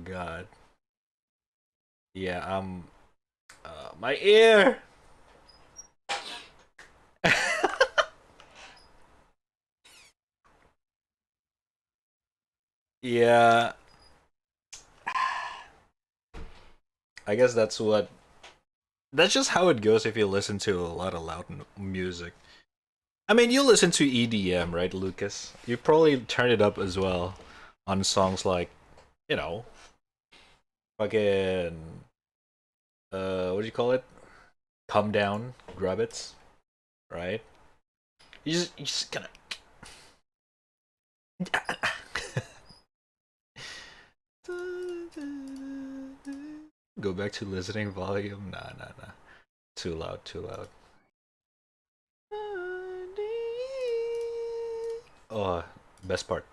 god. Yeah, my ear. Yeah, I guess that's just how it goes if you listen to a lot of loud music. I mean, you listen to EDM, right, Lucas? You probably turn it up as well on songs like, you know, fucking what do you call it? Come down, grab it, right? You just gonna go back to listening volume. Nah, nah, nah. Too loud, too loud. Oh, best part.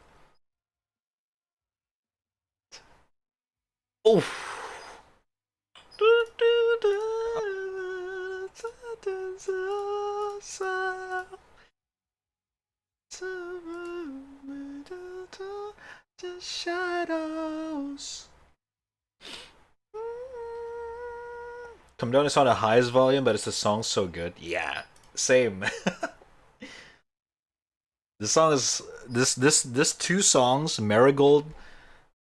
Oh. The shadows. Come Down is on the highest volume, but it's the song's so good. Yeah, same. The song is this two songs, Marigold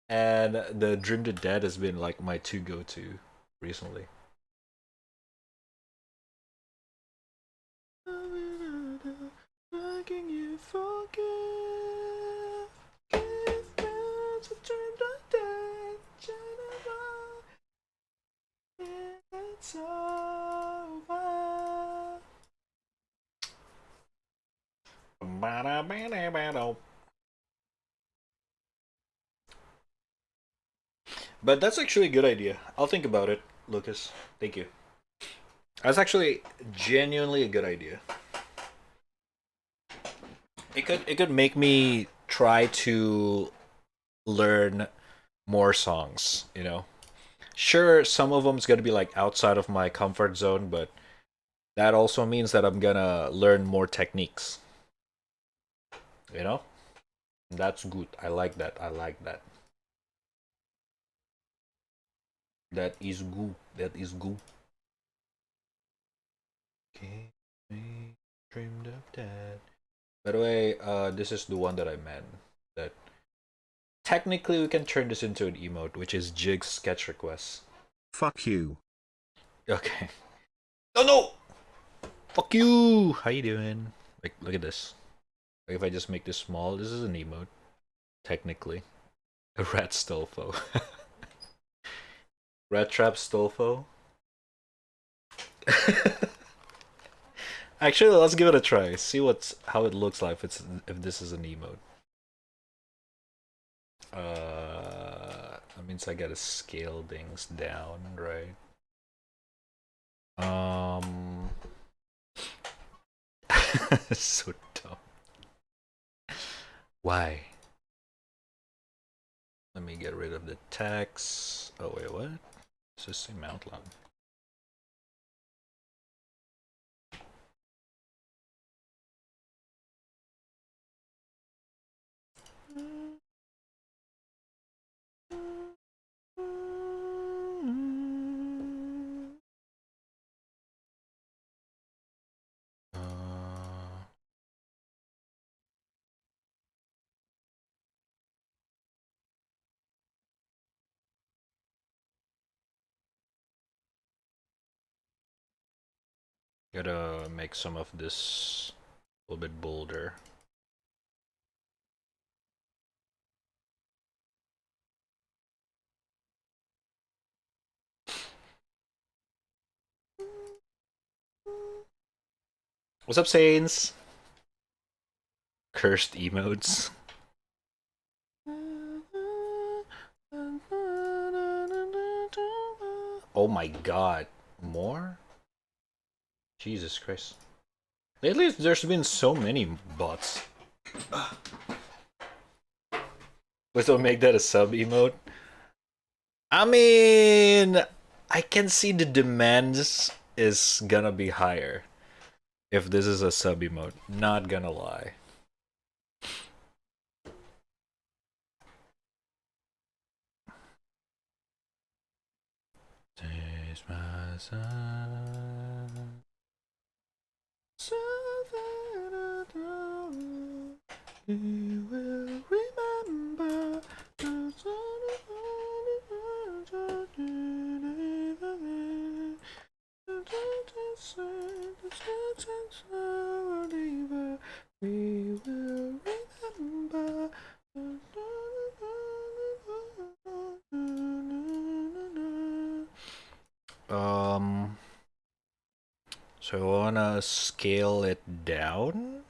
and the Dream to Dead, has been like my two go-to recently. Begging you forgive, give me to dream to dead, it's over. But that's actually a good idea. I'll think about it, Lucas. Thank you. That's actually genuinely a good idea. It could make me try to learn more songs, you know. Sure, some of them's gonna be like outside of my comfort zone, but that also means that I'm gonna learn more techniques. You know? That's good. I like that. I like that. That is good. That is good. Okay. We dreamed of that. By the way, this is the one that I meant. That technically we can turn this into an emote, which is Jig's sketch request. Fuck you. Okay. Oh no! Fuck you! How you doing? Like, look at this. Like, if I just make this small, this is an emote. Technically. A rat stolfo. Rat trap stolfo. Actually, let's give it a try. See how it looks like if this is an emote. That means I gotta scale things down, right? Um, so dumb. Why? Let me get rid of the text. Oh wait, what? It's just same outline. Gotta make some of this a little bit bolder. What's up, Saints? Cursed emotes. Oh my god. More? Jesus Christ. Lately, there's been so many bots. Let's don't make that a sub emote. I mean, I can see the demands is gonna be higher if this is a sub emote. Not gonna lie. You will remember the we will remember. So I wanna scale it down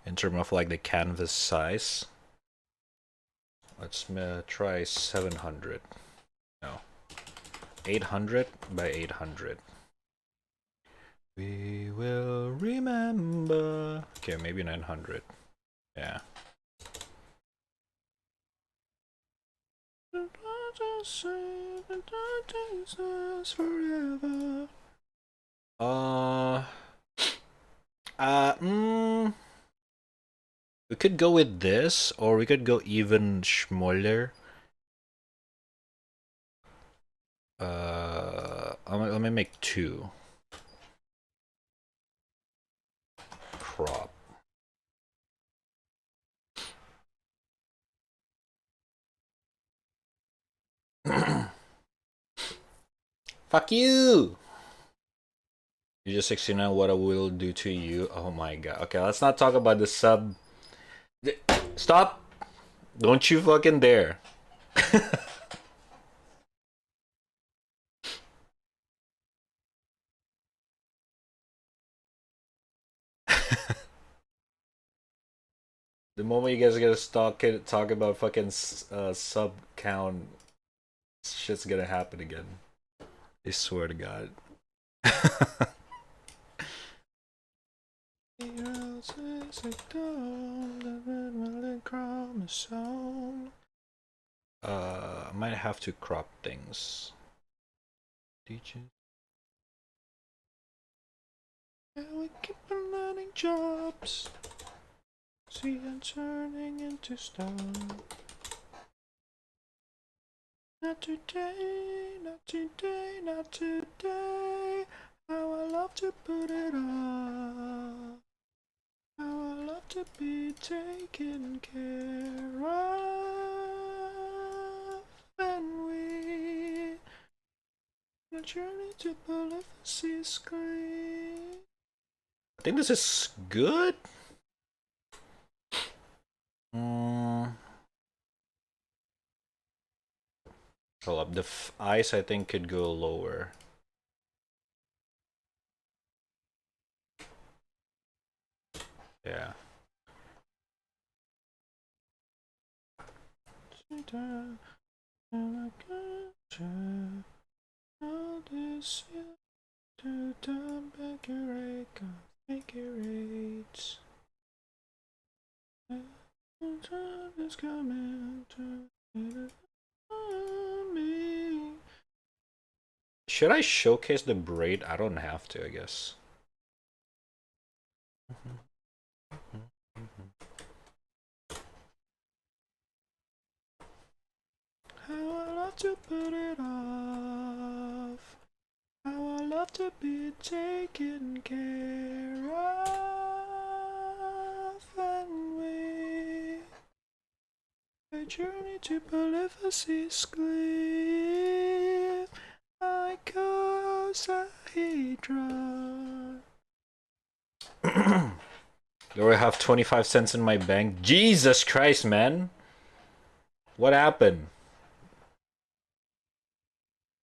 in terms of like the canvas size. Let's try 700. No, 800 by 800. We will remember. Okay, maybe 900. Yeah. Forever. We could go with this, or we could go even smaller. Let me make 2. Crop. Fuck you! You just 69, what I will do to you. Oh my god. Okay, let's not talk about the sub. Stop! Don't you fucking dare. The moment you guys are gonna talk about fucking sub count, shit's gonna happen again. I swear to God. I might have to crop things. Teaching. Yeah, we keep on learning jobs. See I'm turning into stone. Not today, not today, not today. How I love to put it on. How I love to be taken care of. And we a journey to Beneficence Green. I think this is good. Hold up, the ice I think could go lower. Yeah. Should I showcase the braid? I don't have to, I guess. How I love to put it off. How I love to be taken care of. And we a journey to Beneficence Cliff. Icosahedron. Do I have 25 cents in my bank? Jesus Christ, man. What happened?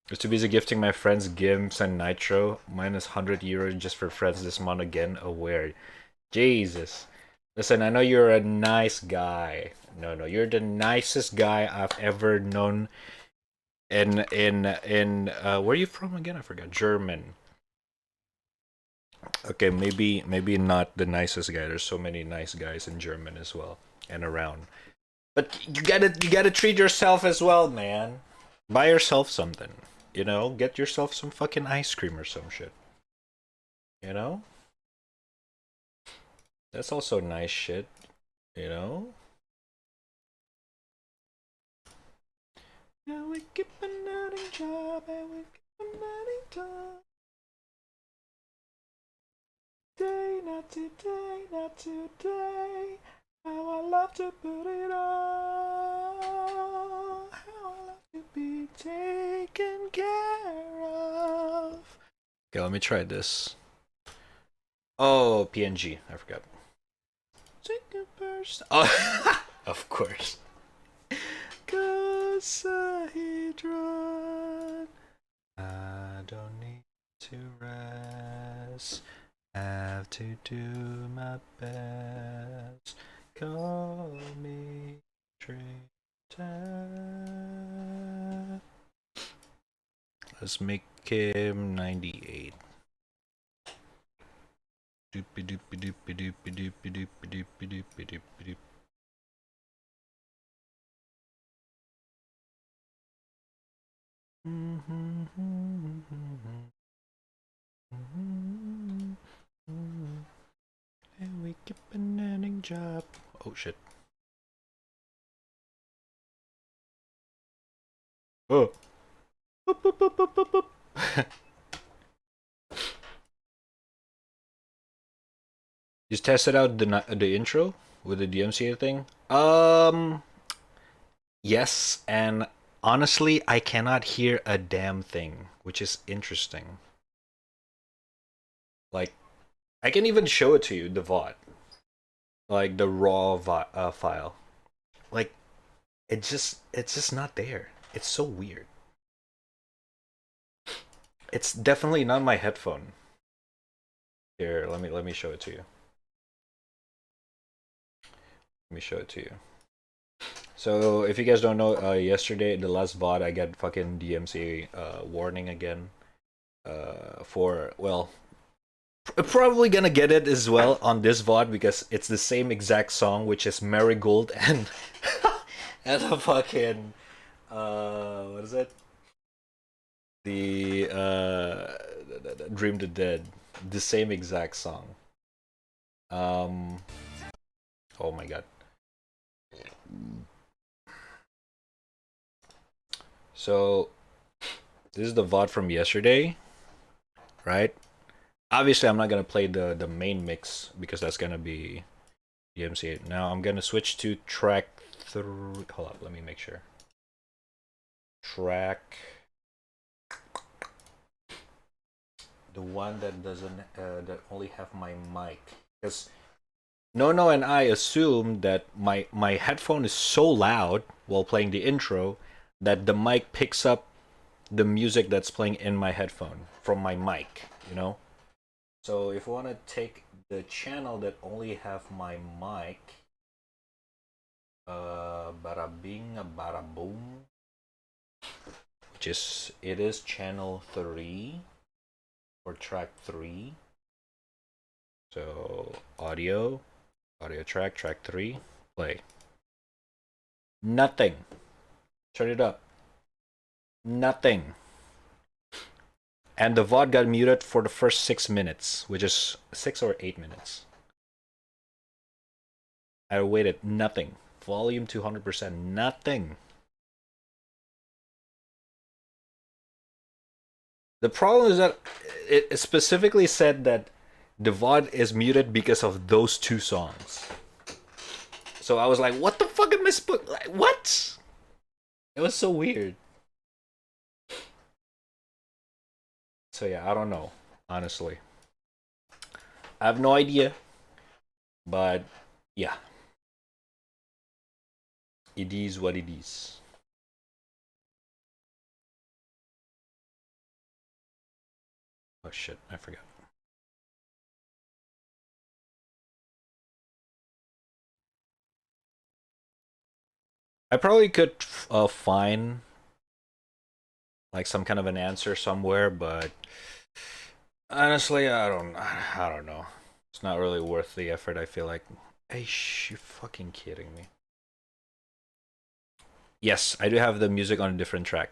I was too busy gifting my friends Gims and Nitro. Minus 100 euros just for friends this month again. Aware. Jesus. Listen, I know you're a nice guy. No, you're the nicest guy I've ever known. Where are you from again? I forgot. German. Okay, maybe not the nicest guy. There's so many nice guys in German as well and around. But you gotta treat yourself as well, man. Buy yourself something. You know, get yourself some fucking ice cream or some shit. You know? That's also nice shit. You know? Yeah, we keep on learning job and we keep on Not today, not today. How I love to put it on. How I love to be taken care of. Okay, let me try this. Oh, PNG. I forgot. Take a burst. Oh, of course. Gosahedron. I don't need to rest. Have to do my best. Call me traitor. Let's make him 98. Doopy doopy doopy doopy doopy doopy doopy doopy doopy doop. And we keep an ending job. Oh shit. Oh. Boop, boop, boop, boop, boop, boop. Just tested out the intro with the DMCA thing. Yes, and honestly, I cannot hear a damn thing, which is interesting. Like, I can even show it to you, the VOD, like the raw file. Like, it's just not there. It's so weird. It's definitely not my headphone. Here, let me show it to you. Let me show it to you. So if you guys don't know, yesterday the last VOD I got fucking DMCA warning again. For well, probably gonna get it as well on this VOD because it's the same exact song, which is Marigold and and a fucking what is it? The Dream the Dead, the same exact song. Um, oh my god. So this is the VOD from yesterday, right? Obviously, I'm not gonna play the main mix because that's gonna be DMCA. Now I'm gonna switch to track 3. Hold up, let me make sure. Track, the one that doesn't that only have my mic, because Nono and I assume that my headphone is so loud while playing the intro that the mic picks up the music that's playing in my headphone from my mic, you know? So if I want to take the channel that only have my mic, bada bing, bada boom, which is, it is channel 3 or track 3. So audio track 3, play. Nothing. Turn it up. Nothing. And the VOD got muted for the first 6 minutes, which is 6 or 8 minutes. I waited. Nothing. Volume 200%. Nothing. The problem is that it specifically said that the VOD is muted because of those 2 songs. So I was like, what the fuck am I supposed... Like, what? It was so weird. So yeah, I don't know, honestly. I have no idea. But yeah. It is what it is. Oh shit, I forgot. I probably could find like some kind of an answer somewhere, but honestly, I don't know. It's not really worth the effort, I feel like. Hey, you fucking kidding me? Yes, I do have the music on a different track.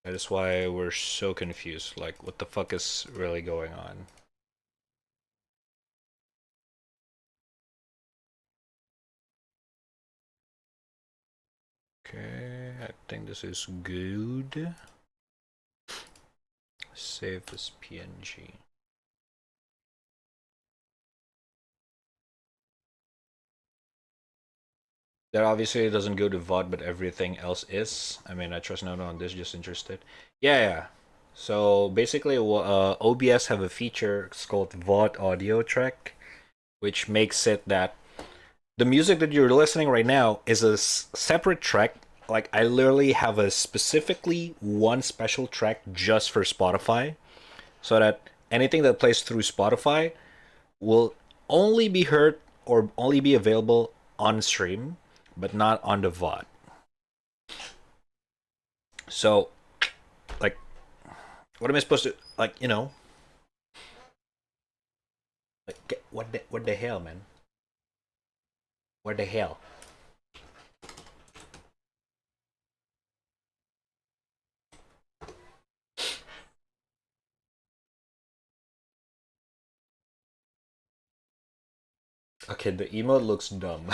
That is why we're so confused. Like, what the fuck is really going on? Okay, I think this is good. Save this PNG. That obviously doesn't go to VOD, but everything else is. I mean, I trust no one on this, just interested. Yeah. So basically, OBS have a feature, it's called VOD audio track, which makes it that the music that you're listening right now is a separate track. Like, I literally have a specifically one special track just for Spotify, so that anything that plays through Spotify will only be heard or only be available on stream, but not on the VOD. So, like, what am I supposed to, like, you know, like, what the hell, man? What the hell? Okay, the emote looks dumb.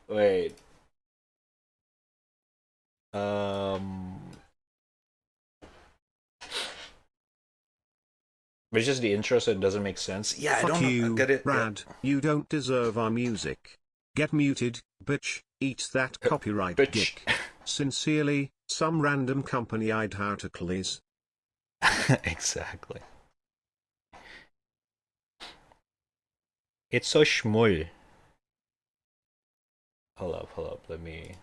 Wait. But it's just the intro, so it doesn't make sense. Yeah, I Fuck don't you, get it. Rad. Yeah. You don't deserve our music. Get muted, bitch. Eat that copyright Bitch. dick. Sincerely, some random company I'd article is. Exactly. It's so schmoy. Hold up. Let me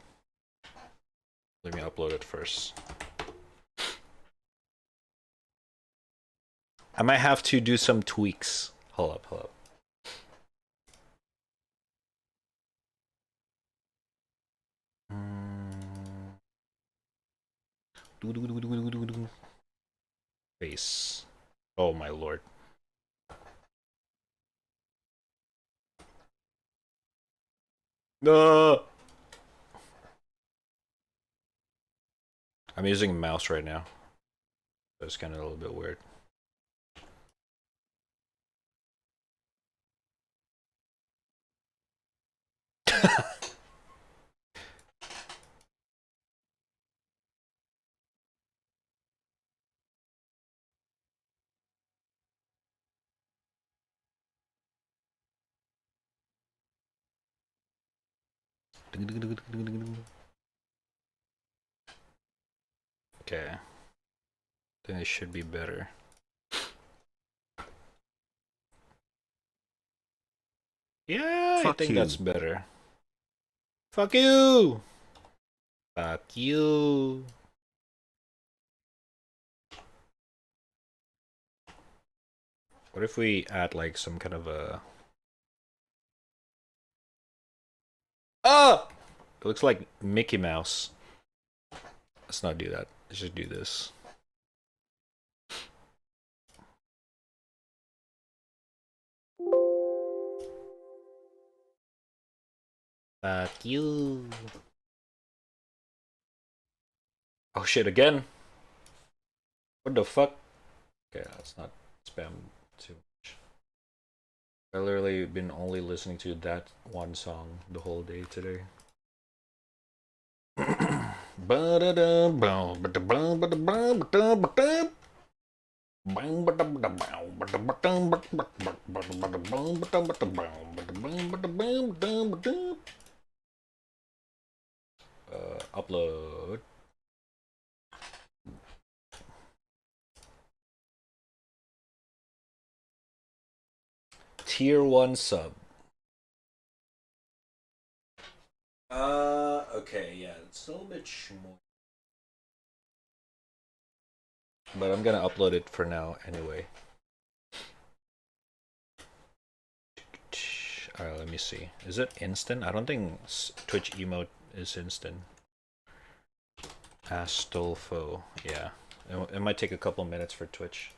upload it first. I might have to do some tweaks. Hold up. Face. Oh my lord. No. I'm using a mouse right now. It's kind of a little bit weird. Okay. Then it should be better. Yeah, I think that's better. Fuck you! Fuck you! What if we add like some kind of a... Ah! It looks like Mickey Mouse. Let's not do that. Let's just do this. Fuck you. Oh shit, again? What the fuck? Okay, let's not spam too much. I literally been only listening to that one song the whole day today. Upload. Tier 1 sub. Okay, yeah, it's a little bit schmo. But I'm gonna upload it for now anyway. Alright, let me see. Is it instant? I don't think Twitch emote is instant. Astolfo. Yeah. It might take a couple minutes for Twitch.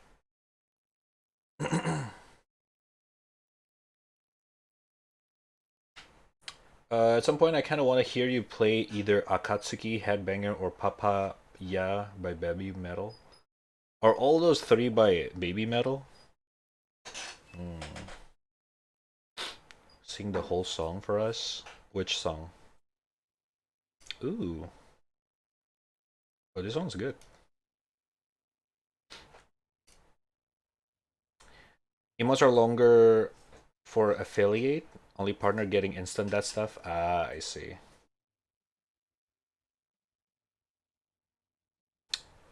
At some point, I kind of want to hear you play either Akatsuki, Headbanger, or Papa Ya by Baby Metal. Are all those three by Baby Metal? Sing the whole song for us. Which song? Ooh. Oh, this one's good. Emotes are longer for affiliate. Only partner getting instant that stuff. Ah, I see.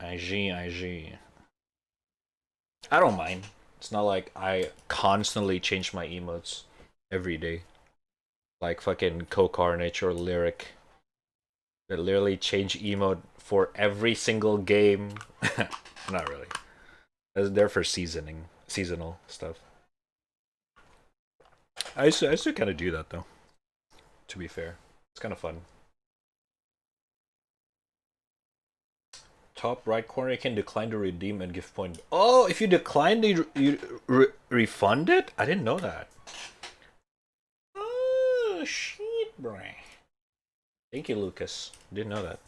IG. I don't mind. It's not like I constantly change my emotes every day. Like fucking Co-Carnage or Lyric. They literally change emote for every single game. Not really. They're for seasonal stuff. I used to kind of do that though. To be fair, it's kind of fun. Top right corner, you can decline to redeem and gift point. Oh, if you decline, you refund it? I didn't know that. Oh shit, bro. Thank you, Lucas. Didn't know that.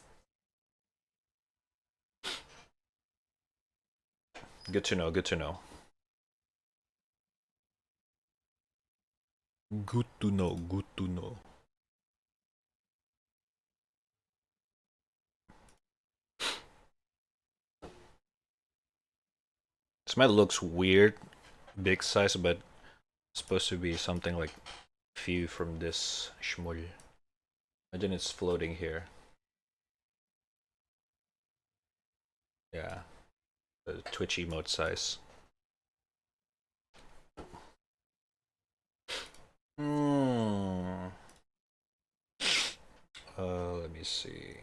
Good to know. Good to know. Good to know. Good to know. This might looks weird, big size, but it's supposed to be something like few from this shmul. Imagine it's floating here. Yeah, the Twitch emote size. Hmm. Let me see.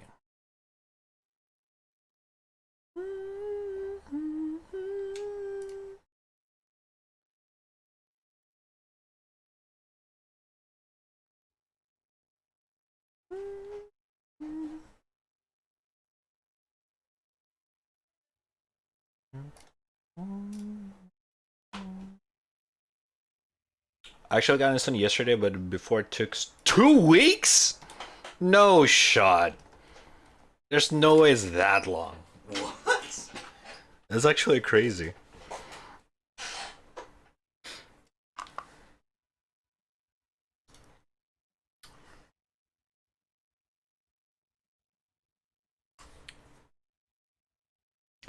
I actually got instant yesterday, but before it took 2 weeks? No shot. There's no way it's that long. What? That's actually crazy.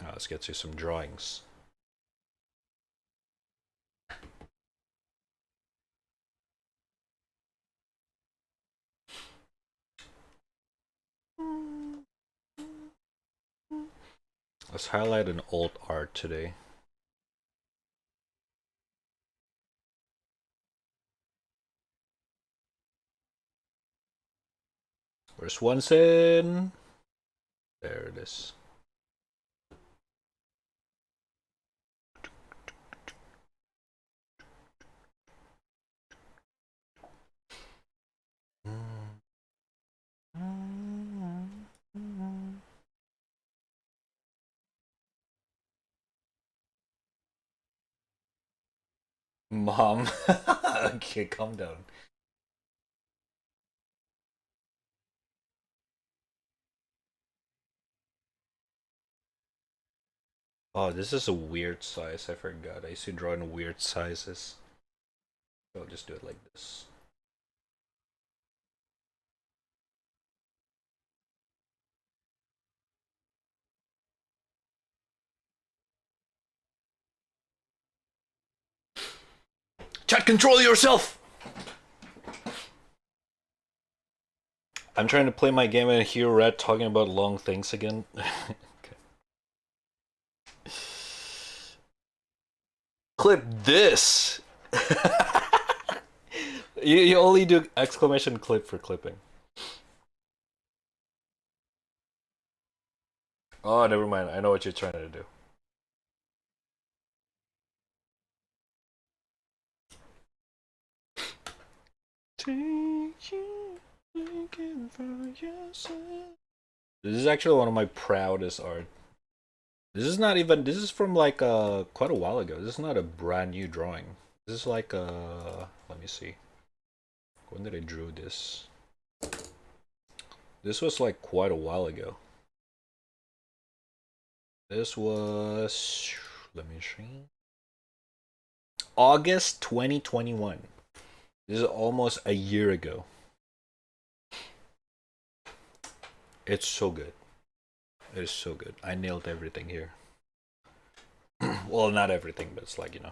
Let's get to some drawings. Let's highlight an old art today. Where's Swanson? There it is. Mom. Okay, calm down. Oh, this is a weird size. I forgot. I used to draw in weird sizes. I'll just do it like this. Chat, control yourself! I'm trying to play my game and hear Red talking about long things again. Okay. Clip this! you only do exclamation clip for clipping. Oh, never mind. I know what you're trying to do. This is actually one of my proudest art. This is not even. This is from like quite a while ago. This is not a brand new drawing. This is like Let me see. When did I drew this? This was like quite a while ago. This was. Let me see. August 2021. This is almost a year ago. It's so good. It is so good. I nailed everything here. Well, not everything, but it's like, you know.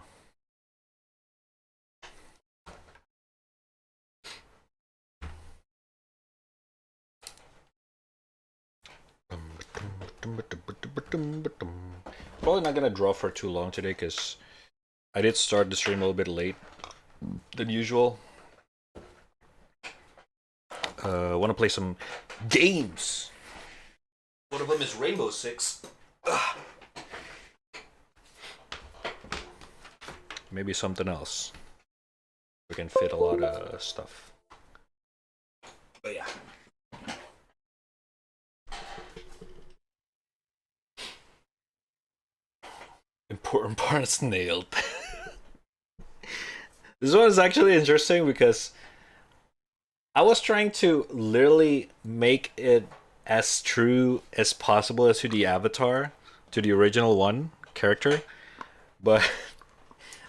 Probably not gonna draw for too long today because I did start the stream a little bit late than usual. I want to play some games. One of them is Rainbow Six. Ugh. Maybe something else. We can fit a lot of stuff. But yeah. Important parts nailed. This one is actually interesting because I was trying to literally make it as true as possible as to the avatar, to the original one character, but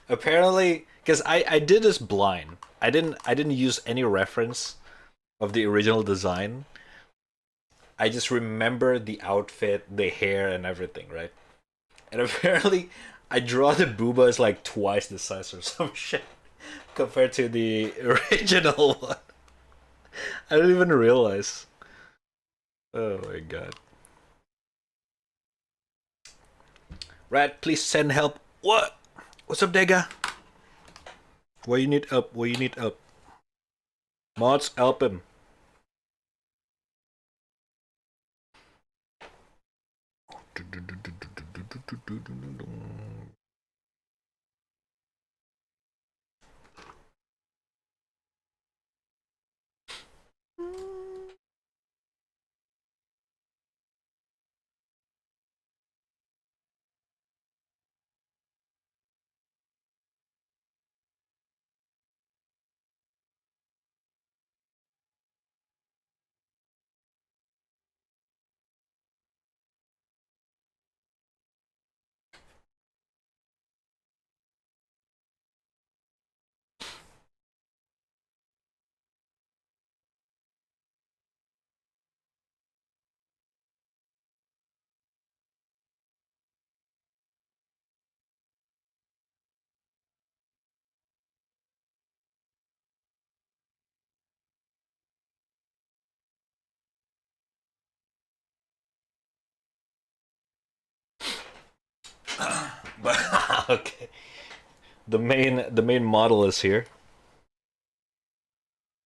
apparently, because I did this blind, I didn't use any reference of the original design. I just remember the outfit, the hair, and everything, right? And apparently, I draw the booba as like twice the size or some shit compared to the original one. I didn't even realize. Oh my god. Rat, please send help. What? What's up, Dega? What you need up? What you need up? Mods, help him. But okay. The main model is here.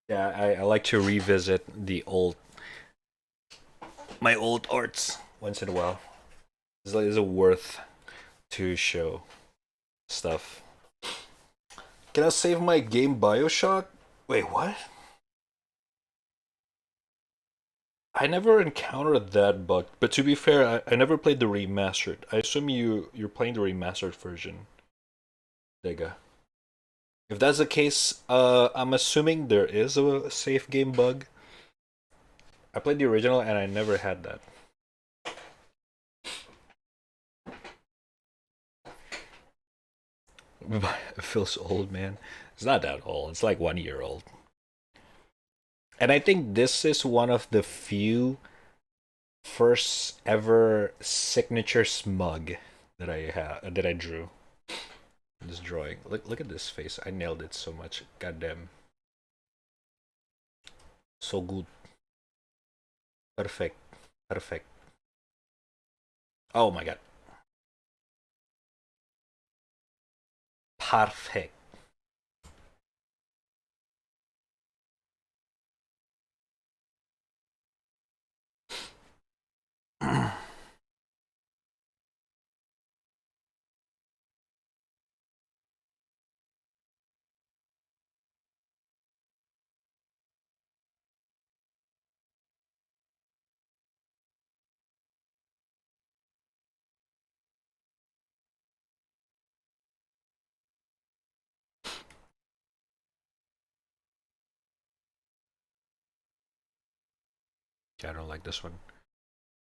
Yeah, I like to revisit my old arts once in a while. It's a worth to show stuff. Can I save my game Bioshock? Wait, what? I never encountered that bug, but to be fair, I never played the remastered. I assume you're playing the remastered version, Dega. If that's the case, I'm assuming there is a save game bug. I played the original and I never had that. It feels old, man. It's not that old. It's like 1 year old. And I think this is one of the few first ever signature smug that I drew. This drawing. Look at this face. I nailed it so much. Goddamn. So good. Perfect. Perfect. Oh my god. Perfect. I don't like this one.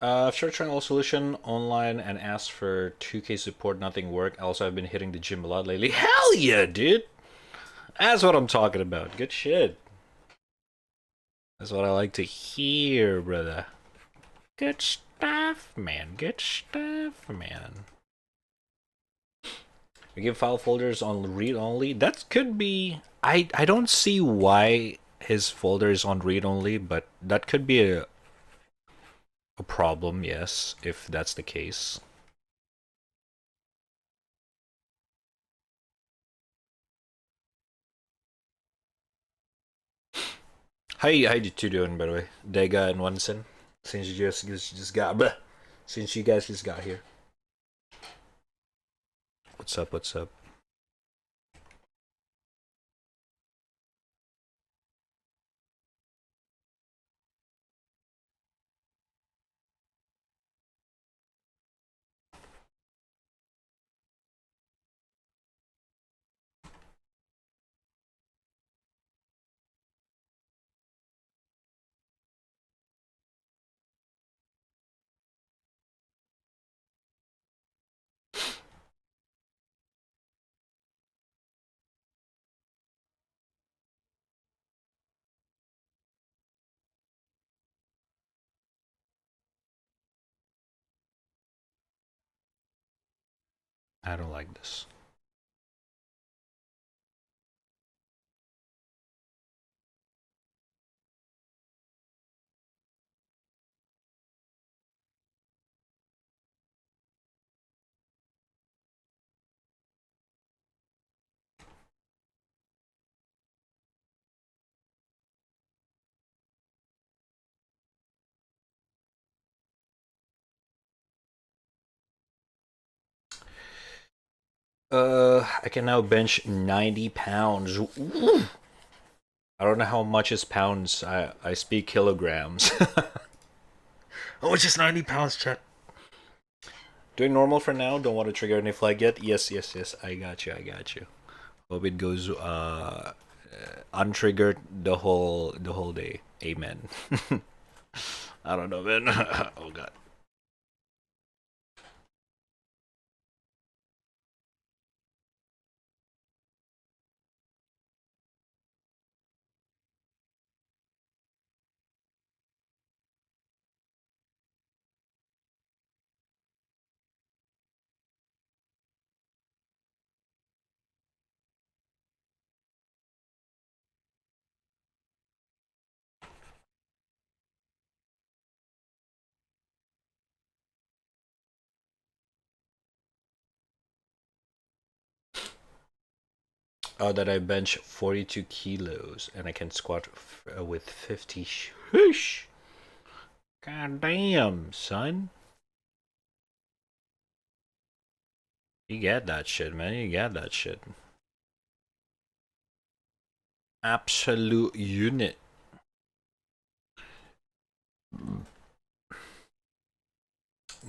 I've tried trying all solution online and asked for 2K support, nothing worked. Also, I've been hitting the gym a lot lately. Hell yeah, dude! That's what I'm talking about. Good shit. That's what I like to hear, brother. Good stuff, man. Good stuff, man. We give file folders on read only. That could be. I don't see why his folder is on read only, but that could be a problem. Yes, if that's the case. How you two doing, by the way, Dega and Wonson? Since you just got, bleh, since you guys just got here. What's up? What's up? I don't like this. I can now bench 90 pounds. Ooh. I don't know how much is pounds. I speak kilograms. Oh, it's just 90 pounds, chat. Doing normal for now. Don't want to trigger any flag yet. Yes, yes, yes. I got you. I got you. Hope it goes untriggered the whole day. Amen. I don't know, man. Oh god. Oh, that I bench 42 kilos and I can squat with 50. Whoosh! God damn, son. You get that shit, man. You get that shit. Absolute unit.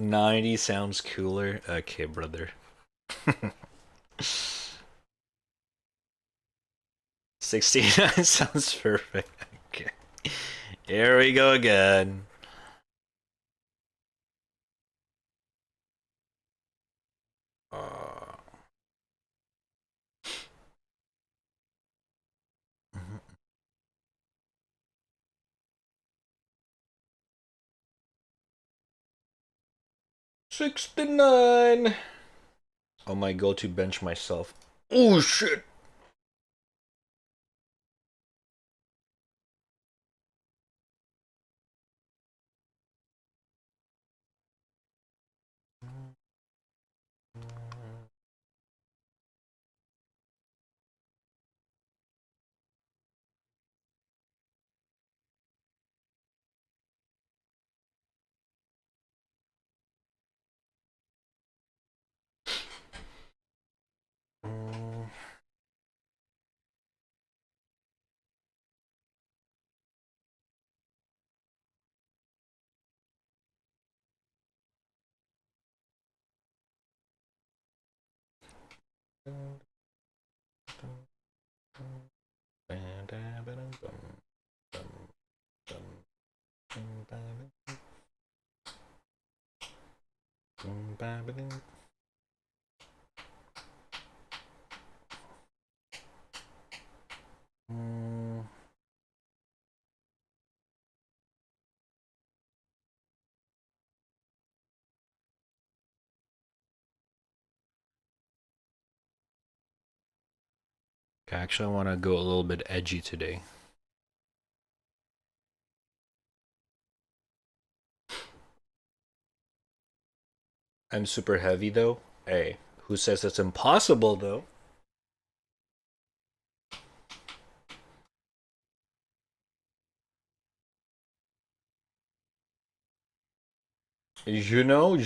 $90 sounds cooler. Okay, brother. 69 sounds perfect. Okay. Here we go again. Uh, 69. Oh, my go to bench myself. Oh shit. Actually, I want to go a little bit edgy today. I'm super heavy though. Hey, who says it's impossible though? You know.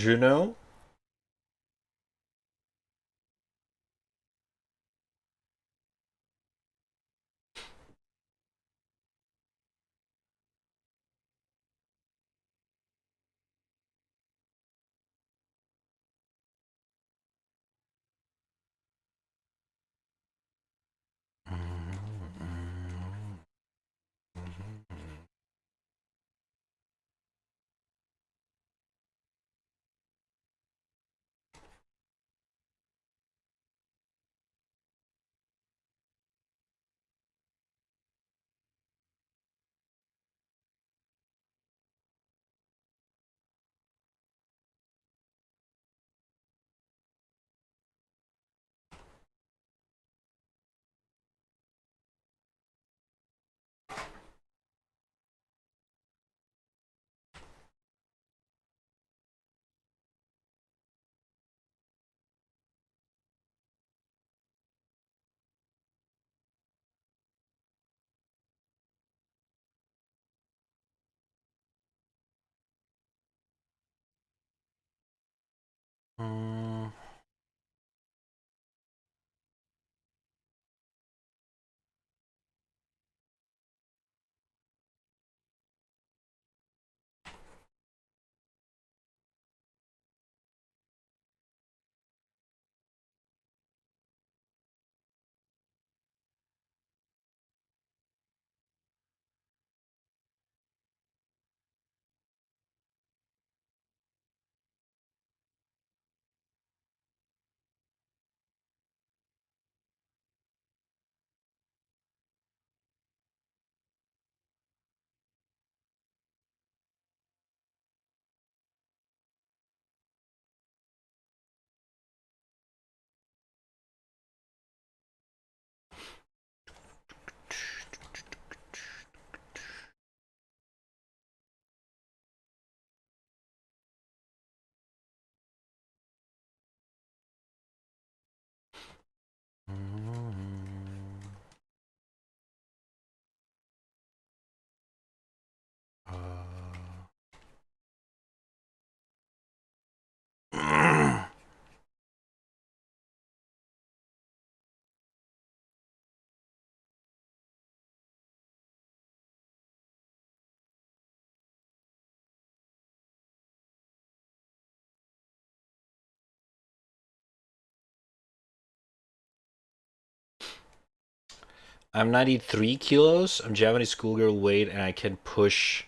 I'm 93 kilos. I'm Japanese schoolgirl weight, and I can push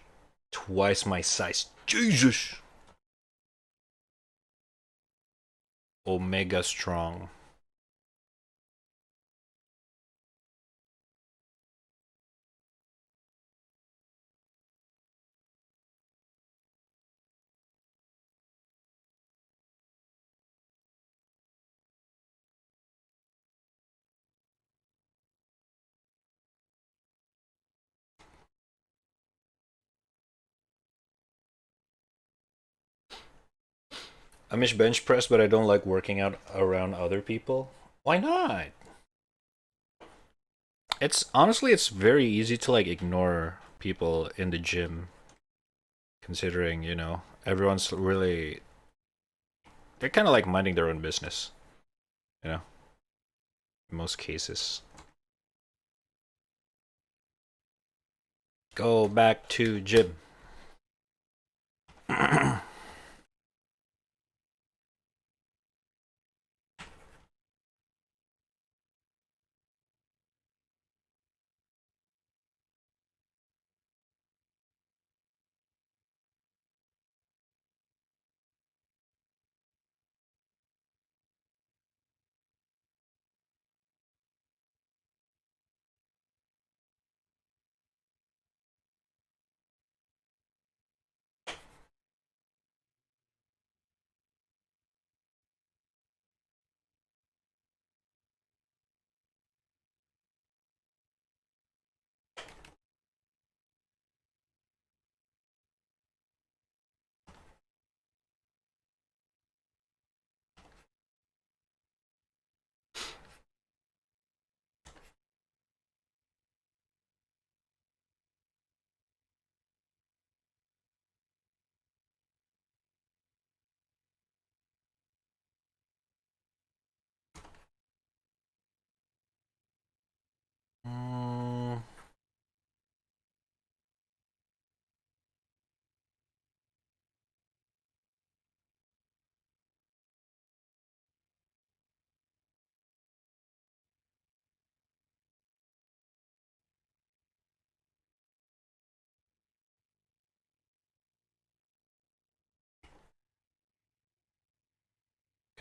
twice my size. Jesus! Omega strong. I miss bench press, but I don't like working out around other people. Why not? It's honestly, it's very easy to like ignore people in the gym, considering everyone's really they're kind of like minding their own business, you know, in most cases. Go back to gym.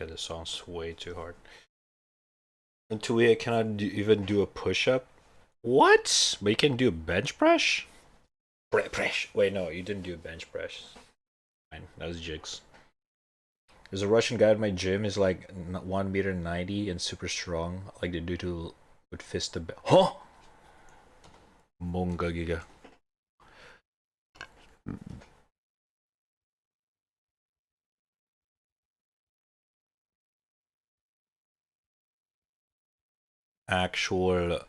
Okay, this song's way too hard. In 2 I cannot even do a push-up. What? But you can do a bench press? Press. Wait, no, you didn't do a bench press. Fine, that was jigs. There's a Russian guy at my gym. Is like 1 meter 90 and super strong. Like the dude who would fist the huh? Monga giga. Actual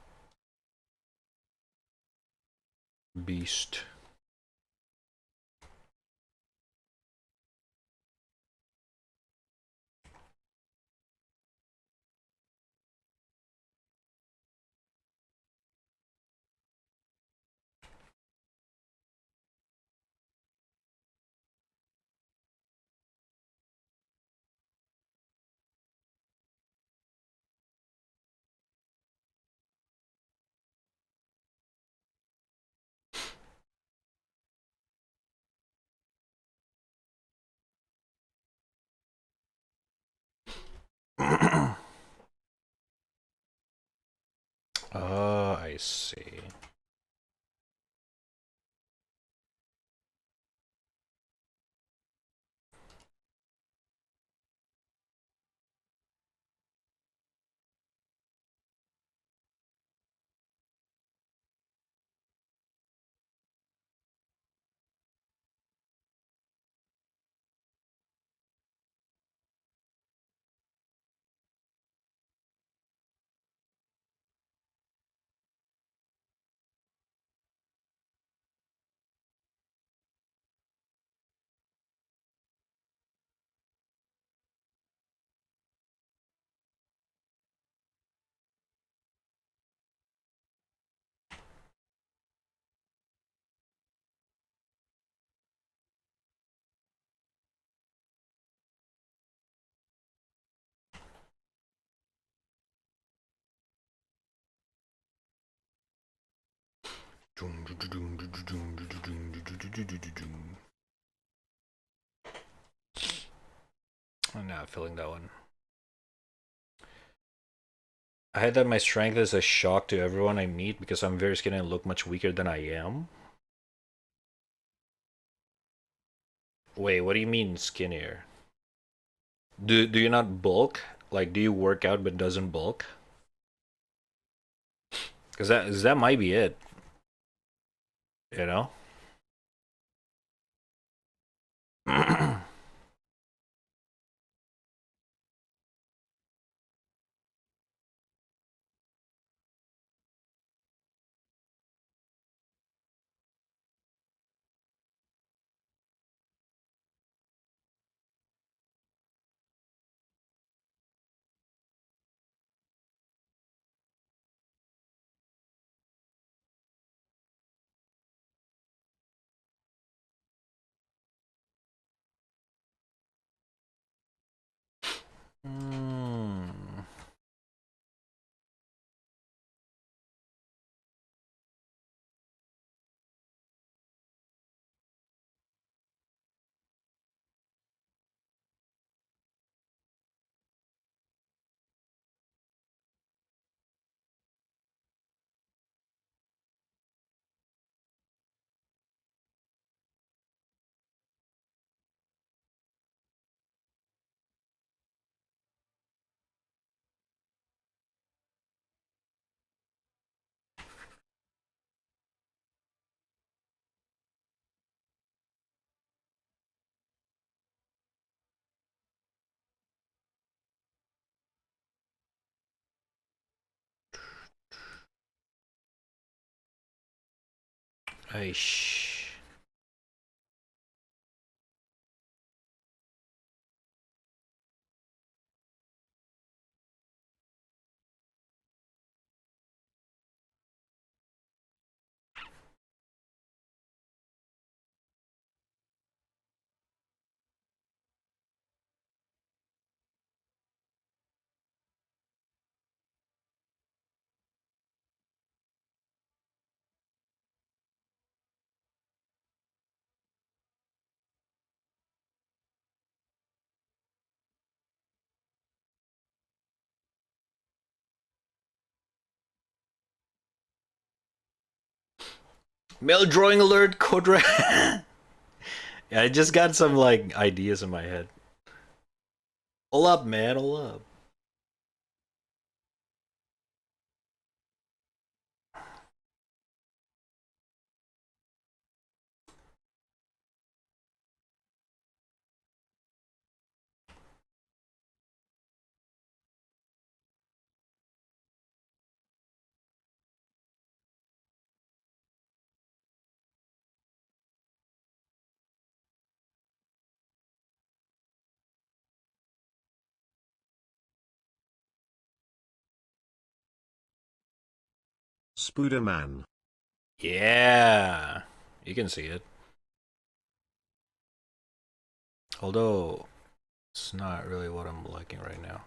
beast. Oh, I see. I'm not feeling that one. I had that my strength is a shock to everyone I meet because I'm very skinny and look much weaker than I am. Wait, what do you mean skinnier? Do you not bulk? Like, do you work out but doesn't bulk? Because that might be it. You know. Hmm. Aish. Mail drawing alert, code red. Yeah, I just got some like ideas in my head. Hold up, man, hold up. Spooderman. Yeah, you can see it. Although it's not really what I'm liking right now.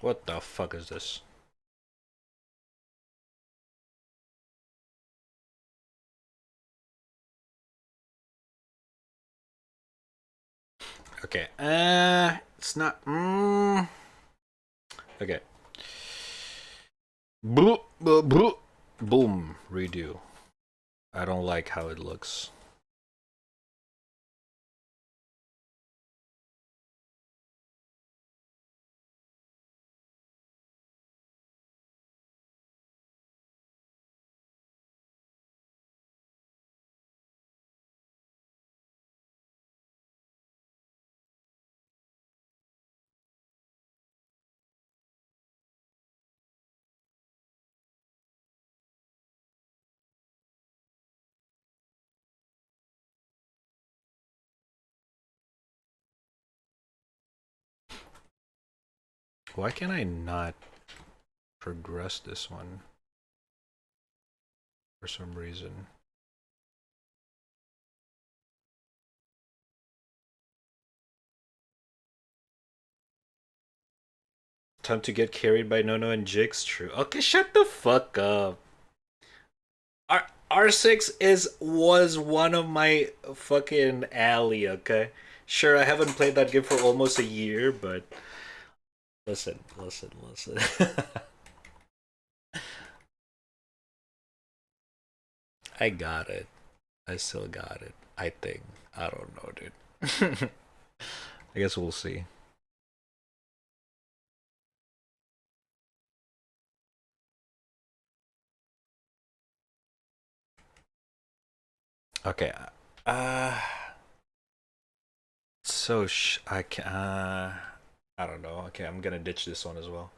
What the fuck is this? Okay, it's not. Okay. Boom, redo. I don't like how it looks. Why can I not progress this one for some reason? Time to get carried by Nono and Jix. True. Okay, shut the fuck up. R6 was one of my fucking alley. Okay, sure I haven't played that game for almost a year, but listen. I got it. I still got it. I think. I don't know, dude. I guess we'll see. Okay. Uh. I can. I don't know. Okay, I'm gonna ditch this one as well.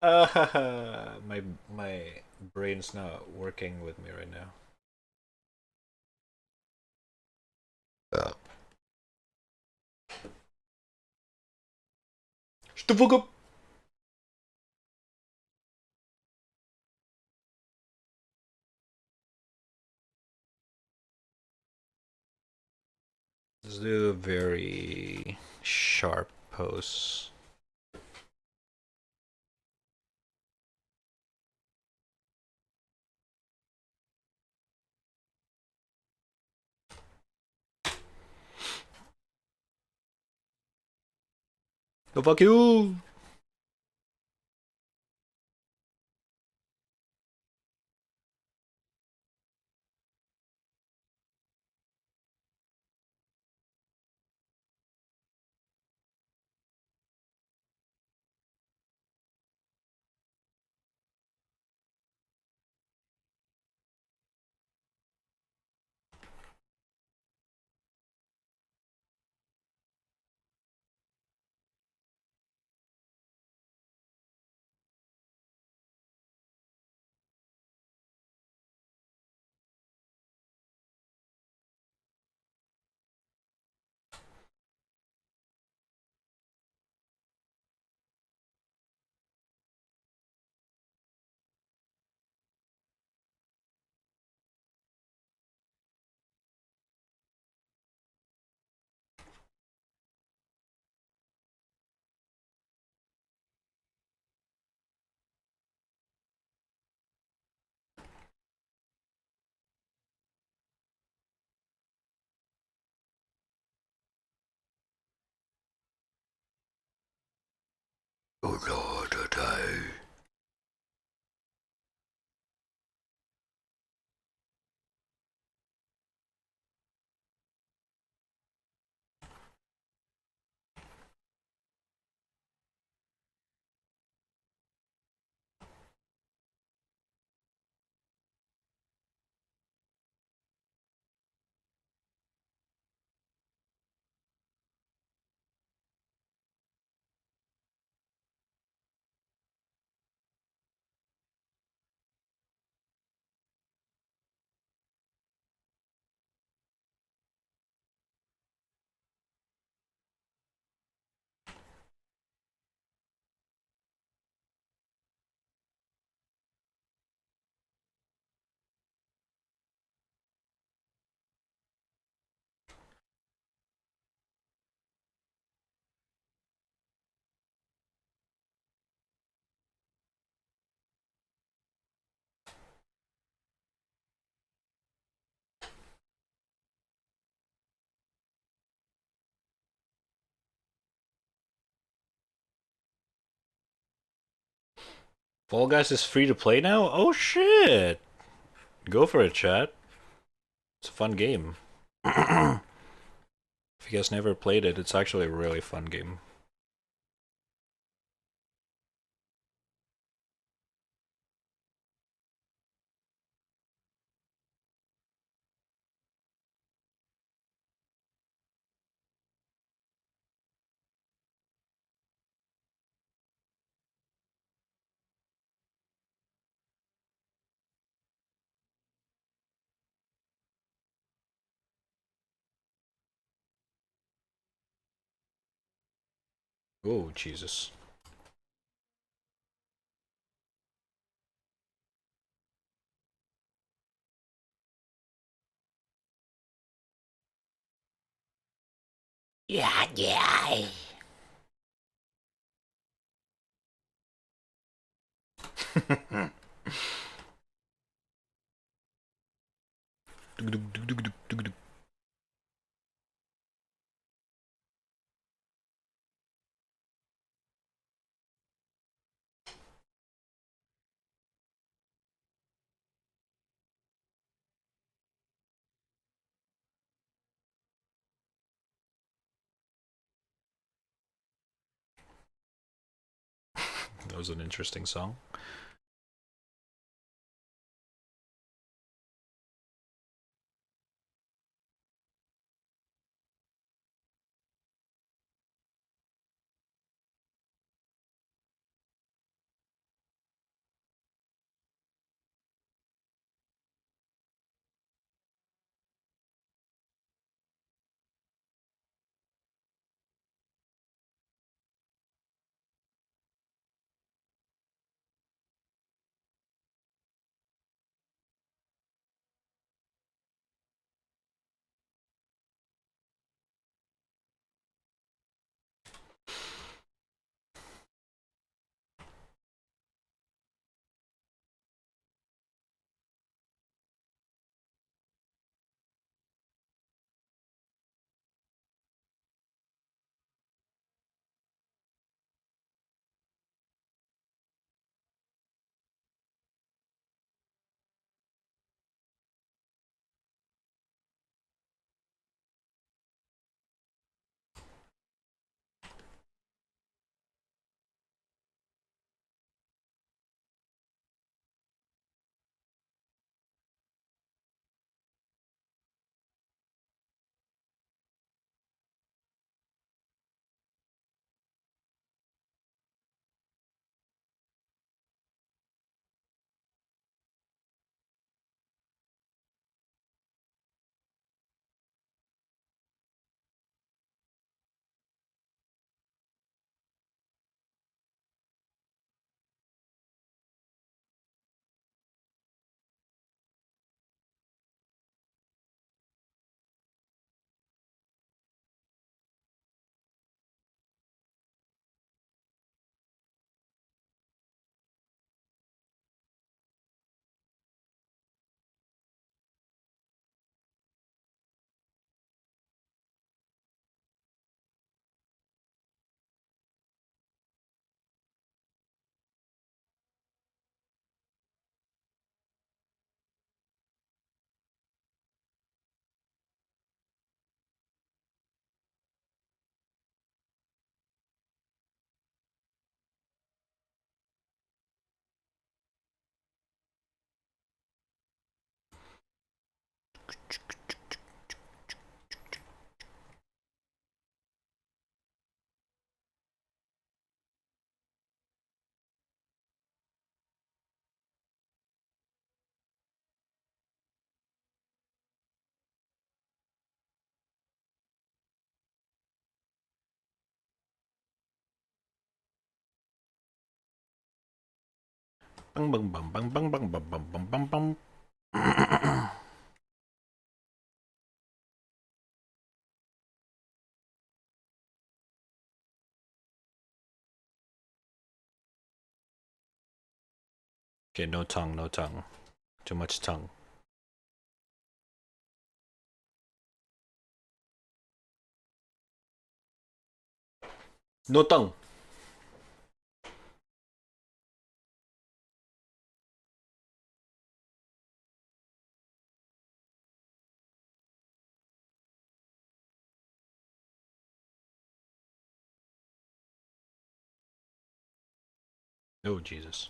My brain's not working with me right now. Uh. Shut the fuck up. Let's do a very sharp pose. Go fuck you! Fall Guys is free to play now? Oh shit! Go for it, chat. It's a fun game. If you guys never played it, it's actually a really fun game. Oh, Jesus. Yeah, yeah. That was an interesting song. Bang bang bang bang bang bang bang bang bang bang bang. Okay, no tongue, no tongue. Too much tongue. No tongue. Oh Jesus.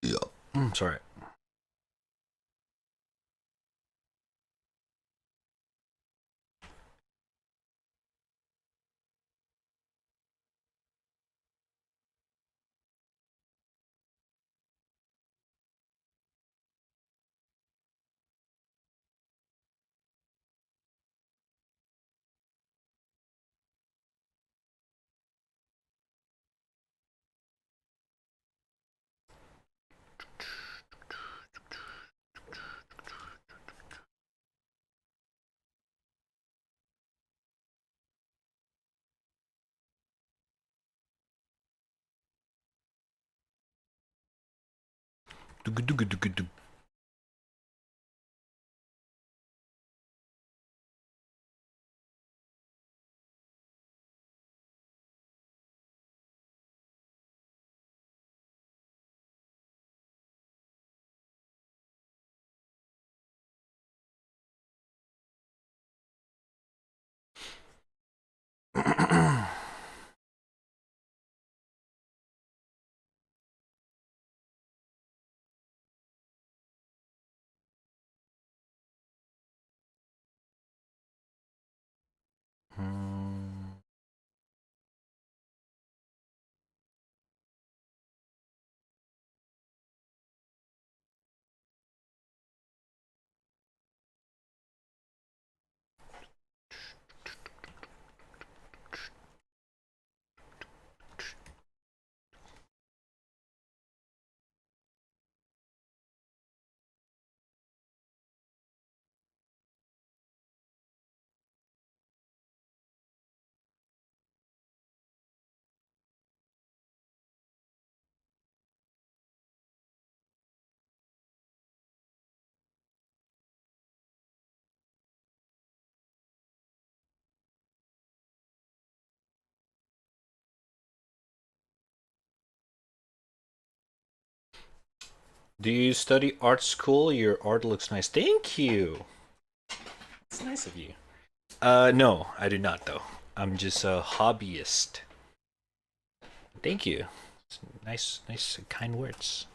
Yeah. Sorry. Do you study art school? Your art looks nice. Thank you. It's nice of you. No, I do not though. I'm just a hobbyist. Thank you. It's nice, nice, kind words.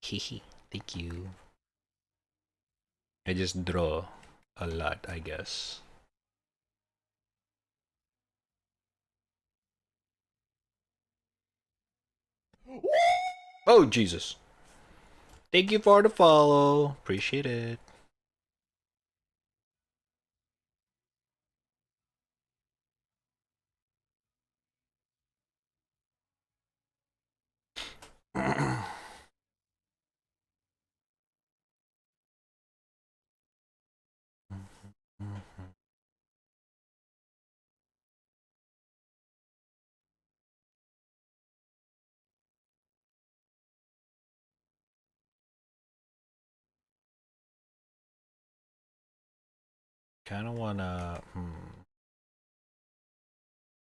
Hehe. Thank you. I just draw a lot, I guess. Oh Jesus! Thank you for the follow. Appreciate it. Kind of wanna.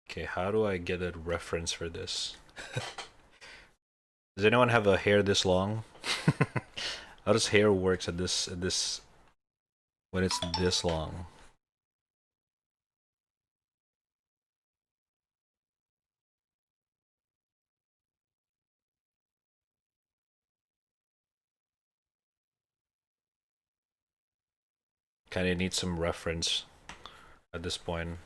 Okay, how do I get a reference for this? Does anyone have a hair this long? How does hair works at this when it's this long? Kind of need some reference at this point.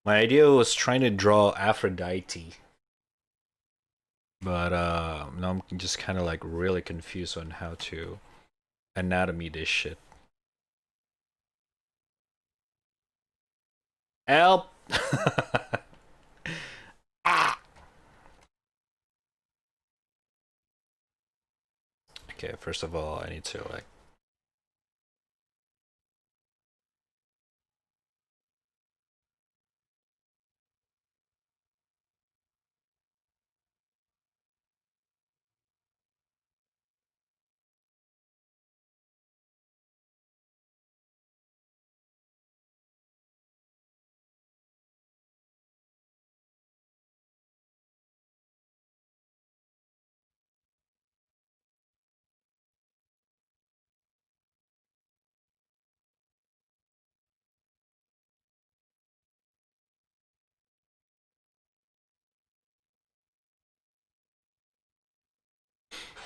My idea was trying to draw Aphrodite, but now I'm just kind of like really confused on how to anatomy this shit. Help! Ah! Okay, first of all, I need to like.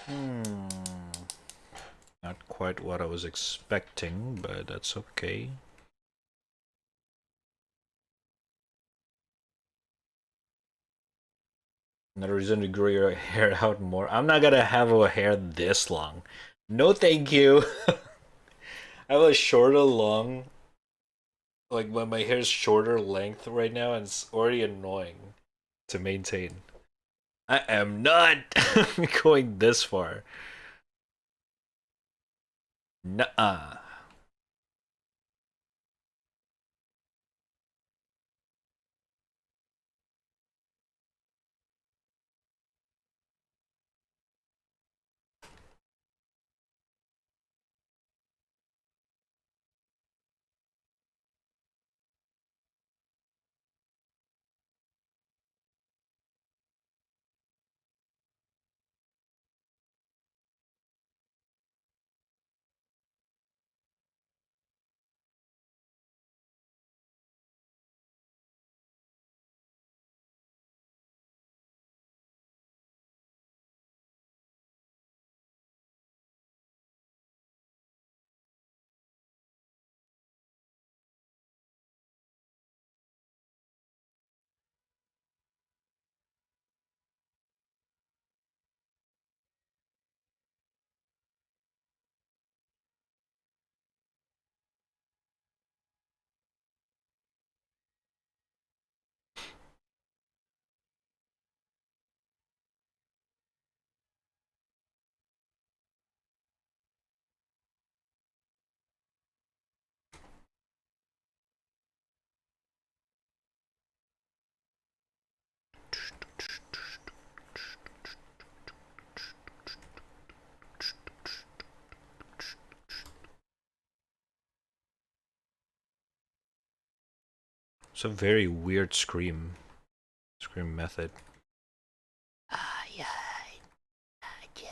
Hmm. Not quite what I was expecting, but that's okay. Another reason to grow your hair out more. I'm not gonna have a hair this long. No, thank you. I have a shorter, long, like when my hair's shorter length right now, and it's already annoying to maintain. I am not going this far. Nuh-uh. It's a very weird scream method. Ah, yeah, yeah.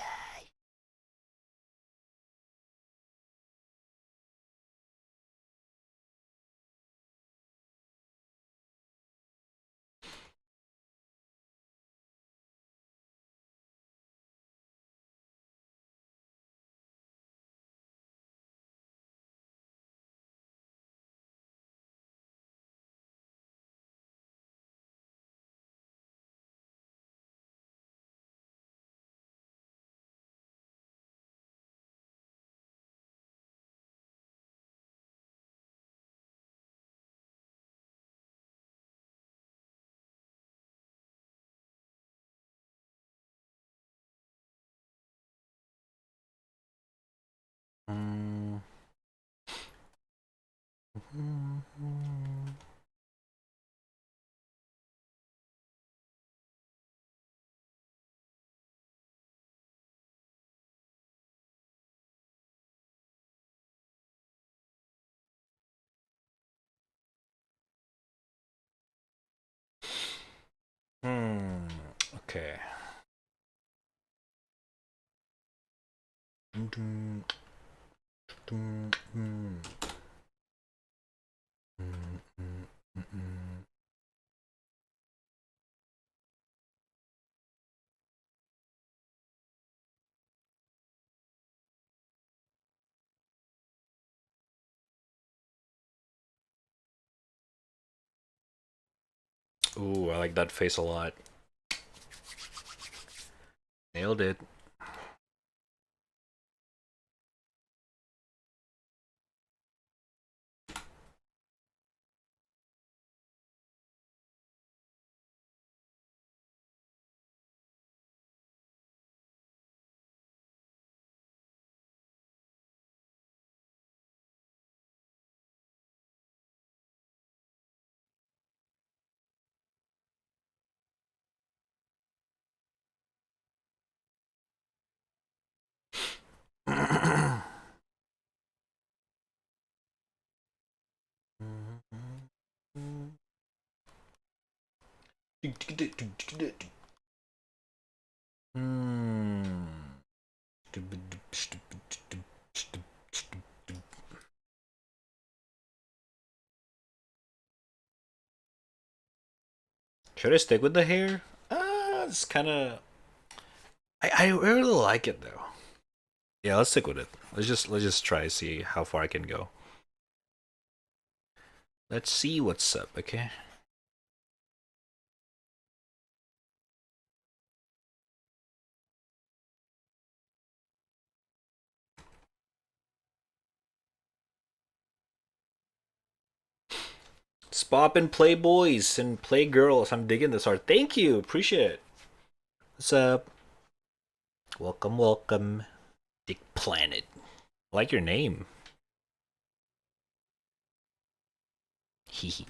Mm. Okay. Ooh, I like that face a lot. Nailed it. Hmm. Should I stick with the hair? It's kind of. I really like it though. Yeah, let's stick with it. Let's just try to see how far I can go. Let's see what's up. Okay. Let's pop and play boys and play girls. I'm digging this art. Thank you. Appreciate it. What's up? Welcome, welcome. Dick Planet. I like your name. Hee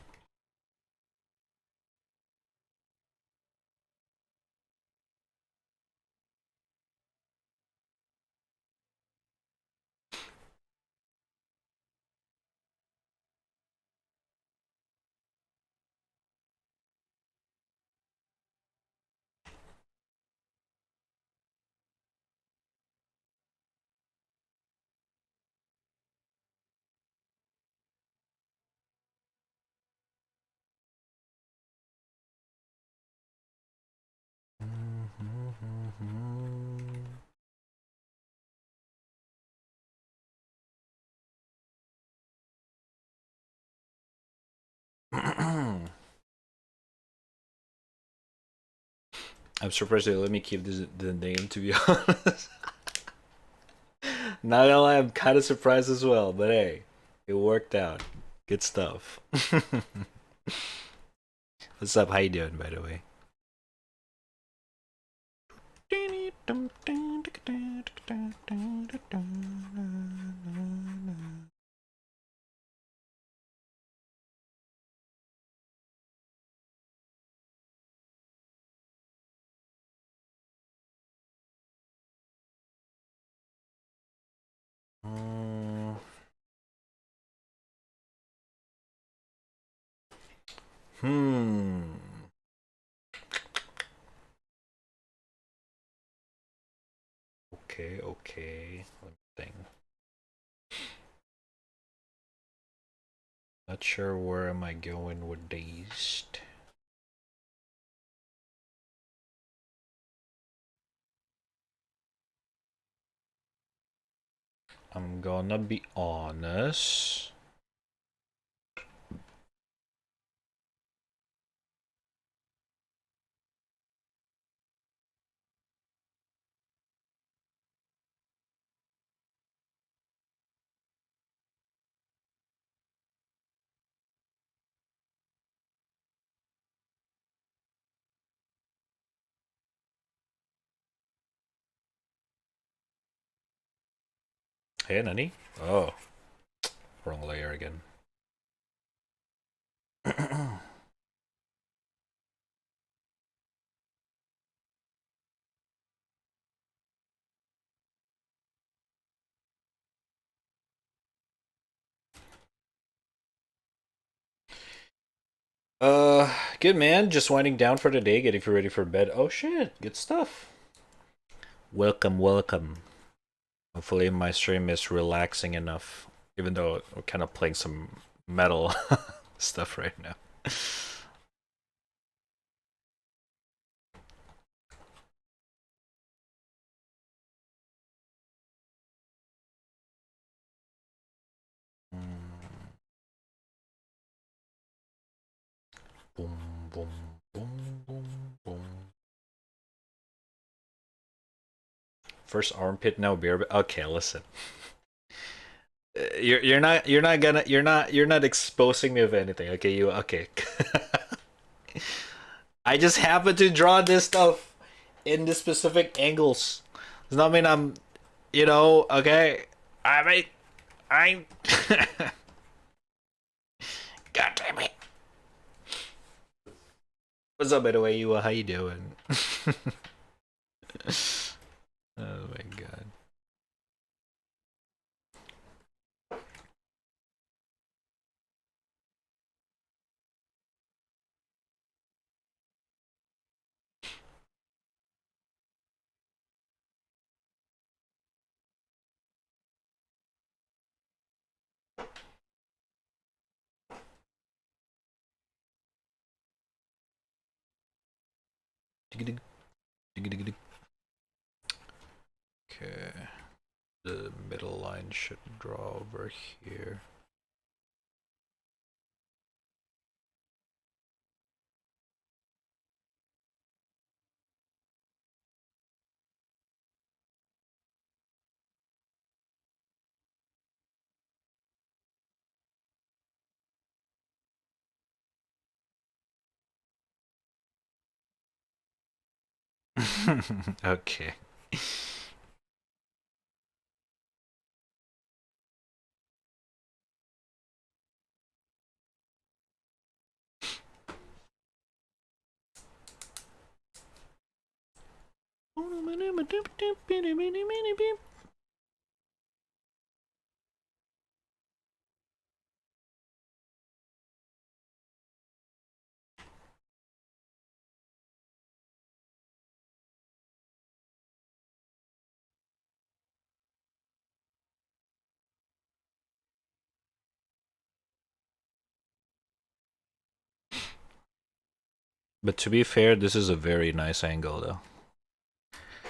I'm surprised they let me keep the name, to be honest. Not gonna lie, I'm kind of surprised as well, but hey, it worked out. Good stuff. What's up? How you doing, by the way? Mm, Hmm. Okay, okay. Let me think. Not sure where am I going with these. I'm gonna be honest. Hey, Nani? Oh, wrong layer again. Good man, just winding down for the day, getting ready for bed. Oh shit, good stuff. Welcome, welcome. Hopefully my stream is relaxing enough, even though we're kind of playing some metal stuff right now. Boom, boom, boom, boom, boom. First armpit, now beer. Okay, listen. You're not exposing me of anything. Okay, you okay? I just happen to draw this stuff in the specific angles. Does not mean I'm, okay. I mean, I'm. God damn it. What's up, by the way? You how you doing? Oh my god. Okay, the middle line should draw over here. Okay. But to be fair, this is a very nice angle, though.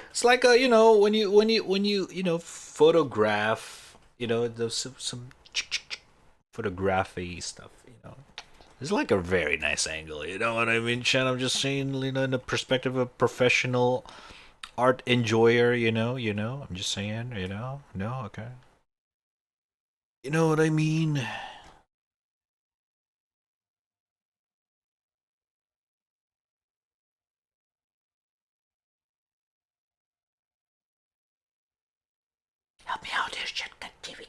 It's like when you photograph, those some photography stuff, It's like a very nice angle, you know what I mean, Shan? I'm just saying, in the perspective of a professional art enjoyer, I'm just saying, No, okay. You know what I mean? Help me out here, shit, God damn it.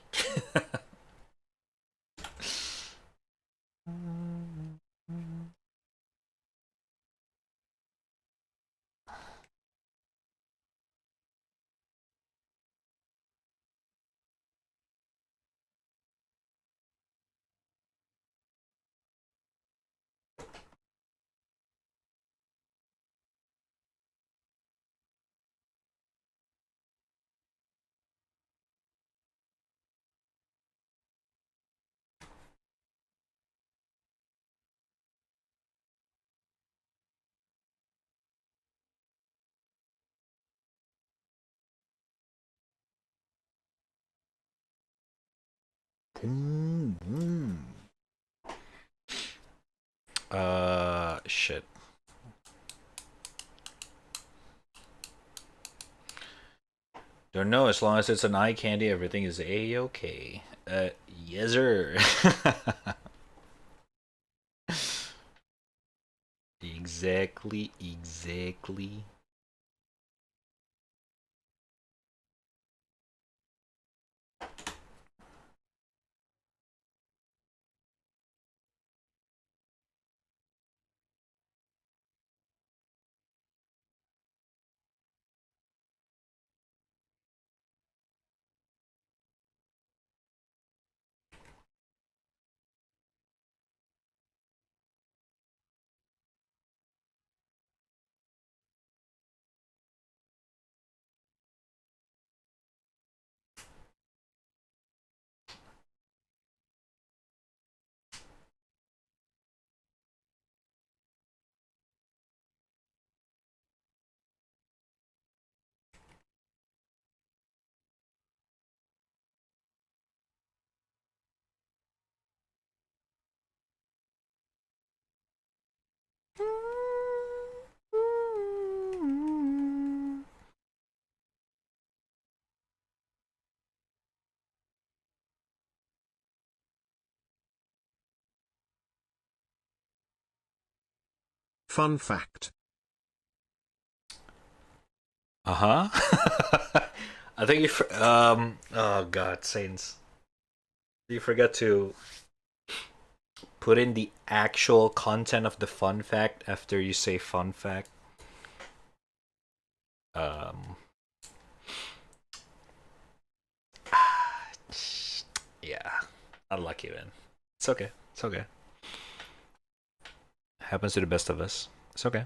Shit. Don't know. As long as it's an eye candy, everything is a-okay. Yes, sir. Exactly, exactly. Fun fact. Uh-huh. I think oh God, Saints. You forgot to put in the actual content of the fun fact after you say fun fact. Um yeah. Unlucky, man. It's okay. It's okay. Happens to the best of us. It's okay.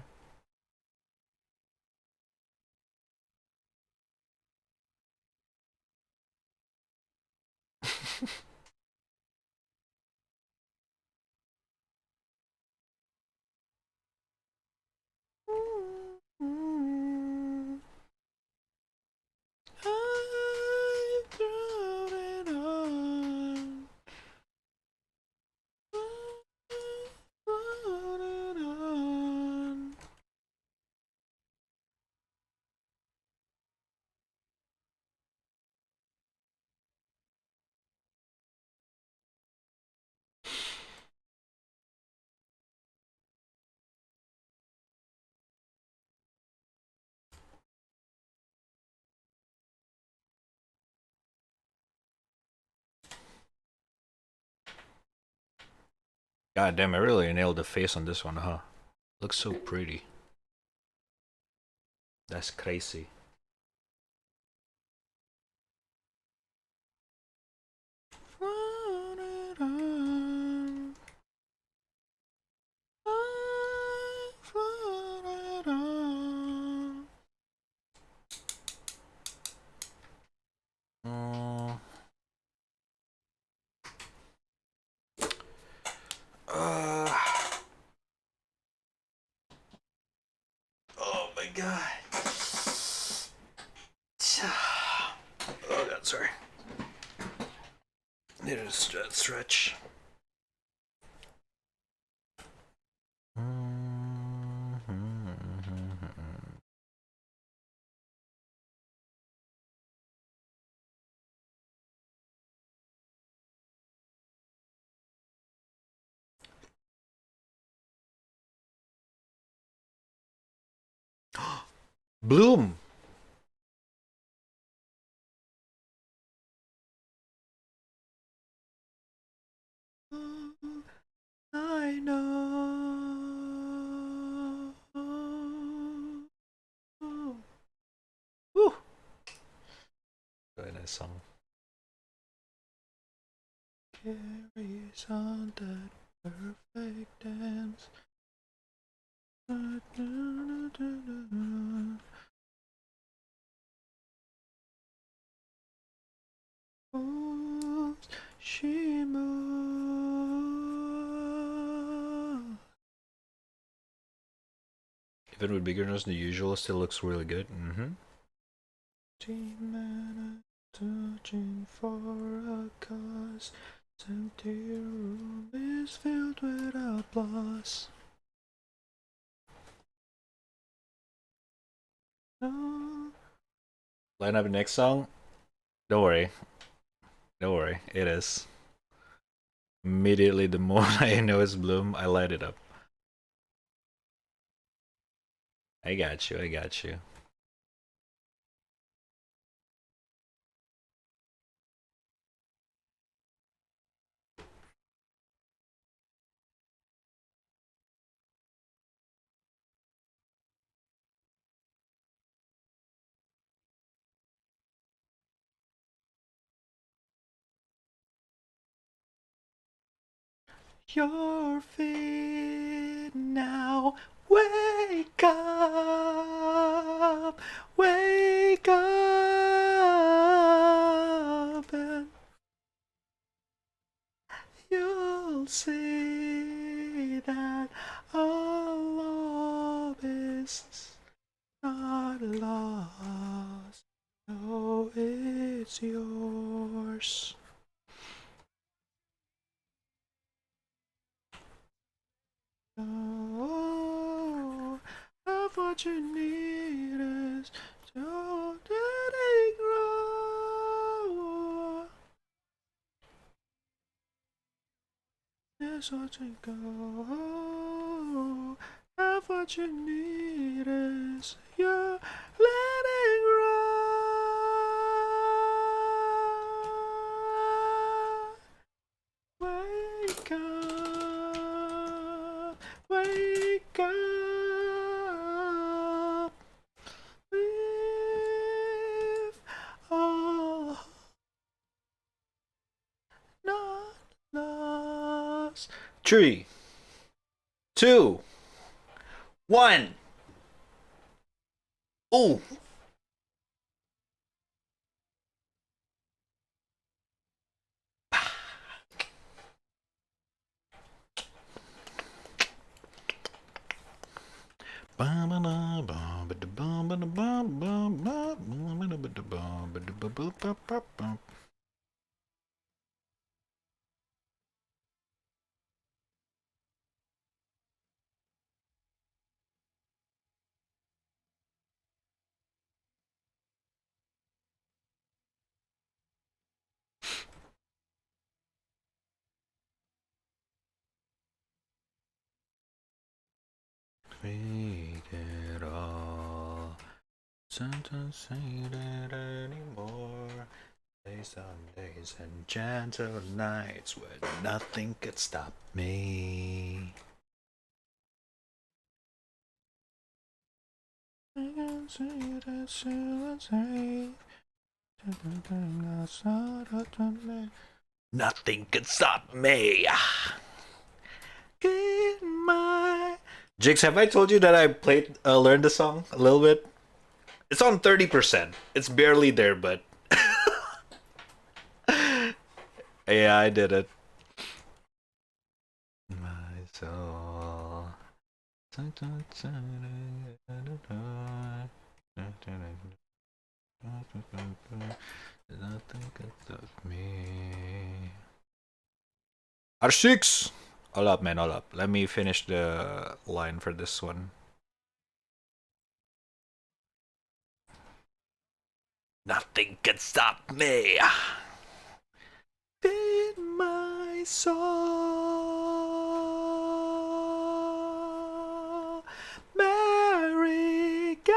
God damn, I really nailed the face on this one, huh? Looks so pretty. That's crazy. Uh, oh my God. Oh God, sorry. Needed a stretch. Bloom. I know. Woo. Very nice song. Carries on that perfect dance. Moves, she moves. Even with bigger nose than usual, still looks really good. Searching for a cause. Empty room is filled with applause. No. Line up the next song. Don't worry. Don't worry. It is. Immediately, the moment I know it's Bloom, I light it up. I got you. I got you. Your feet now. Wake up. Wake up. And you'll see that all love is not lost. No, it's yours. Oh, have what you need is to let it grow. That's what you go. Have if what you need is your letting run. Wake up, wake up, live all not lost. 3, 2, 1. Ooh. Fade it all. Sometimes say that anymore. Days on days and gentle nights when nothing could stop me. I can see that say nothing could stop me. Get my Jigs, have I told you that I learned the song a little bit? It's on 30%. It's barely there, but yeah, I did it. My soul. Nothing could stop me. R6! Hold up, man, hold up. Let me finish the line for this one. Nothing can stop me. In my soul, Mary God,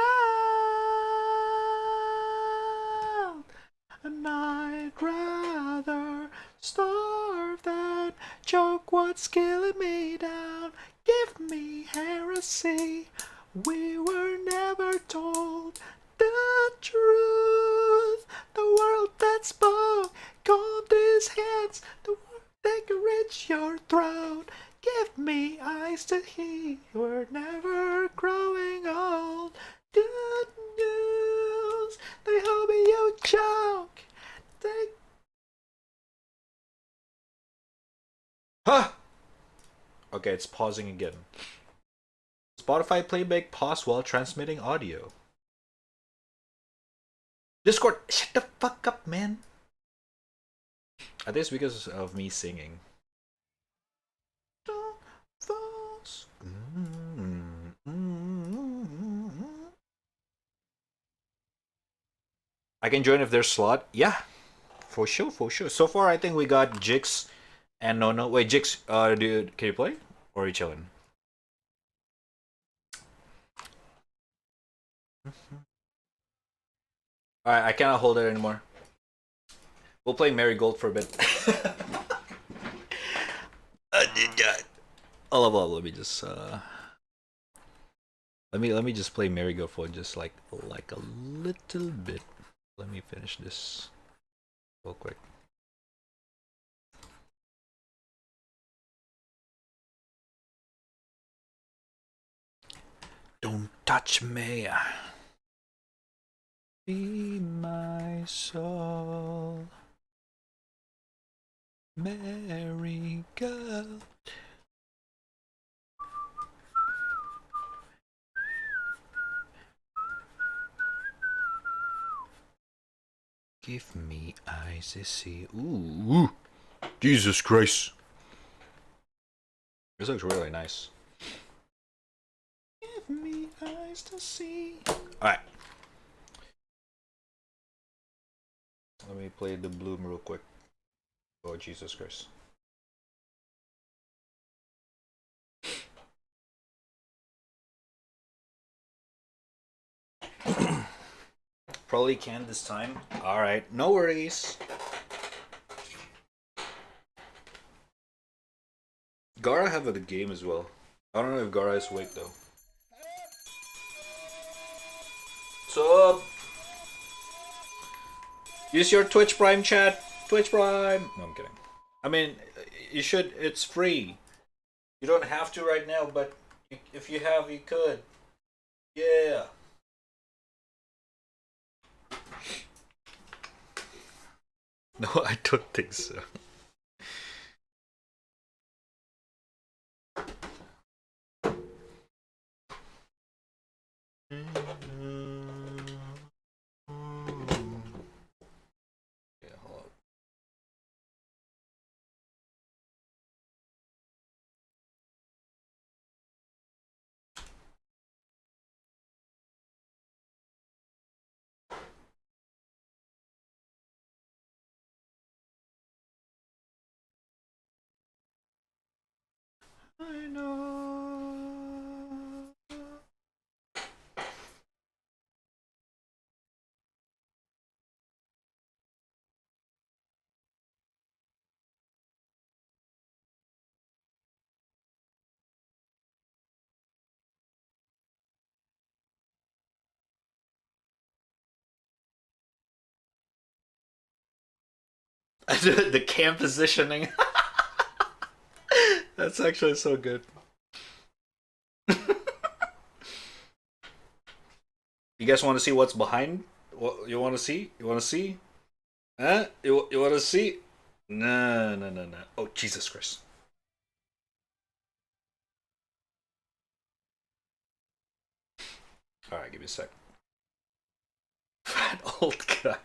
and I'd rather starve than choke what's killing me down. Give me heresy. We were never told the truth. The world that spoke combed his hands. The world that could reach your throat. Give me eyes to hear. We're never growing old. Good news. They hope you choke. They... Huh! Okay, it's pausing again. Spotify playback pause while transmitting audio. Discord, shut the fuck up, man. I think it's because of me singing. I can join if there's slot. Yeah, for sure, for sure. So far, I think we got Jix and No. Wait, Jix, dude, can you play? Or are you chilling? Alright, I cannot hold it anymore. We'll play Marigold for a bit. Let me just let me just play Marigold for just like a little bit. Let me finish this real quick. Don't touch me. Be my soul, Marigold. Give me eyes to see. Ooh, Jesus Christ. This looks really nice. Give me eyes to see. Alright. Let me play the Bloom real quick. Oh, Jesus Christ. Probably can this time. Alright, no worries. Gara have a game as well. I don't know if Gara is awake though. What's up? Use your Twitch Prime chat. Twitch Prime. No, I'm kidding. I mean, you should. It's free. You don't have to right now, but if you have, you could. Yeah. No, I don't think so. Yeah, hold on. I know. The cam positioning. That's actually so good. You guys want to see what's behind? What you want to see? You want to see? Huh? You want to see? No, no, no, no. Oh, Jesus Christ. Alright, give me a sec. Fat old guy.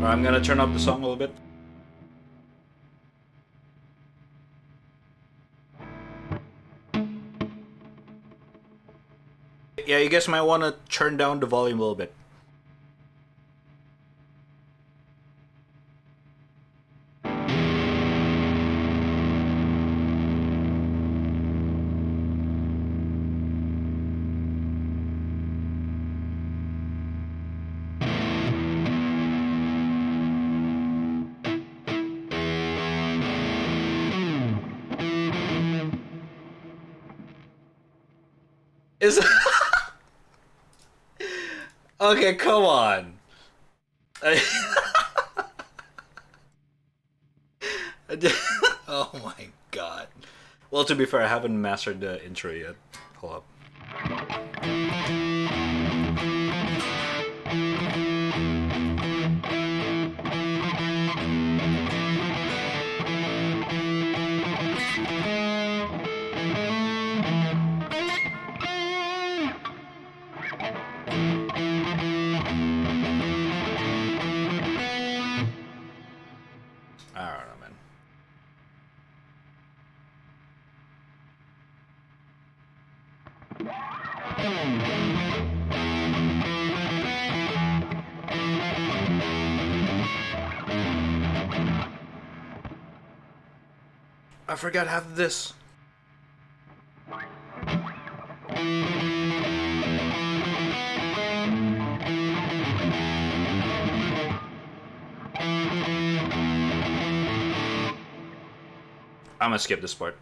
Alright, I'm gonna turn up the song a little bit. Yeah, you guys might want to turn down the volume a little bit. Is okay, come on. Oh my god. Well, to be fair, I haven't mastered the intro yet. Hold up. I don't know, man. I forgot half of this. I'm gonna skip this part.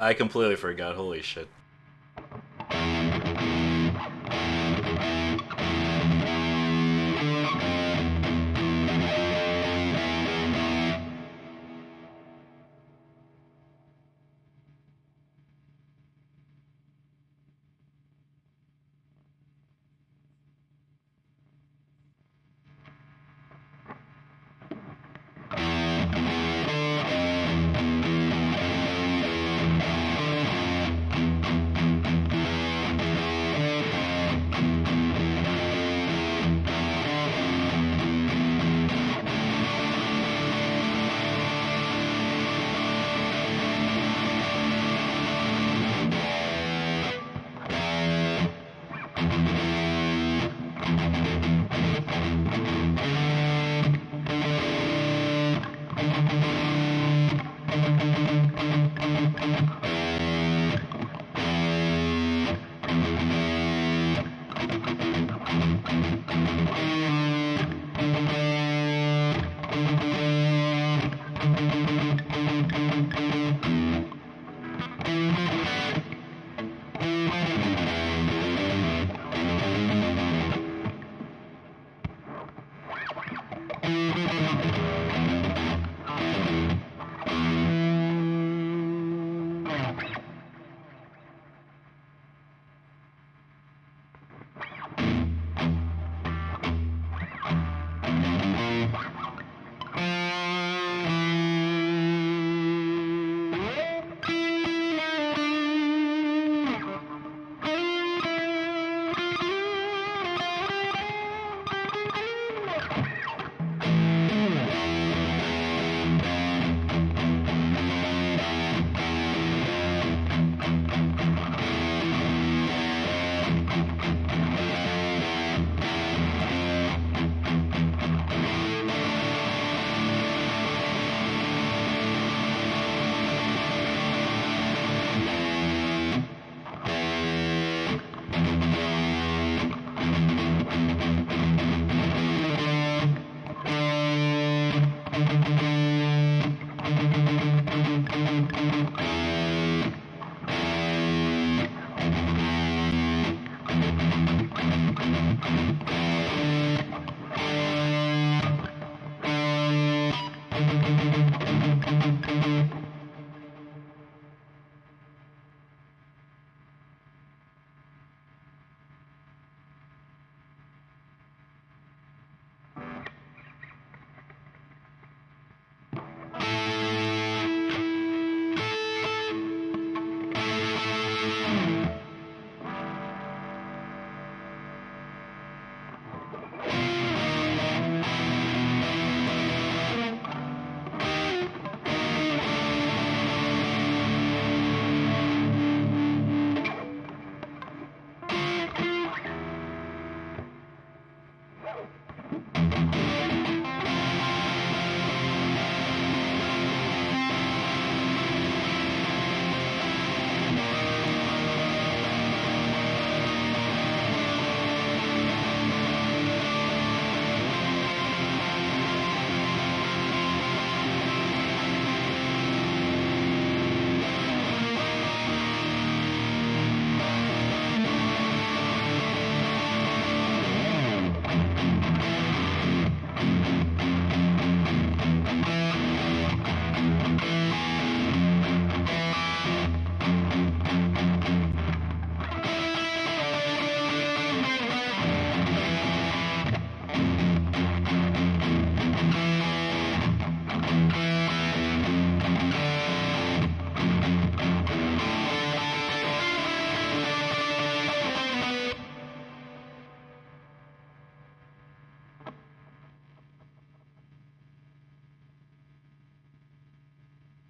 I completely forgot. Holy shit.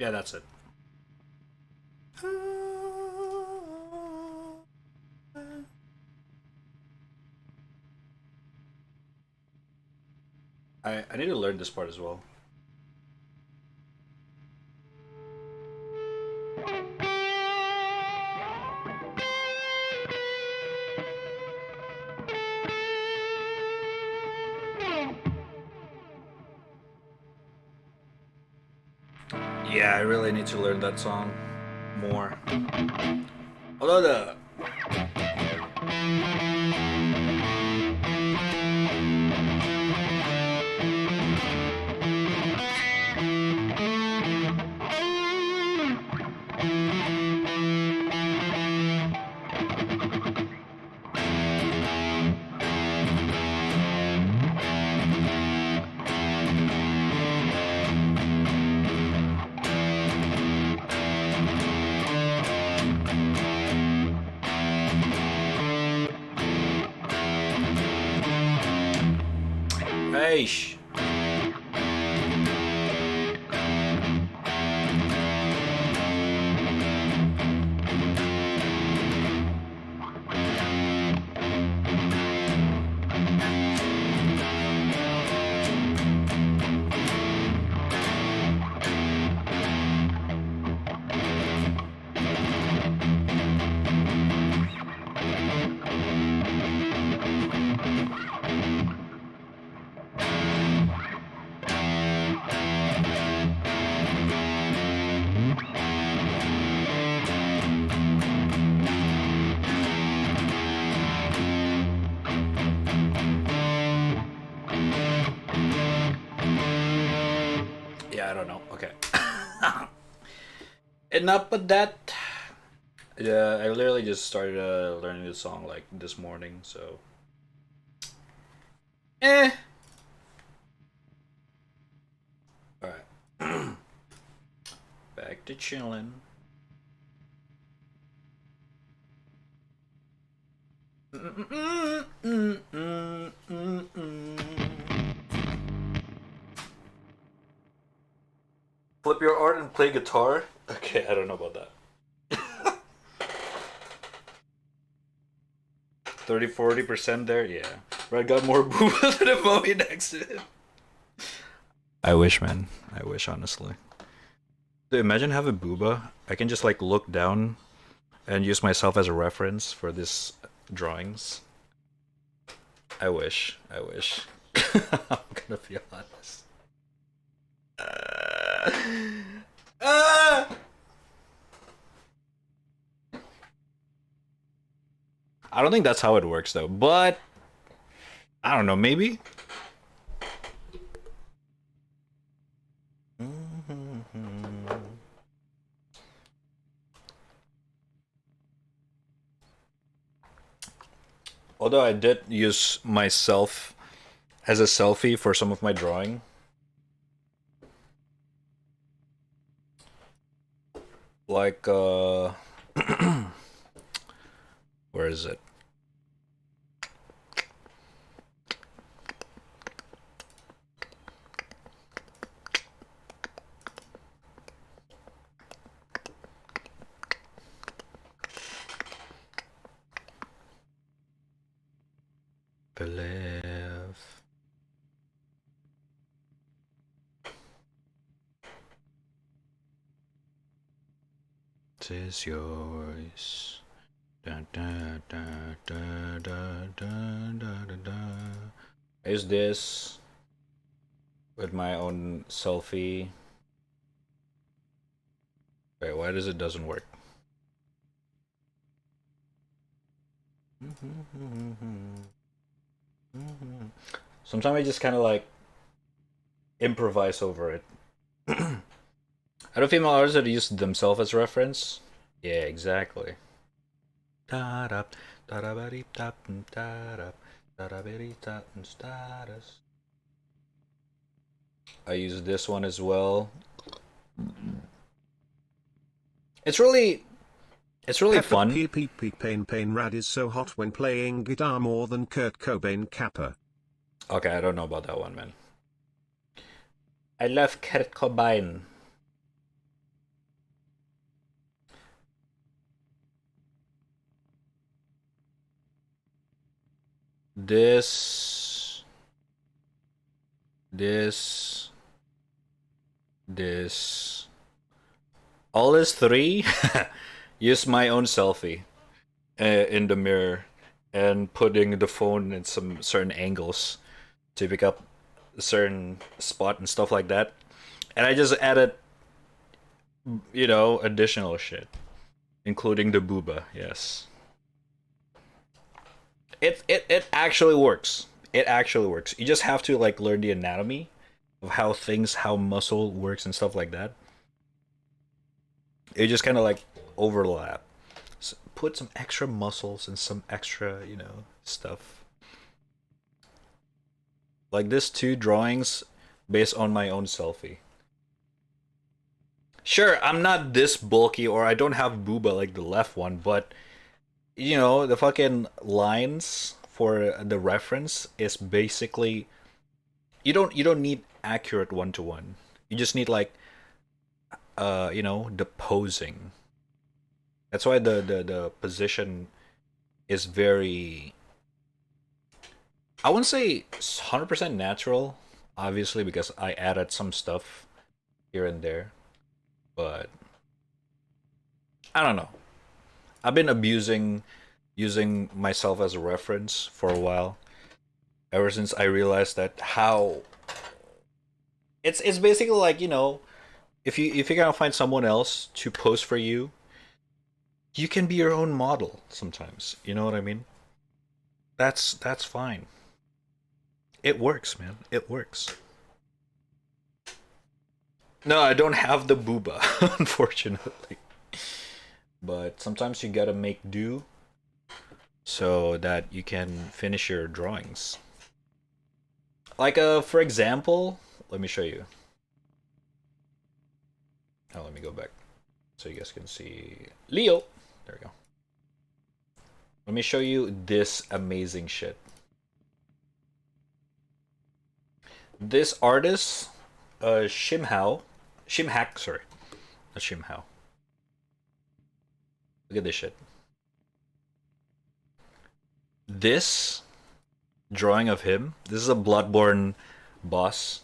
Yeah, that's it. I need to learn this part as well. Yeah, I really need to learn that song. more. Although the Eish. Yeah, I don't know. Okay. Enough with that. I literally just started learning the song like this morning, so. Eh. Alright. Back to chilling. Flip your art and play guitar? Okay, I don't know about that. 30-40% there? Yeah. Red got more booba than a movie next to him. I wish, man. I wish, honestly. Dude, imagine having booba. I can just like look down and use myself as a reference for these drawings. I wish. I wish. I'm gonna be honest. I don't think that's how it works though, but I don't know, maybe? Although I did use myself as a selfie for some of my drawing. Like, where is it? Believe. Is yours. Da, da, da, da, da, da, da, da. Is this with my own selfie? Wait, why does it doesn't work? Sometimes I just kind of like improvise over it. I don't female artists that use themselves as reference. Yeah, exactly. I use this one as well. It's really fun. Pain Rad is so hot when playing guitar more than Kurt Cobain Kappa. Okay, I don't know about that one, man. I love Kurt Cobain. This. All is three. Use my own selfie in the mirror and putting the phone in some certain angles to pick up a certain spot and stuff like that. And I just added, you know, additional shit. including the booba. Yes, it actually works. It actually works. You just have to like learn the anatomy of how muscle works and stuff like that. It just kind of like overlap. So put some extra muscles and some extra, stuff. Like this two drawings based on my own selfie. Sure, I'm not this bulky or I don't have booba like the left one, but the fucking lines for the reference is basically you don't need accurate one to one. You just need like the posing. That's why the position is very, I wouldn't say 100% natural, obviously because I added some stuff here and there, but I don't know. I've been abusing using myself as a reference for a while. Ever since I realized that how it's basically like, if you're gonna find someone else to post for you, you can be your own model sometimes. You know what I mean? That's fine. It works, man. It works. No, I don't have the booba, unfortunately. But sometimes you gotta make do so that you can finish your drawings. Like for example, let me show you. Oh, let me go back so you guys can see Leo. There we go. Let me show you this amazing shit. This artist, Shimhack, sorry, not Shimhao. Look at this shit. This drawing of him, this is a Bloodborne boss.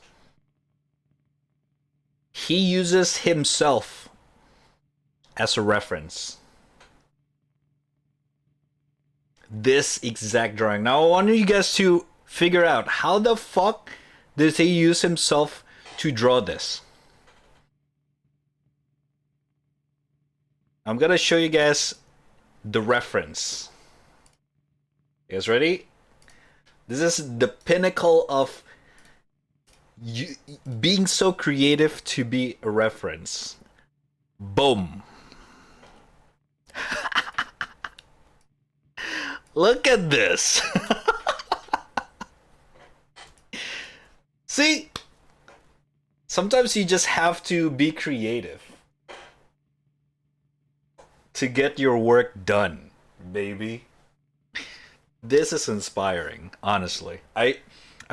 He uses himself as a reference. This exact drawing. Now I want you guys to figure out how the fuck does he use himself to draw this. I'm gonna show you guys the reference. You guys ready? This is the pinnacle of you being so creative to be a reference. Boom. Look at this. See? Sometimes you just have to be creative to get your work done, baby. This is inspiring, honestly. I've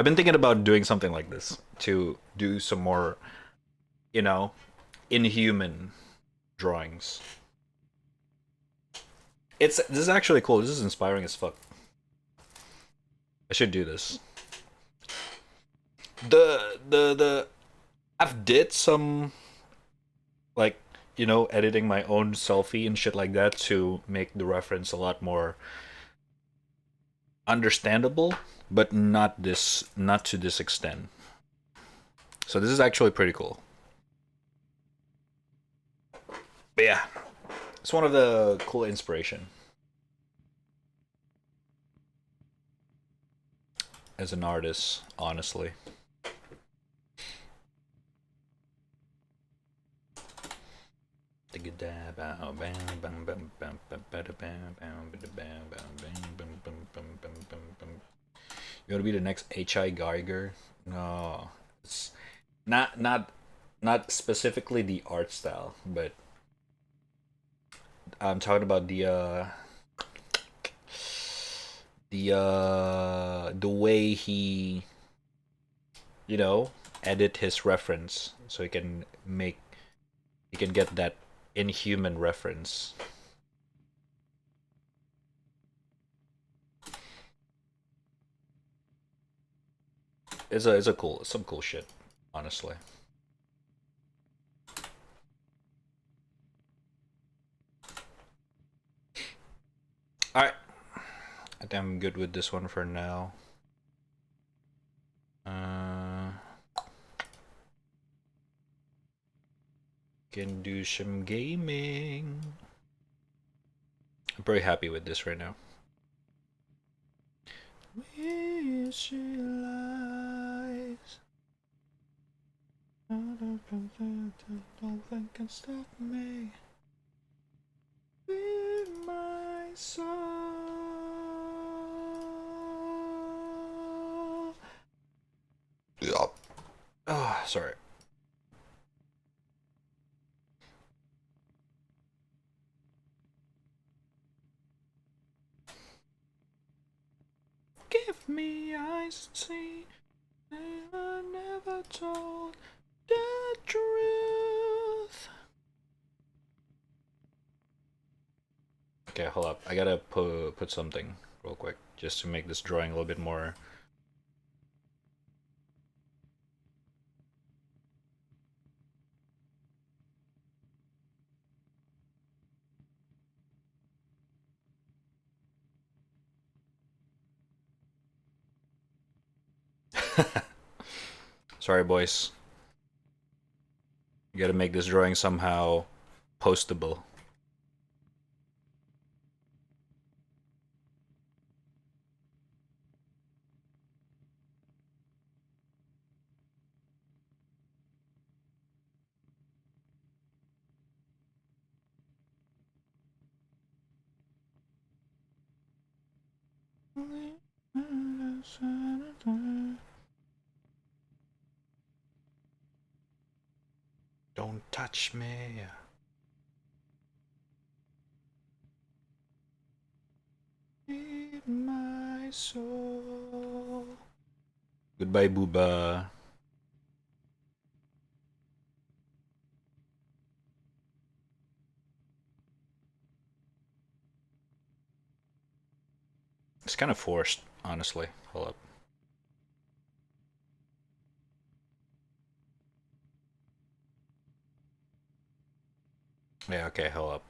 been thinking about doing something like this to do some more, inhuman drawings. This is actually cool. This is inspiring as fuck. I should do this. The I've did some like editing my own selfie and shit like that to make the reference a lot more understandable, but not to this extent. So this is actually pretty cool. But yeah, it's one of the cool inspiration as an artist, honestly. You want to be the next H.I. Geiger? No, it's not specifically the art style, but I'm talking about the way he edit his reference so he can get that inhuman reference. It's a some cool shit, honestly. All right, I think I'm good with this one for now. Can do some gaming. I'm pretty happy with this right now. Where she lies. Nothing can stop me. With my soul. Yeah. Oh, sorry. Give me eyes to see. They were never told the truth. Okay, hold up. I gotta put something real quick just to make this drawing a little bit more. Sorry, boys. You gotta make this drawing somehow postable. Don't touch me. Eat my soul. Goodbye, Booba. It's kind of forced, honestly. Hold up. Yeah, okay, hold up.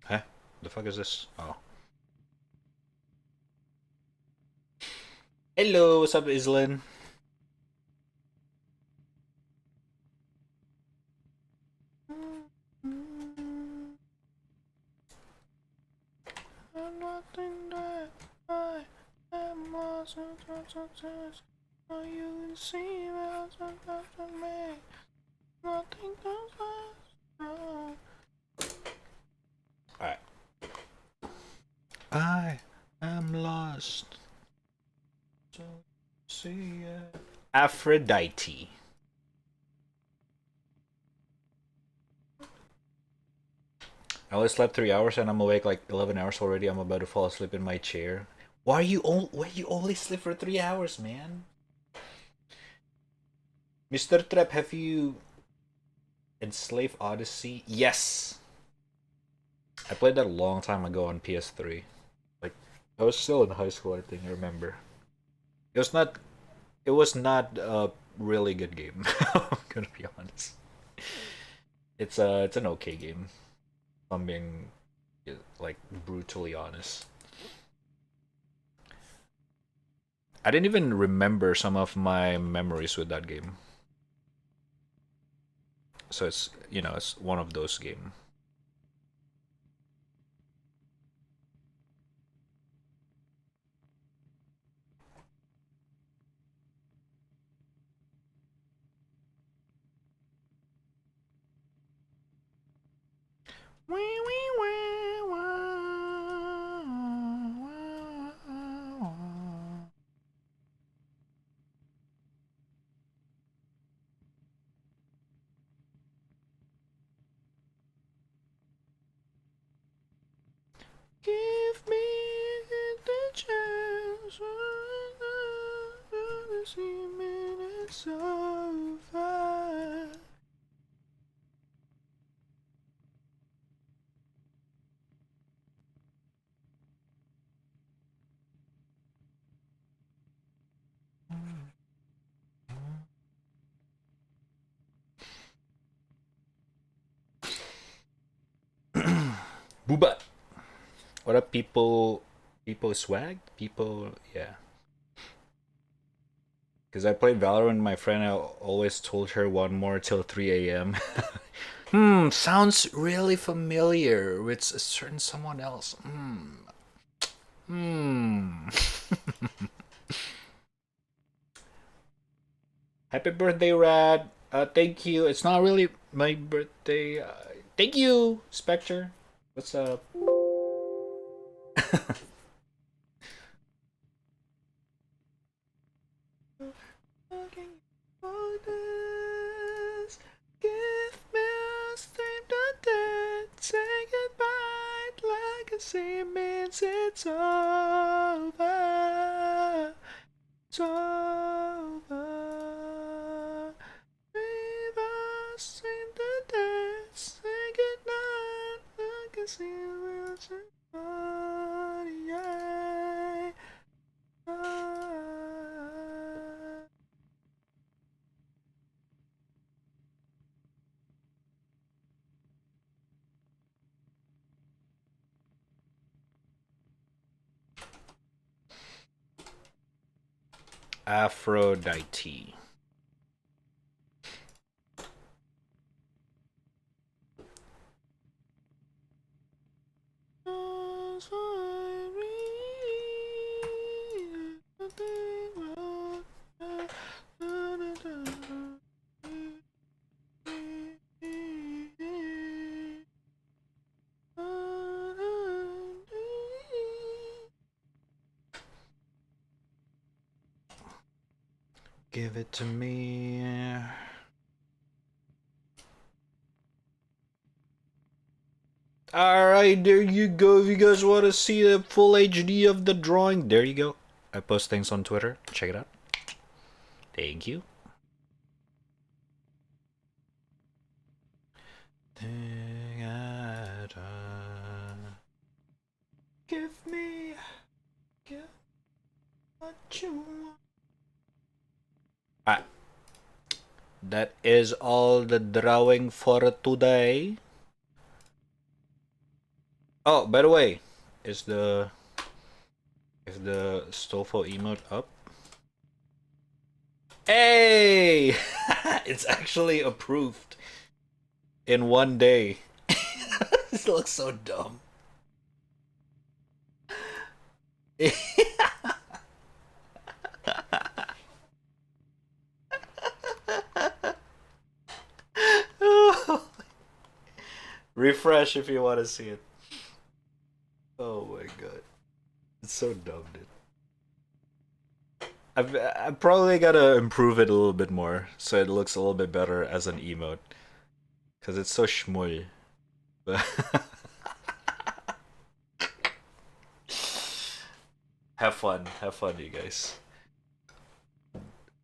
Huh? The fuck is this? Oh. Hello, what's up, Islin? Nothing that I am lost success. For you to see what's after me. Nothing comes last. Alright. I am lost. So see it. Aphrodite. I only slept 3 hours and I'm awake like 11 hours already. I'm about to fall asleep in my chair. Why you only sleep for 3 hours, man? Mr. Trap, have you enslaved Odyssey? Yes. I played that a long time ago on PS3. Like I was still in high school, I think I remember. It was not a really good game. I'm gonna be honest. It's an okay game. If I'm being like brutally honest. I didn't even remember some of my memories with that game. So it's one of those games. Give me the chance to see minutes over. Booba. What up, people? People swag? People, yeah. Because I played Valorant with my friend, I always told her one more till 3 a.m. Sounds really familiar with a certain someone else. Happy birthday, Rad. Thank you. It's not really my birthday. Thank you, Spectre. What's up? Give me a stream to death. Say goodbye like a sea means it's over. It's over. Leave us stream to death. Say goodnight like a sea means it's over. Aphrodite. Give it to me. Alright, there you go. If you guys want to see the full HD of the drawing, there you go. I post things on Twitter. Check it out. Thank you. Give me what you want. Ah, that is all the drawing for today. Oh, by the way, is the Stofo emote up? Hey! It's actually approved in one day. This looks so dumb. Refresh if you want to see it. Oh my god. It's so dumb, dude. I've probably gotta improve it a little bit more so it looks a little bit better as an emote. Because it's so shmoy. But have fun, you guys.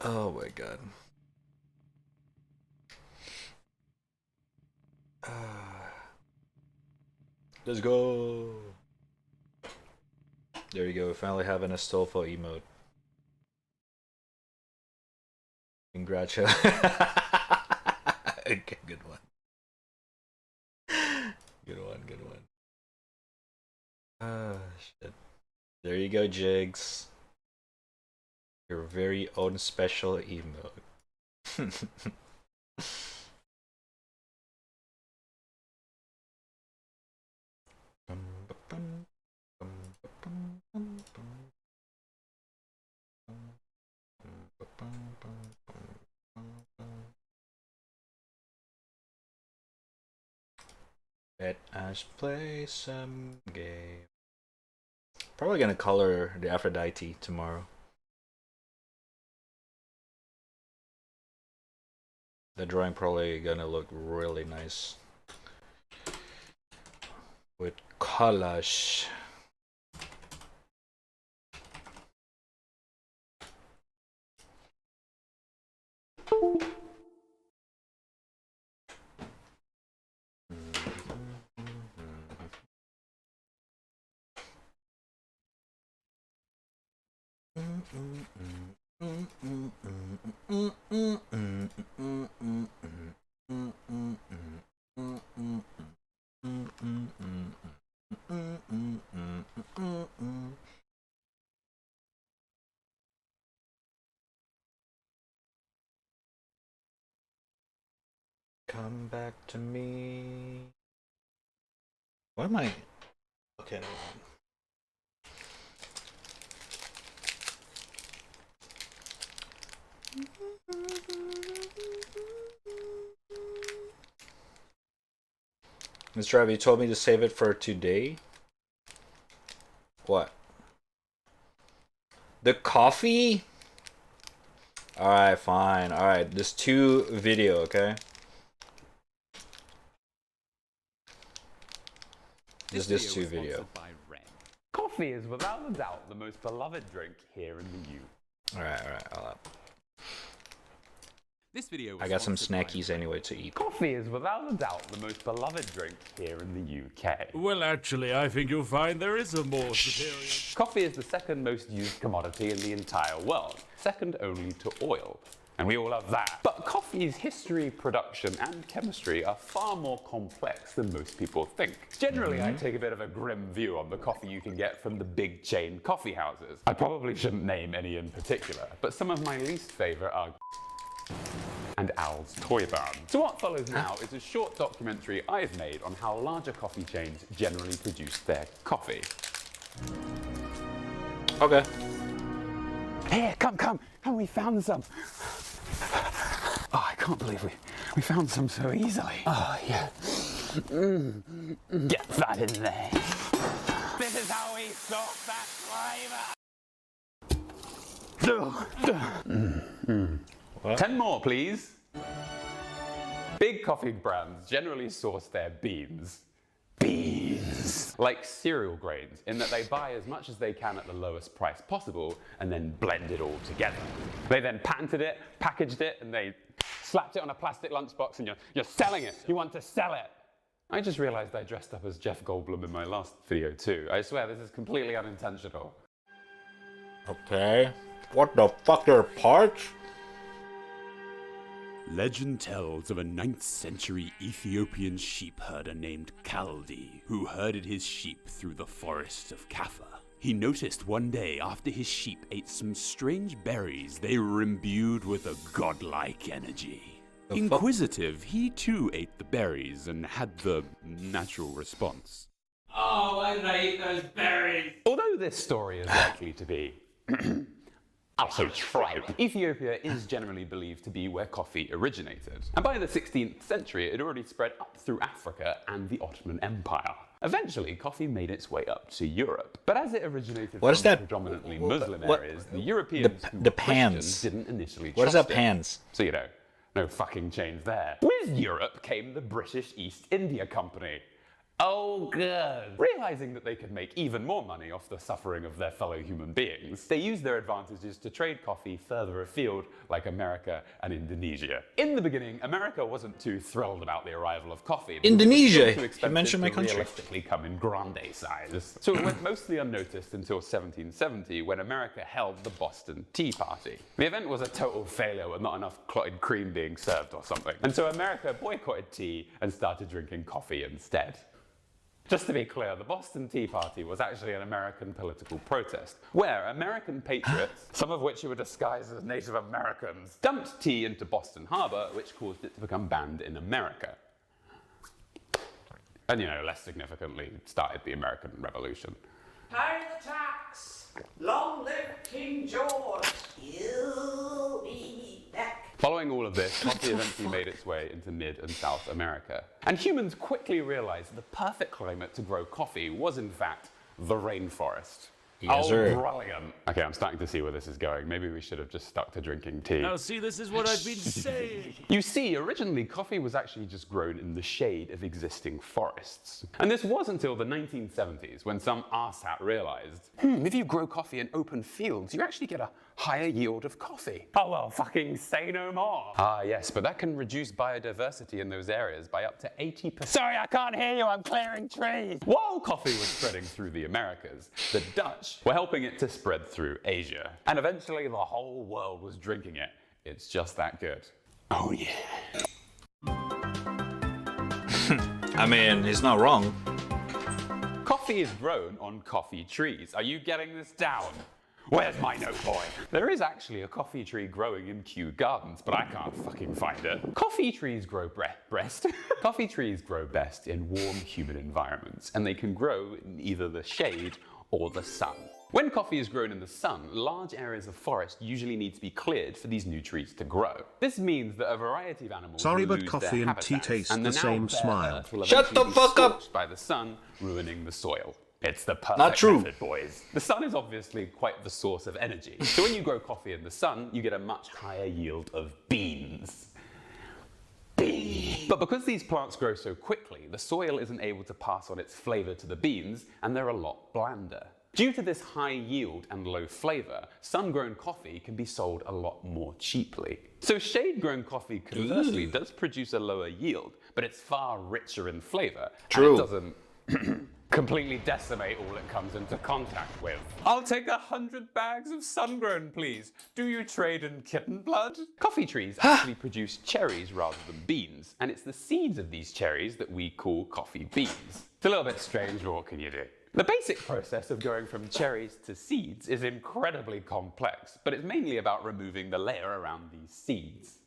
Oh my god. Let's go. There you go. We finally have an Astolfo emote. Congratulations. Okay, good one. Good one, good one. Ah, shit. There you go, Jigs. Your very own special emote. Let us play some game. Probably gonna color the Aphrodite tomorrow. The drawing probably gonna look really nice with colors. Come back to me. What am I? Okay, never mind. Mr. Ravi, you told me to save it for today. What? The coffee? Alright, fine. Alright, this 2 video, okay? Just this 2 video. Coffee is without a doubt the most beloved drink here in the U. Alright, I'll up. This video I got some snackies anyway to eat. Coffee is without a doubt the most beloved drink here in the UK. Well, actually, I think you'll find there is a more superior... Coffee is the second most used commodity in the entire world, second only to oil. And we all love that. But coffee's history, production, and chemistry are far more complex than most people think. Generally, I take a bit of a grim view on the coffee you can get from the big chain coffee houses. I probably shouldn't name any in particular, but some of my least favorite are and Al's Toy Barn. So what follows now is a short documentary I've made on how larger coffee chains generally produce their coffee. Okay. Here, come, we found some. Oh, I can't believe we found some so easily. Oh, yeah. Get that in there. This is how we sort that flavor. What? 10 more, please. Big coffee brands generally source their beans like cereal grains, in that they buy as much as they can at the lowest price possible and then blend it all together. They then patented it, packaged it, and they slapped it on a plastic lunchbox, and you're selling it. You want to sell it. I just realized I dressed up as Jeff Goldblum in my last video too. I swear this is completely unintentional. Okay. What the fuck are parts? Legend tells of a 9th century Ethiopian sheep herder named Kaldi, who herded his sheep through the forest of Kaffa. He noticed one day after his sheep ate some strange berries, they were imbued with a godlike energy. Inquisitive, he too ate the berries and had the natural response. Oh, why did I eat those berries? Although this story is likely to be also trite, Ethiopia is generally believed to be where coffee originated. And by the 16th century, it had already spread up through Africa and the Ottoman Empire. Eventually, coffee made its way up to Europe. But as it originated from predominantly Muslim areas, the Europeans the pans didn't initially What is trust that pans? So, you know, no fucking change there. With Europe came the British East India Company. Oh, good. Realizing that they could make even more money off the suffering of their fellow human beings, they used their advantages to trade coffee further afield, like America and Indonesia. In the beginning, America wasn't too thrilled about the arrival of coffee. Indonesia! You mentioned my country. Realistically come in grande size. So it went mostly unnoticed until 1770, when America held the Boston Tea Party. The event was a total failure with not enough clotted cream being served or something. And so America boycotted tea and started drinking coffee instead. Just to be clear, the Boston Tea Party was actually an American political protest, where American patriots, some of which were disguised as Native Americans, dumped tea into Boston Harbor, which caused it to become banned in America. And, you know, less significantly, started the American Revolution. Pay the tax! Long live King George! You'll be back. Following all of this, coffee eventually made its way into Mid and South America. And humans quickly realized the perfect climate to grow coffee was, in fact, the rainforest. Yes, sir. Brilliant. Okay, I'm starting to see where this is going. Maybe we should have just stuck to drinking tea. Now see, this is what I've been saying. You see, originally coffee was actually just grown in the shade of existing forests. And this was until the 1970s when some arsehat realized, if you grow coffee in open fields, you actually get a higher yield of coffee. Oh well, fucking say no more. Ah yes, but that can reduce biodiversity in those areas by up to 80%. Sorry, I can't hear you, I'm clearing trees. While coffee was spreading through the Americas, the Dutch were helping it to spread through Asia. And eventually the whole world was drinking it. It's just that good. Oh yeah. I mean, he's not wrong. Coffee is grown on coffee trees. Are you getting this down? Where's my note boy? There is actually a coffee tree growing in Kew Gardens, but I can't fucking find it. Coffee trees grow Coffee trees grow best in warm, humid environments, and they can grow in either the shade or the sun. When coffee is grown in the sun, large areas of forest usually need to be cleared for these new trees to grow. This means that a variety of animals Sorry, will but lose coffee their and tea habitats, taste and the now same bare smile. earth will Shut the eventually be fuck up! scorched by the sun, ruining the soil. It's the perfect Not true. method, boys. The sun is obviously quite the source of energy. So when you grow coffee in the sun, you get a much higher yield of beans. But because these plants grow so quickly, the soil isn't able to pass on its flavor to the beans, and they're a lot blander. Due to this high yield and low flavor, sun-grown coffee can be sold a lot more cheaply. So shade-grown coffee, conversely, does produce a lower yield, but it's far richer in flavor. True. And it doesn't completely decimate all it comes into contact with. I'll take 100 bags of sun-grown, please. Do you trade in kitten blood? Coffee trees actually produce cherries rather than beans, and it's the seeds of these cherries that we call coffee beans. It's a little bit strange, but what can you do? The basic process of going from cherries to seeds is incredibly complex, but it's mainly about removing the layer around these seeds.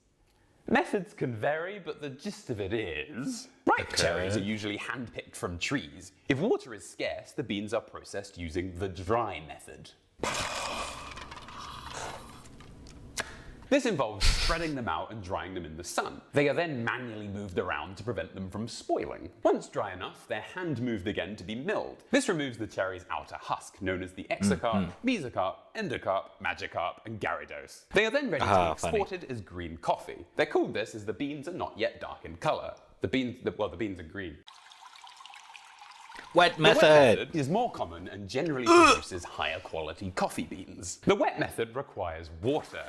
Methods can vary, but the gist of it is... Ripe cherries are usually hand-picked from trees. If water is scarce, the beans are processed using the dry method. This involves spreading them out and drying them in the sun. They are then manually moved around to prevent them from spoiling. Once dry enough, they're hand-moved again to be milled. This removes the cherry's outer husk, known as the exocarp, mesocarp, endocarp, magicarp, and gyarados. They are then ready to be exported as green coffee. They're called this as the beans are not yet dark in color. The beans are green. Wet The wet method. method is more common and generally produces higher quality coffee beans. The wet method requires water.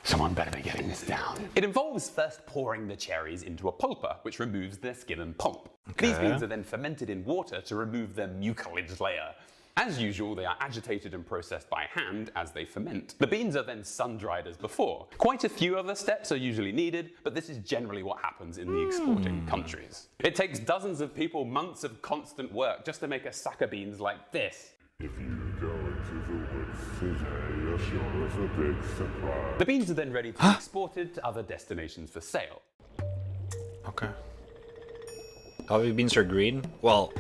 Someone better be getting this down. It involves first pouring the cherries into a pulper, which removes their skin and pulp. These beans are then fermented in water to remove their mucilage layer. As usual, they are agitated and processed by hand as they ferment. The beans are then sun-dried as before. Quite a few other steps are usually needed, but this is generally what happens in the exporting countries. It takes dozens of people months of constant work just to make a sack of beans like this. If you go into the woods today, you're sure of a big surprise. The beans are then ready to be exported to other destinations for sale. Okay. Coffee beans are green? Well,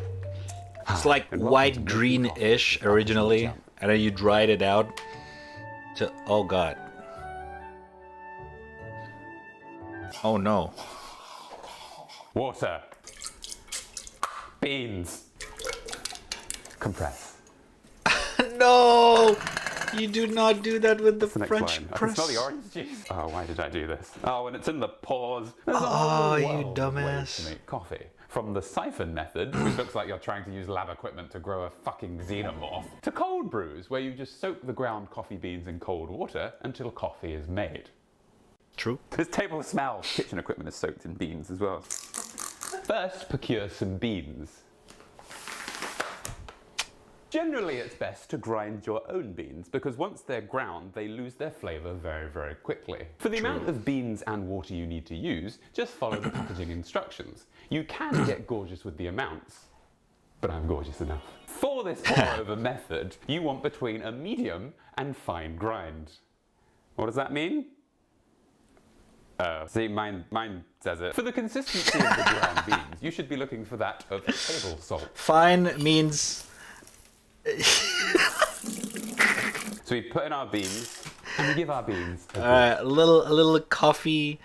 it's like And welcome white to green-ish originally, and then you dried it out to... Oh god. Oh no. Water. Beans. Compress. No! You do not do that with the The next French line. I can press. smell the orange juice. Oh, why did I do this? Oh, and it's in the pores. There's a Oh, whole you world of ways dumbass. to make coffee. From the siphon method, which looks like you're trying to use lab equipment to grow a fucking xenomorph, to cold brews, where you just soak the ground coffee beans in cold water until coffee is made. True. This table smells. Kitchen equipment is soaked in beans as well. First, procure some beans. Generally, it's best to grind your own beans because once they're ground, they lose their flavor very, very quickly. For the amount of beans and water you need to use, just follow the packaging instructions. You can get gorgeous with the amounts, but I'm gorgeous enough. For this pour-over method, you want between a medium and fine grind. What does that mean? See, mine says it. For the consistency of the ground beans, you should be looking for that of table salt. Fine means... So we put in our beans. And we give our beans a little coffee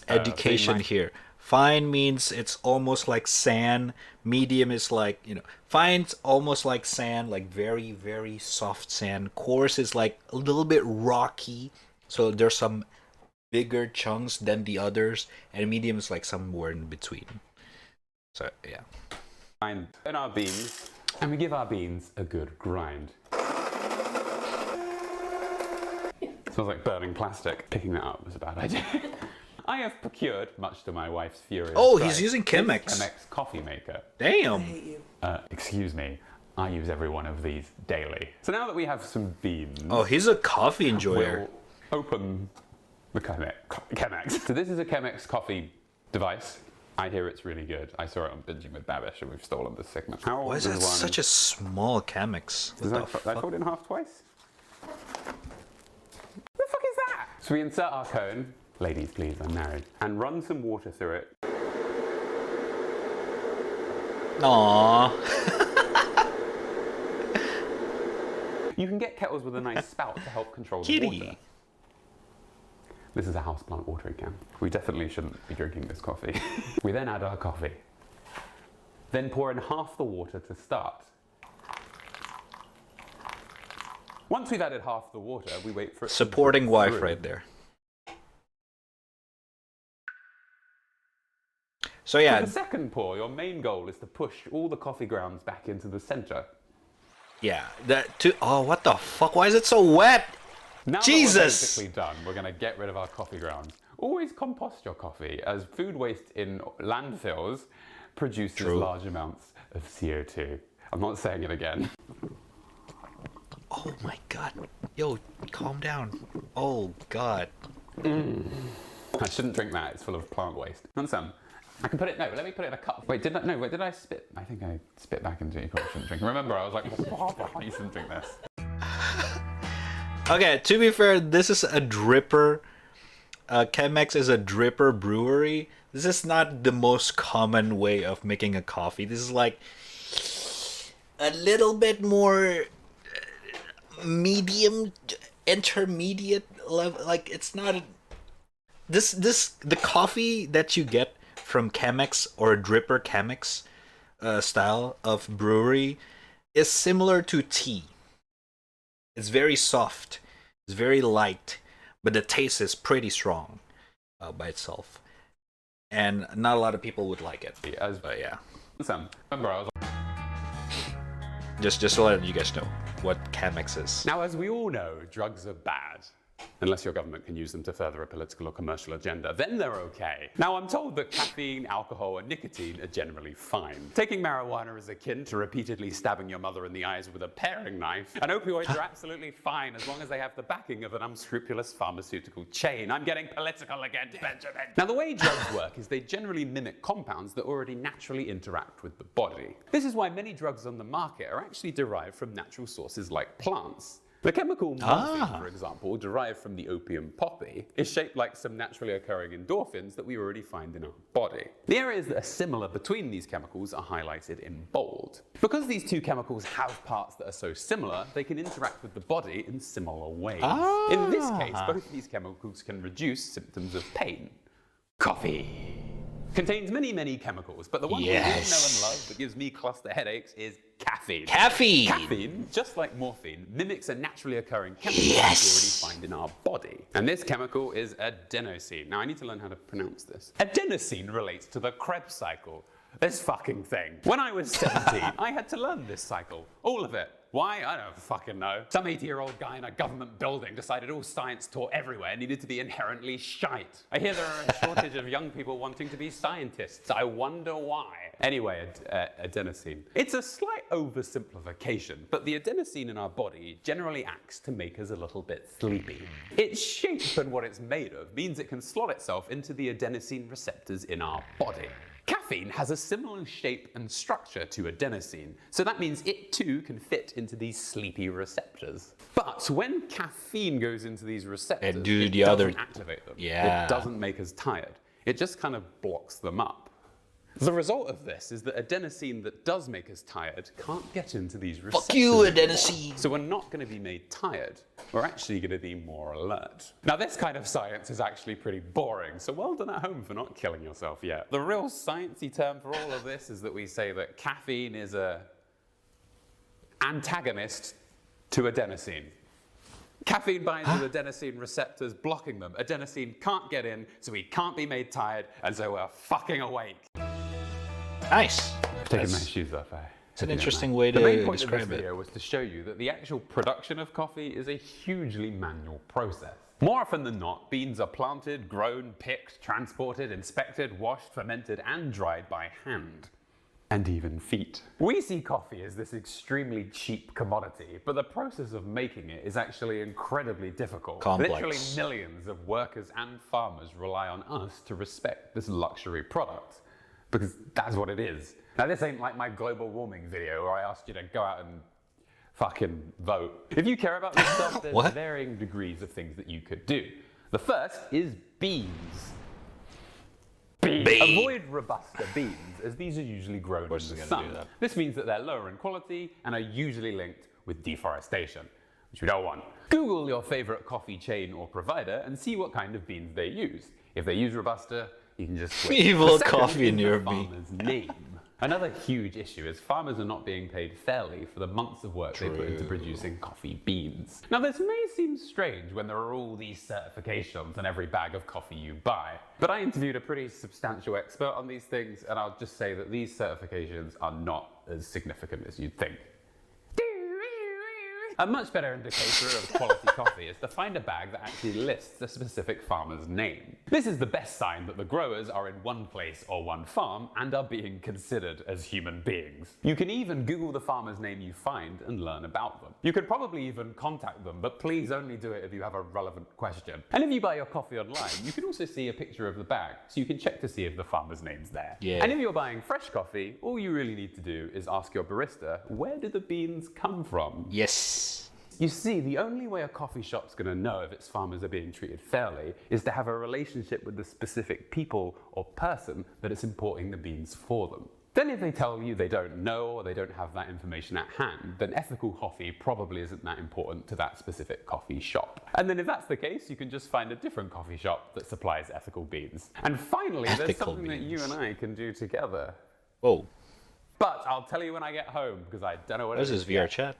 education here. Fine means it's almost like sand. Medium is like, fine's almost like sand, like very, very soft sand. Coarse is like a little bit rocky. So there's some bigger chunks than the others. And medium is like somewhere in between. So, yeah. in our beans. And we give our beans a good grind. Smells like burning plastic. Picking that up was a bad idea. I have procured, much to my wife's furious he's using Chemex. Chemex coffee maker. Damn. Excuse me, I use every one of these daily. So now that we have some beans... Oh, he's a coffee enjoyer. We'll open the Chemex. So this is a Chemex coffee device. I hear it's really good. I saw it on Binging with Babish and we've stolen this segment. Why is that such a small Chemex? Did I fold it in half twice? The fuck is that? So we insert our cone. Ladies, please, I'm married. And run some water through it. Aww. You can get kettles with a nice spout to help control the water. This is a houseplant watering can. We definitely shouldn't be drinking this coffee. We then add our coffee. Then pour in half the water to start. Once we've added half the water, we wait for it Supporting to wife through. right there. So yeah. For the second pour, your main goal is to push all the coffee grounds back into the center. Yeah. Oh, what the fuck? Why is it so wet? Now Jesus! that we're basically done, we're going to get rid of our coffee grounds. Always compost your coffee, as food waste in landfills produces large amounts of CO2. I'm not saying it again. Oh my god. Yo, calm down. Oh god. I shouldn't drink that, it's full of plant waste. Want some? I can put it, no, let me put it in a cup. Wait, did I spit? I think I spit back into it, you probably shouldn't drink. Remember, I was like, you shouldn't drink this. Okay, to be fair, this is a dripper. Chemex is a dripper brewery. This is not the most common way of making a coffee. This is like a little bit more medium, intermediate level. Like it's not the coffee that you get from Chemex or a dripper Chemex style of brewery is similar to tea. It's very soft, it's very light, but the taste is pretty strong by itself. And not a lot of people would like it. But yeah. Remember, I was Just to let you guys know what Chemex is. Now, as we all know, drugs are bad. Unless your government can use them to further a political or commercial agenda, then they're okay. Now, I'm told that caffeine, alcohol, and nicotine are generally fine. Taking marijuana is akin to repeatedly stabbing your mother in the eyes with a paring knife, and opioids are absolutely fine as long as they have the backing of an unscrupulous pharmaceutical chain. I'm getting political again, Benjamin. Now, the way drugs work is they generally mimic compounds that already naturally interact with the body. This is why many drugs on the market are actually derived from natural sources like plants. The chemical morphine, for example, derived from the opium poppy, is shaped like some naturally occurring endorphins that we already find in our body. The areas that are similar between these chemicals are highlighted in bold. Because these two chemicals have parts that are so similar, they can interact with the body in similar ways. In this case, both these chemicals can reduce symptoms of pain. Coffee contains many, many chemicals, but the one we all know and love that gives me cluster headaches is caffeine. Caffeine, just like morphine, mimics a naturally occurring chemical that we already find in our body. And this chemical is adenosine. Now, I need to learn how to pronounce this. Adenosine relates to the Krebs cycle. This fucking thing. When I was 17, I had to learn this cycle. All of it. Why? I don't fucking know. Some 80-year-old guy in a government building decided all science taught everywhere needed to be inherently shite. I hear there are a shortage of young people wanting to be scientists. I wonder why. Anyway, adenosine. It's a slight oversimplification, but the adenosine in our body generally acts to make us a little bit sleepy. Its shape and what it's made of means it can slot itself into the adenosine receptors in our body. Caffeine has a similar shape and structure to adenosine, so that means it too can fit into these sleepy receptors. But when caffeine goes into these receptors, it doesn't activate them. It doesn't make us tired. It just kind of blocks them up. The result of this is that adenosine that does make us tired can't get into these receptors. Fuck you, adenosine! So we're not going to be made tired. We're actually going to be more alert. Now this kind of science is actually pretty boring, so well done at home for not killing yourself yet. The real sciencey term for all of this is that we say that caffeine is a antagonist to adenosine. Caffeine binds with adenosine receptors, blocking them. Adenosine can't get in, so we can't be made tired, and so we're fucking awake. Nice. I've taken my shoes off, It's an interesting way to describe it. The main point of this describe it. video was to show you that the actual production of coffee is a hugely manual process. More often than not, beans are planted, grown, picked, transported, inspected, washed, fermented, and dried by hand. And even feet. We see coffee as this extremely cheap commodity, but the process of making it is actually incredibly difficult. Complex. Literally millions of workers and farmers rely on us to respect this luxury product, because that's what it is. Now this ain't like my global warming video where I asked you to go out and fucking vote. If you care about this stuff, there's varying degrees of things that you could do. The first is beans. Avoid Robusta beans, as these are usually grown in the sun. This means that they're lower in quality and are usually linked with deforestation, which we don't want. Google your favorite coffee chain or provider and see what kind of beans they use. If they use Robusta, you can just switch. Evil coffee near me. Farmer's name. Another huge issue is farmers are not being paid fairly for the months of work they put into producing coffee beans. Now this may seem strange when there are all these certifications on every bag of coffee you buy, but I interviewed a pretty substantial expert on these things, and I'll just say that these certifications are not as significant as you'd think. A much better indicator of quality coffee is to find a bag that actually lists a specific farmer's name. This is the best sign that the growers are in one place or one farm and are being considered as human beings. You can even Google the farmer's name you find and learn about them. You could probably even contact them, but please only do it if you have a relevant question. And if you buy your coffee online, you can also see a picture of the bag, so you can check to see if the farmer's name's there. Yeah. And if you're buying fresh coffee, all you really need to do is ask your barista, where did the beans come from? Yes. You see, the only way a coffee shop's going to know if its farmers are being treated fairly is to have a relationship with the specific people or person that is importing the beans for them. Then if they tell you they don't know or they don't have that information at hand, then ethical coffee probably isn't that important to that specific coffee shop. And then if that's the case, you can just find a different coffee shop that supplies ethical beans. And finally, there's something that you and I can do together. Whoa. But I'll tell you when I get home, because I don't know what it is. This is VR chat.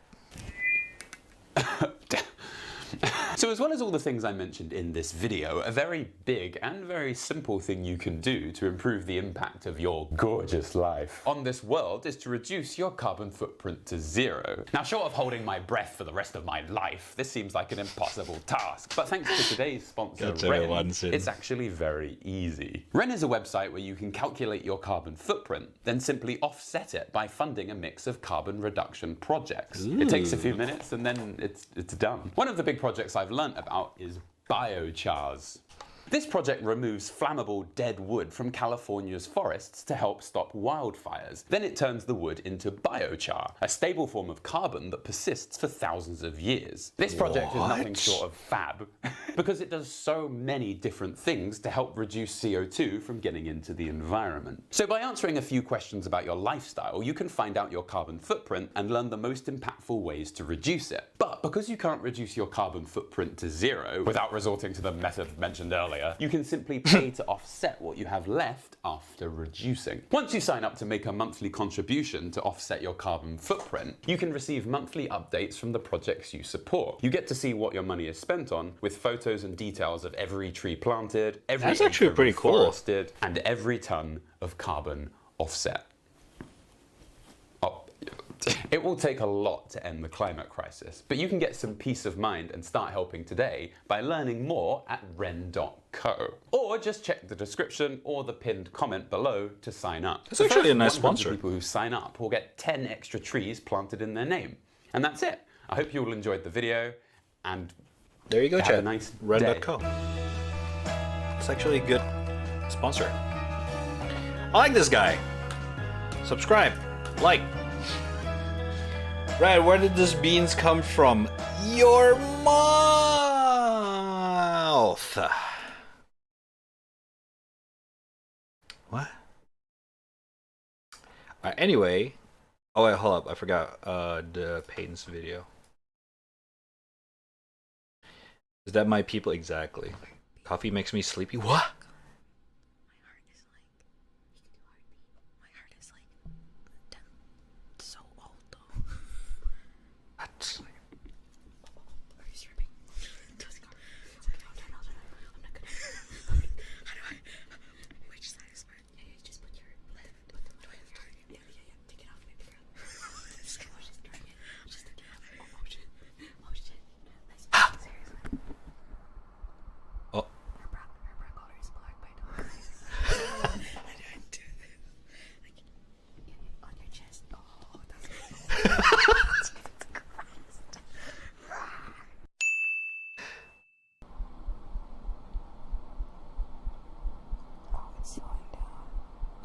So as well as all the things I mentioned in this video, a very big and very simple thing you can do to improve the impact of your gorgeous life on this world is to reduce your carbon footprint to 0. Now, short of holding my breath for the rest of my life, this seems like an impossible task. But thanks to today's sponsor, Ren, it's actually very easy. Ren is a website where you can calculate your carbon footprint, then simply offset it by funding a mix of carbon reduction projects. Ooh. It takes a few minutes and then it's done. One of the big projects I've learnt about is biochars. This project removes flammable dead wood from California's forests to help stop wildfires. Then it turns the wood into biochar, a stable form of carbon that persists for thousands of years. This project is nothing short of fab, because it does so many different things to help reduce CO2 from getting into the environment. So by answering a few questions about your lifestyle, you can find out your carbon footprint and learn the most impactful ways to reduce it. But because you can't reduce your carbon footprint to 0 without resorting to the method mentioned earlier, you can simply pay to offset what you have left after reducing. Once you sign up to make a monthly contribution to offset your carbon footprint, you can receive monthly updates from the projects you support. You get to see what your money is spent on, with photos and details of every tree planted, every acre reforested, and every ton of carbon offset. It will take a lot to end the climate crisis, but you can get some peace of mind and start helping today by learning more at ren.co. Or just check the description or the pinned comment below to sign up. It's actually a nice sponsor. People who sign up will get 10 extra trees planted in their name. And that's it. I hope you all enjoyed the video, and there you go, have Chad. a nice Ren.co. It's actually a good sponsor. I like this guy. Subscribe. Like. Right, where did these beans come from? Your mouth. What? Anyway, oh wait, hold up, I forgot the Pain's video. Is that my people exactly? Coffee makes me sleepy. What? What? Oh.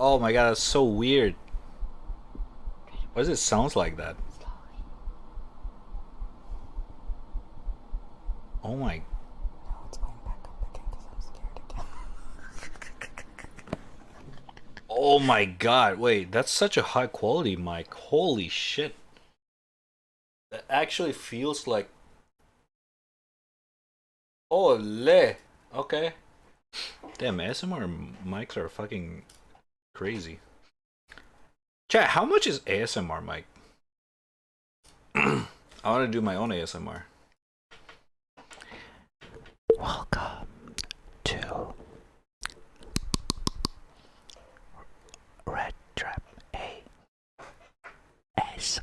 Oh my god, that's so weird. Why does it sound like that? Oh my. Oh my god, wait, that's such a high quality mic. Holy shit. That actually feels like. Ole! Okay. Damn, ASMR mics are fucking crazy. Chat, how much is ASMR mic? I want to do my own ASMR. Welcome to Red Trap AS.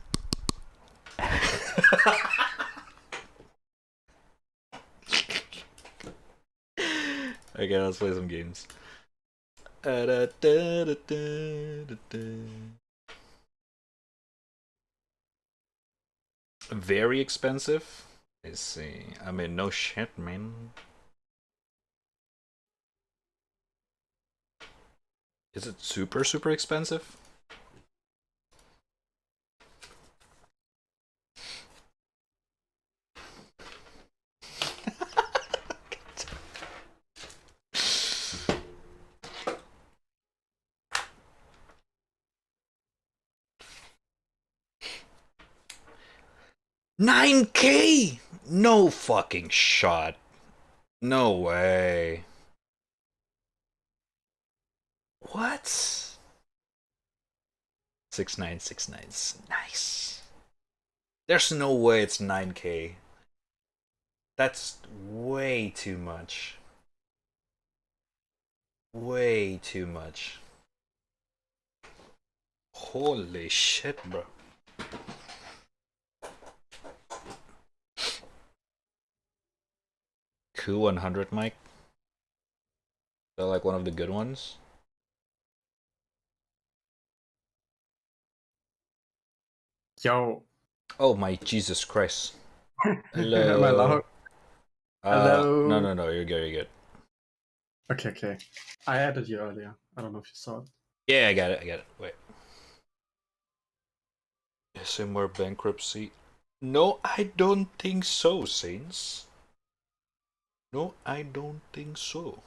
Okay, let's play some games. Very expensive? Let's see. I mean, no shit, man. Is it super, super expensive? $9K? No fucking shot. No way. What? 6969. Nice. There's no way it's 9K. That's way too much. Way too much. Holy shit, bro. Q100 mic? They're like one of the good ones. Yo. Oh my Jesus Christ. Am I Hello. loud? Hello. No, you're good, you're good. Okay. I added you earlier. I don't know if you saw it. Yeah, I got it. Wait. ASMR bankruptcy? No, I don't think so, Saints. No, I don't think so.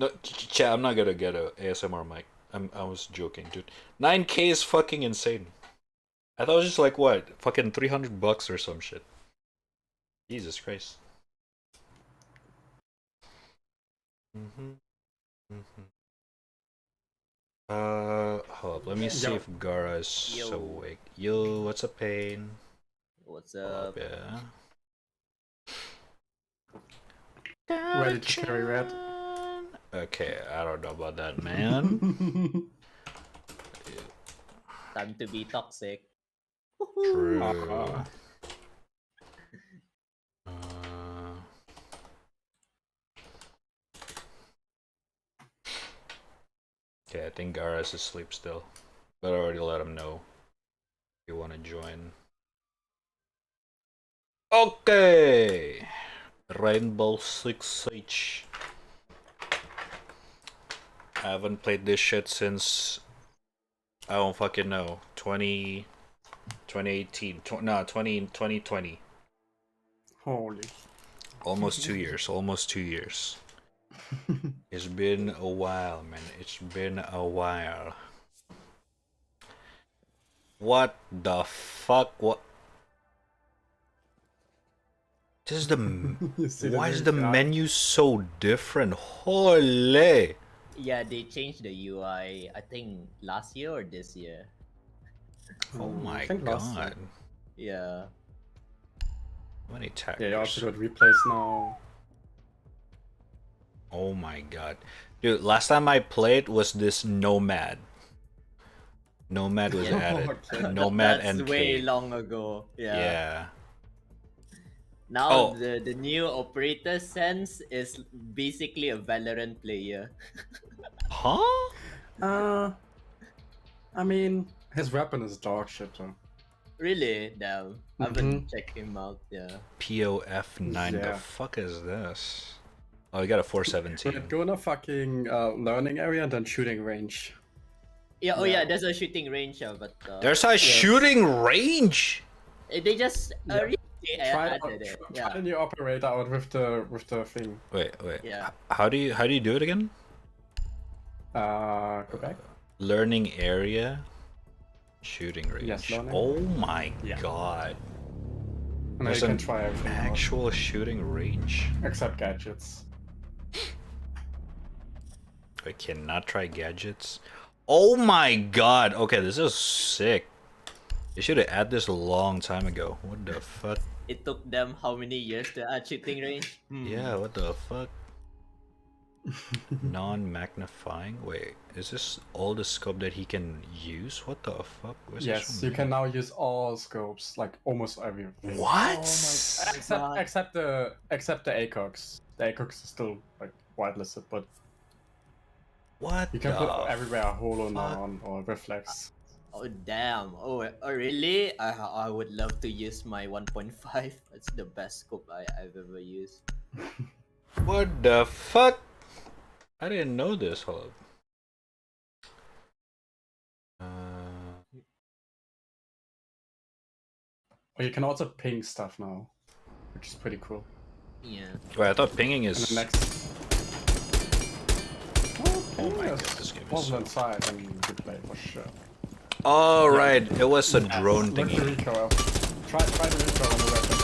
No, chat, I'm not gonna get a ASMR mic. I was joking, dude. 9K is fucking insane. I thought it was just like what, fucking $300 or some shit. Jesus Christ. Hold up. Let me see if Gara is awake. Yo, what's up, Pain? What's up? Yeah. Ready to carry red? Okay, I don't know about that, man. Time to be toxic. True. Okay, I think Gara's asleep still. But I already let him know if you want to join. Okay! Rainbow Six Siege. I haven't played this shit since I don't fucking know. 2018. 2020. Holy. Almost 2 years. Almost 2 years. It's been a while, man. It's been a while. What the fuck? What? This is the. You see the Why is new the guy? menu so different? Holy! Yeah, they changed the UI. I think last year or this year. Oh I my think last year. god. Yeah. How many taggers? Yeah, you also got replays now. Oh my god. Dude, last time I played was this Nomad. Nomad was Yeah. added. Okay. Nomad That's NK. way long ago. Yeah. Now Oh. the new operator sense is basically a Valorant player. Huh? I mean, his weapon is dog shit though. Really? Damn. I haven't checked him out. Yeah. POF9. The Yeah. fuck is this? Oh, you got a 417. Go in a fucking learning area and then shooting range. Yeah. Oh yeah. There's a shooting range, but There's a shooting range. they just Yeah. recently Try added it. the Yeah. new operator out with the thing. Wait. Yeah. How do you do it again? Go back. Learning area, shooting range. Yes, learning. Oh my Yeah. god. And now There's you can an try everything out, actual shooting range. except gadgets. I cannot try gadgets. Oh my god. Okay, this is sick. They should have added this a long time ago. What the fuck? It took them how many years to add shooting range? Yeah, what the fuck? Non-magnifying? Wait, is this all the scope that he can use? What the fuck? Where's Yes, this you from? can now use all scopes, like almost everything. What? Except the ACOGs. The ACOGs is still like whitelisted, but What you can the put everywhere a holo fuck? non or reflex. Oh damn! Oh really? I would love to use my 1.5. That's the best scope I've ever used. What the fuck? I didn't know this. Hold up. Or you can also ping stuff now, which is pretty cool. Yeah. Wait, I thought pinging And is. the next. Oh my god, this game is wasn't so. inside and you could play for sure. Oh right, it was a drone Look the thingy. recoil. Try the recoil on the weapon.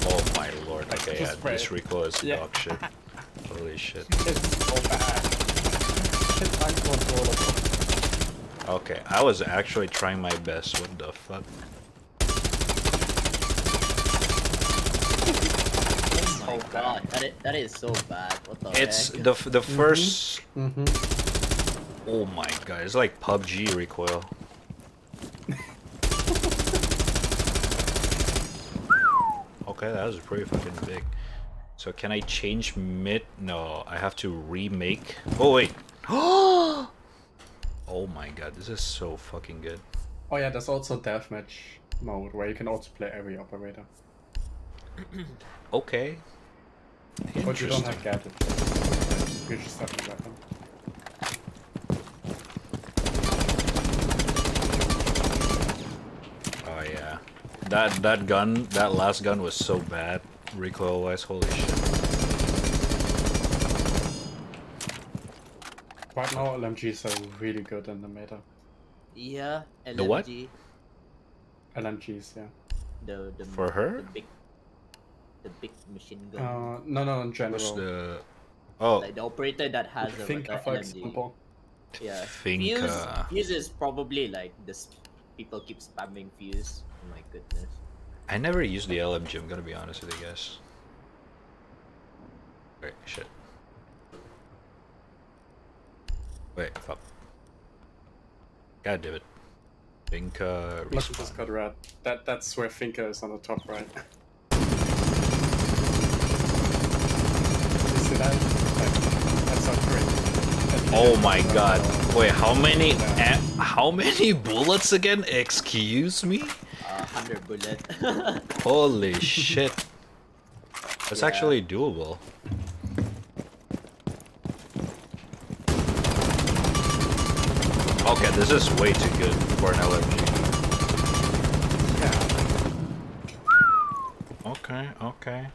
Oh my lord. Like, Okay, just yeah, spray this it. recoil is Yeah. dog shit. Holy shit. It's so bad. Shit, time controller. Okay, I was actually trying my best. What the fuck? Oh my god, that is so bad. What the It's heck? the first. Mm-hmm. Oh my god, it's like PUBG recoil. Okay, that was pretty fucking big. So can I change mid? No, I have to remake. Oh wait. Oh my god, this is so fucking good. Oh yeah, there's also deathmatch mode where you can also play every operator. Okay. But you don't Interesting. have gadgets. You just have the weapon. Oh yeah. That gun, that last gun was so bad recoil wise. Holy shit. Right now, LMGs are really good in the meta. Yeah. LMG, The what? LMGs, yeah. The For her? the big machine gun. No, in What's general. the? Oh, Like the operator that has a Think like, for LMG. example. Yeah. Finka. Fuse is probably like this. People keep spamming Fuse. Oh my goodness. I never used the LMG. I'm gonna be honest with you guys. Wait, shit. Wait, fuck. God damn it. Finka Look, we just respawn. got red. That's where Finka is on the top right. You see that? That's so great. Oh my god. Wait, how many bullets again? Excuse me? 100 bullet. Holy shit. That's Yeah. actually doable. Okay, this is way too good for an LMG. Okay, okay.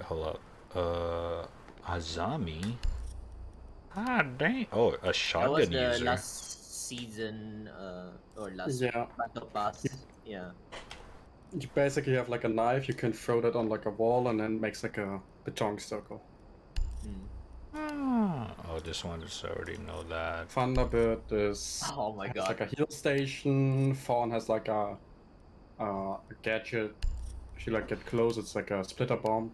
Hold up. Azami? Ah, dang. Oh, a That was shotgun the user. last season or last Yeah. battle pass. Yeah. You basically have like a knife, you can throw that on like a wall and then makes like a beton circle. Oh, this one just already know that. Thunderbird is Oh my has god. like a heal station. Fawn has like a gadget. If you like get close, it's like a splitter bomb.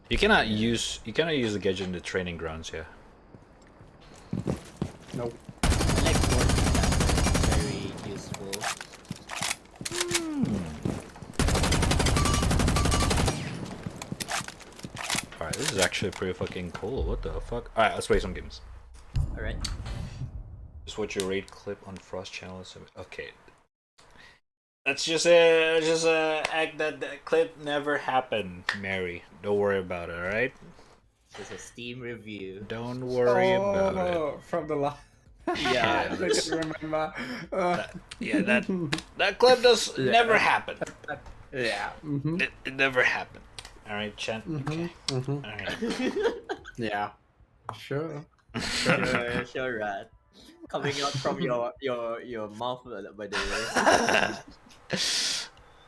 You cannot use the gadget in the training grounds, yeah. Nope. I like Morty, that's very useful. Alright, this is actually pretty fucking cool. What the fuck? Alright, let's play some games. Alright. Just watch your raid clip on Frost channel. Okay. Let's just act that clip never happened, Mary. Don't worry about it, alright? This is a Steam review. Don't worry about it. From the last. Yeah. I can remember. That clip does never happen. Yeah. It never happened. Alright, Chen. Okay. Alright. Yeah. Sure. Sure, Rad. Coming out from your mouth, by the way.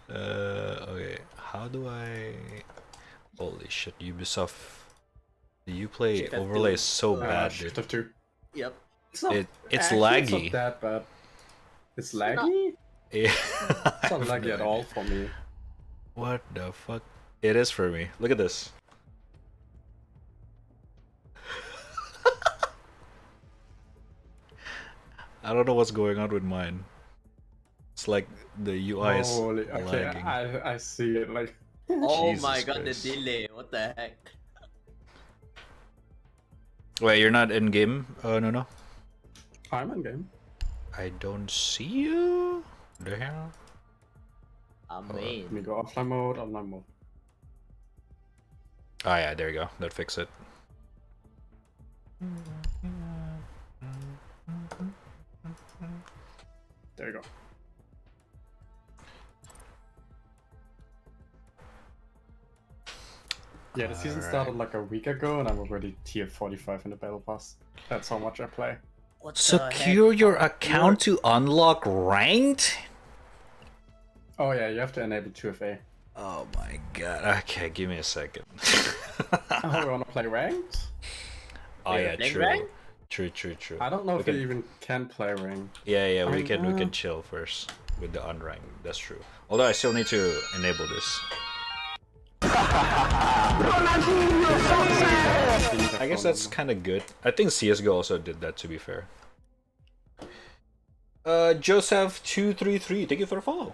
Okay. How do I? Holy shit! Ubisoft. The Uplay Shift F2. overlay is so bad, Shift dude. F2. Yep. It's not. It's actually, laggy. It's not that bad. It's laggy. Yeah. It's not laggy at all for me. What the fuck? It is for me. Look at this. I don't know what's going on with mine. It's like the UI is Holy, okay, lagging. I see it like. Oh Jesus my god, Christ. the delay. What the heck? Wait, you're not in game? No. I'm in game. I don't see you. The hell? Let me Amen. go offline mode. Online mode. Oh yeah, there you go. That fixed it. There you go. Yeah, the season started like a week ago, and I'm already tier 45 in the battle pass. That's how much I play. What the Secure heck? your account to unlock ranked? Oh yeah, you have to enable 2FA. Oh my god. Okay, give me a second. Oh, we wanna play ranked? Oh yeah, playing true. ranked? True. I don't know if can- we even can play ranked. Yeah, we I can know. chill first with the unranked. That's true. Although I still need to enable this. I guess that's kind of good. I think CS:GO also did that, to be fair. Joseph233, thank you for the follow.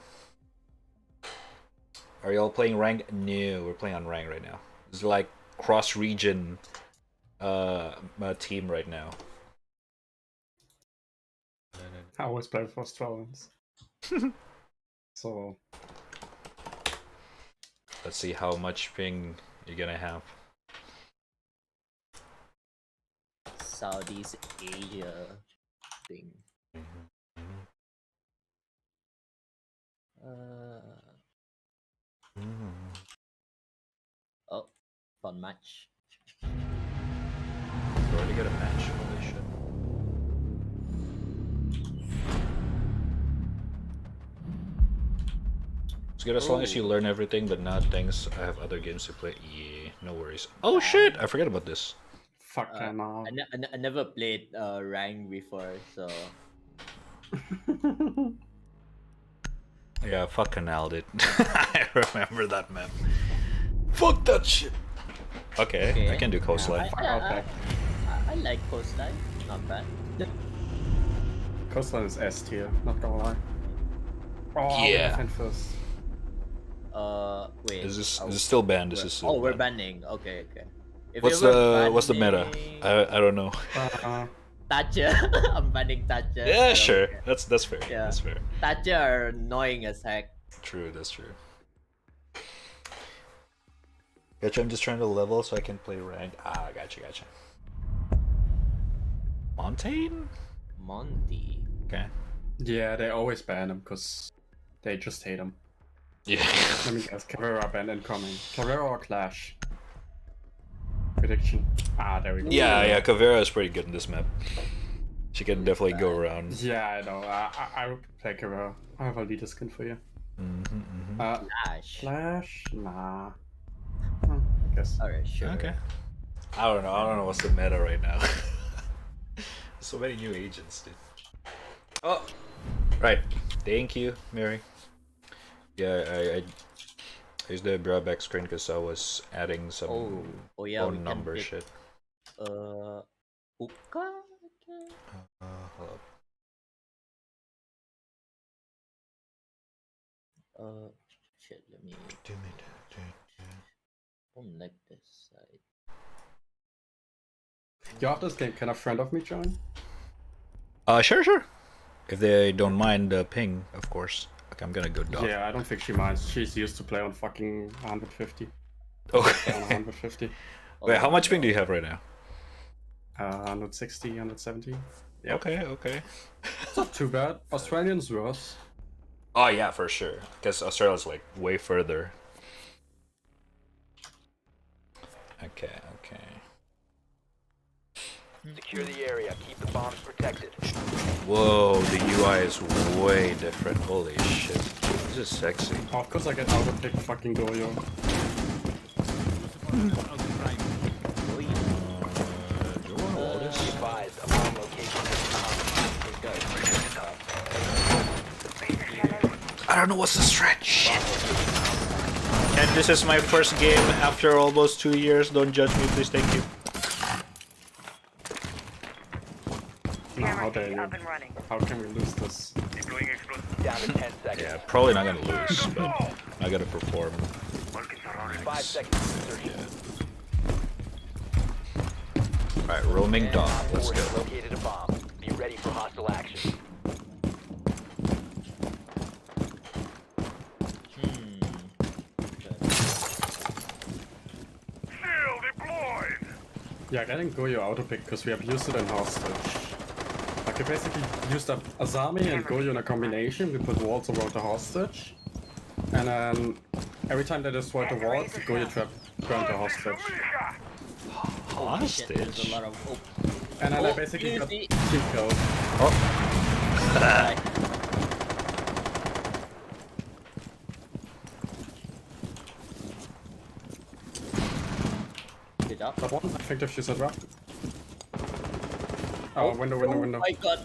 Are y'all playing rank? No, we're playing on rank right now. It's like cross-region team right now. I always play for Australians. So Let's see how much ping you're gonna have. Southeast Asia thing. Oh, fun match. Already get a match. Holy shit. It's good as long as you learn everything, but not thanks. I have other games to play. Yeah, no worries. Oh shit! I forgot about this. fuck now. I never played rank before, so Yeah, fucking nailed it. I remember that map. Fuck that shit. Okay, I can do coastline. Okay. I like coastline. Not bad. Coastline is S tier, not gonna lie. Oh, Yeah. defend first. Wait. Is this still banned? This is still we're banned. banning. Okay. If What's you were the meta? banning I don't know. Thatcher. I'm banning Thatcher. Yeah, so- sure. That's fair. Yeah. That's fair. Thatcher are annoying as heck. True, that's true. Gotcha, I'm just trying to level so I can play rank. Ah, gotcha. Montaigne? Monty. Okay. Yeah, they always ban him because they just hate him. Yeah. Let me guess, Carrera ban incoming. Carrera or Clash? Prediction. Ah, there we go. Yeah, Caveira is pretty good in this map. She can definitely go around. Yeah, I know. I would play Kara. I have a leader skin for you. Flash. Flash? Nah. I guess. Alright, sure. Okay. I don't know. I don't know what's the meta right now. So many new agents, dude. Oh, right. Thank you, Mary. Yeah, I used the drawback screen because I was adding some Oh yeah, we phone can number pick, shit. Hookah? Okay. Hold up. Shit, let me like this side. You have this game. Can a friend of me join? Sure. If they don't mind the ping, of course. Okay, I'm gonna go dog. Yeah, I don't think she minds. She's used to play on fucking 150. Okay. On 150. Wait, how much ping do you have right now? 160, 170. Yeah. Okay. It's not too bad. Australians worse. Oh yeah, for sure. Because Australia's like way further. Okay. Secure the area. Keep the bombs protected. Whoa, the UI is way different. Holy shit. This is sexy. Oh, of course I get auto pick fucking Goyo. Do you want to wall this? Advise a bomb location. I don't know what's the stretch. And this is my first game after almost 2 years. Don't judge me, please. Thank you. No, how dare you? How can we lose this? Down to 10 seconds. Yeah, probably not gonna lose, but I gotta perform. 5 seconds to insertion. Alright, roaming dog. Let's Force go. located a bomb. Be ready for hostile action. Yeah, getting Goyo auto pick because we have used it in hostage. Like we basically used up Azami and Goyo in a combination. We put walls around the hostage, and then every time they destroyed the walls, the Goyo trap burned the hostage. Shit, there's a lot of And then I basically got easy. cheat code. Get up. That one, I think if she's a drop. Oh, window. Oh my god.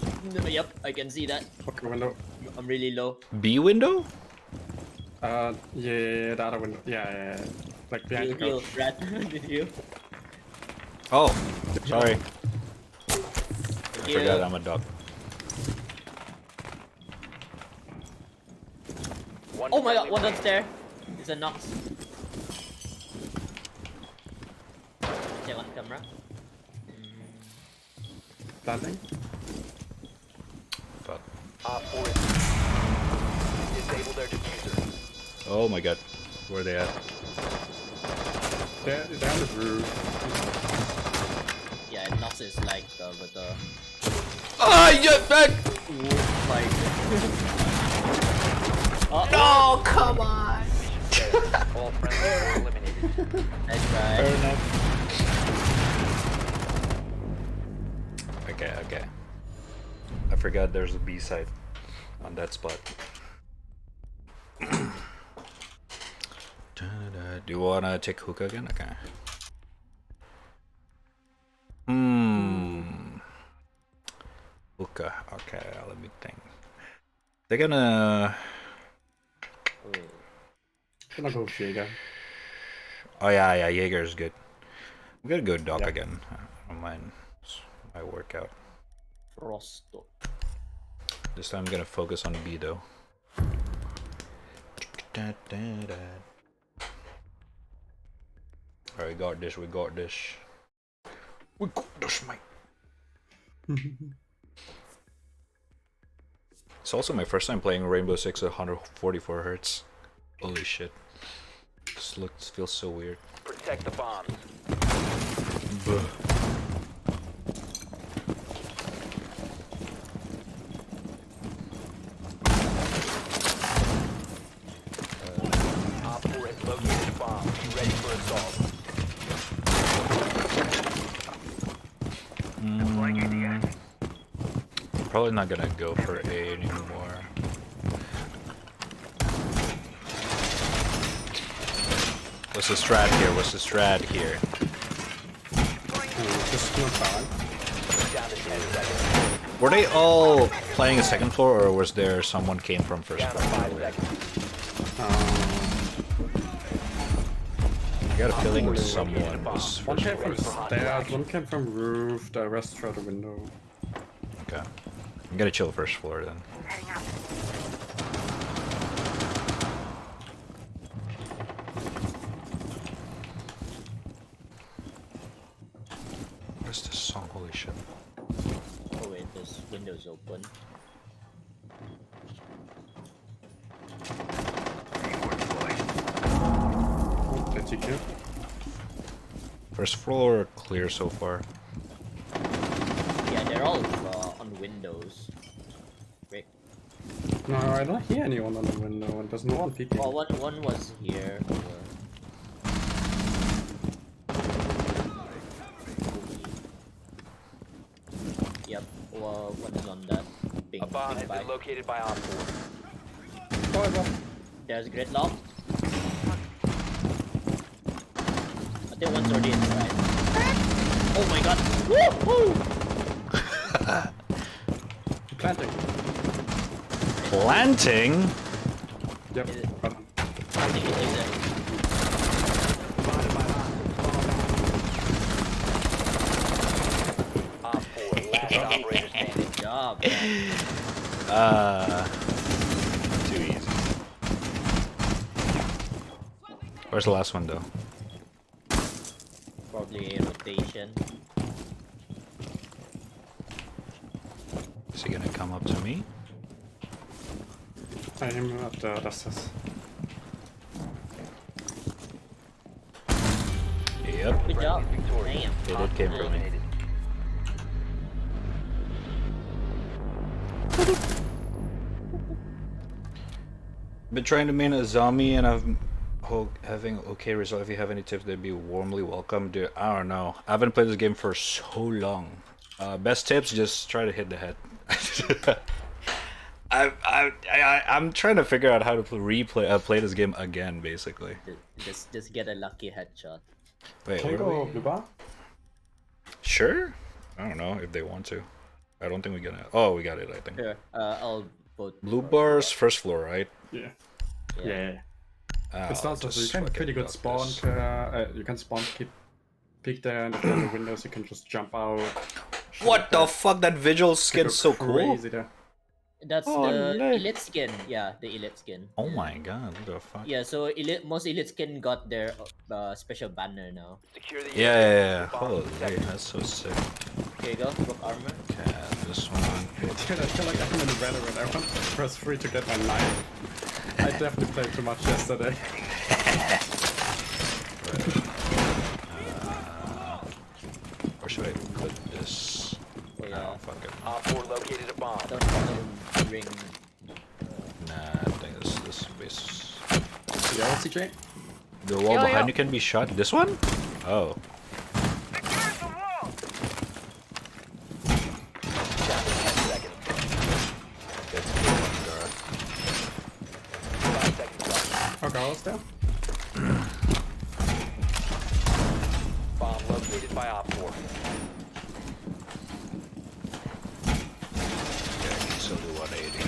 Yep, I can see that. Okay, window. I'm really low. B window? Yeah, the other window. Yeah. Like behind the Heal, couch. Rat. Did you? Oh, sorry. I Heal. forgot I'm a dog. Oh my god, one downstairs. It's a Nox. Check on camera. Planting. Fuck. Op 4 disable their diffuser. Oh my god. Where are they at? They're on the roof. Yeah, Nox is like with the Ah, yeah, back! fight. No, come on! All friendly are eliminated. Nice try. Fair enough. Okay. I forgot there's a B side on that spot. Do you wanna take hookah again? Okay. Hookah. Okay, let me think. They're gonna. Gonna go Jaeger. Oh yeah, Jaeger is good. I'm gonna go dog Yeah. again. I don't mind. It's my workout. Rosto. This time I'm gonna focus on B though. Alright, we got this. We got this, mate. It's also my first time playing Rainbow Six at 144 Hz. Holy shit. This feels so weird. Protect the bombs. Op 4 has located a bomb. Be ready for assault. probably not gonna go for A anymore. What's the strat here? What's the strat here? Just not bad. Down to 10 seconds. Were they all playing a second floor, or was there someone came from first Down to floor? 5 seconds. I got a feeling someone was One first came floor. from stairs, one came from roof, the rest through the window. Okay. I'm gonna chill first floor then. What's this song? Holy shit. Oh wait, this window's open. Oh, that's TQ. First floor clear so far. Yeah, they're all on windows. Great. No, I don't hear anyone on the window, and there's no one peeking. Oh, one was here. Yep. Well, one is on that big, A bomb has big been bike. located by Op 4. There's gridlock. I think one's already inside. Oh my god! Woo! Planting. Planting? Yep. Is it- Button. I think it is it. Op 4, last operator standing. Good job. Man. Too easy. Where's the last one though? Probably a rotation. Is he gonna come up to me? I am at the dusters. Yep. Good job. Victorious. Damn. It came from me. Eliminated. Been trying to main a zombie and I've having okay result. If you have any tips, they'd be warmly welcome. Dude, I don't know. I haven't played this game for so long. Best tips: just try to hit the head. I'm trying to figure out how to play this game again, basically. Just get a lucky headshot. Wait, Can we where are go we? blue bar? Sure. I don't know if they want to. I don't think we're gonna. Oh, we got it. I think. Sure. I'll vote. Blue for- bars, first floor, right? Yeah. Yeah. Yeah. It's I'll also so you just can fucking pretty good block spawn. this. You can spawn, keep peek there, and if there's a windows, you can just jump out. What the fuck? That vigil skin's so cool. Crazy there. That's Oh, the nice. elite skin. Yeah, the elite skin. Oh my god! What the fuck? Yeah, so most elite skin got their special banner now. Secure the Yeah, area. yeah, yeah. Bomb Holy, protected. that's so sick. Here you go, book armor. Okay, this one. Dude, I feel like I'm in a veteran. I want press 3 to get my knife. I definitely played too much yesterday. Where should I put this? Oh, yeah. Oh, fuck it. Op 4 located a bomb. Don't ring. Nah, I think this base. Yo, CJ? The wall behind you can be shot. This one? Oh. Down to 10 seconds. That's a good one, Gara. 5 seconds left. Okay, I was there. Bomb located by Op 4. Yeah, I can still do 180.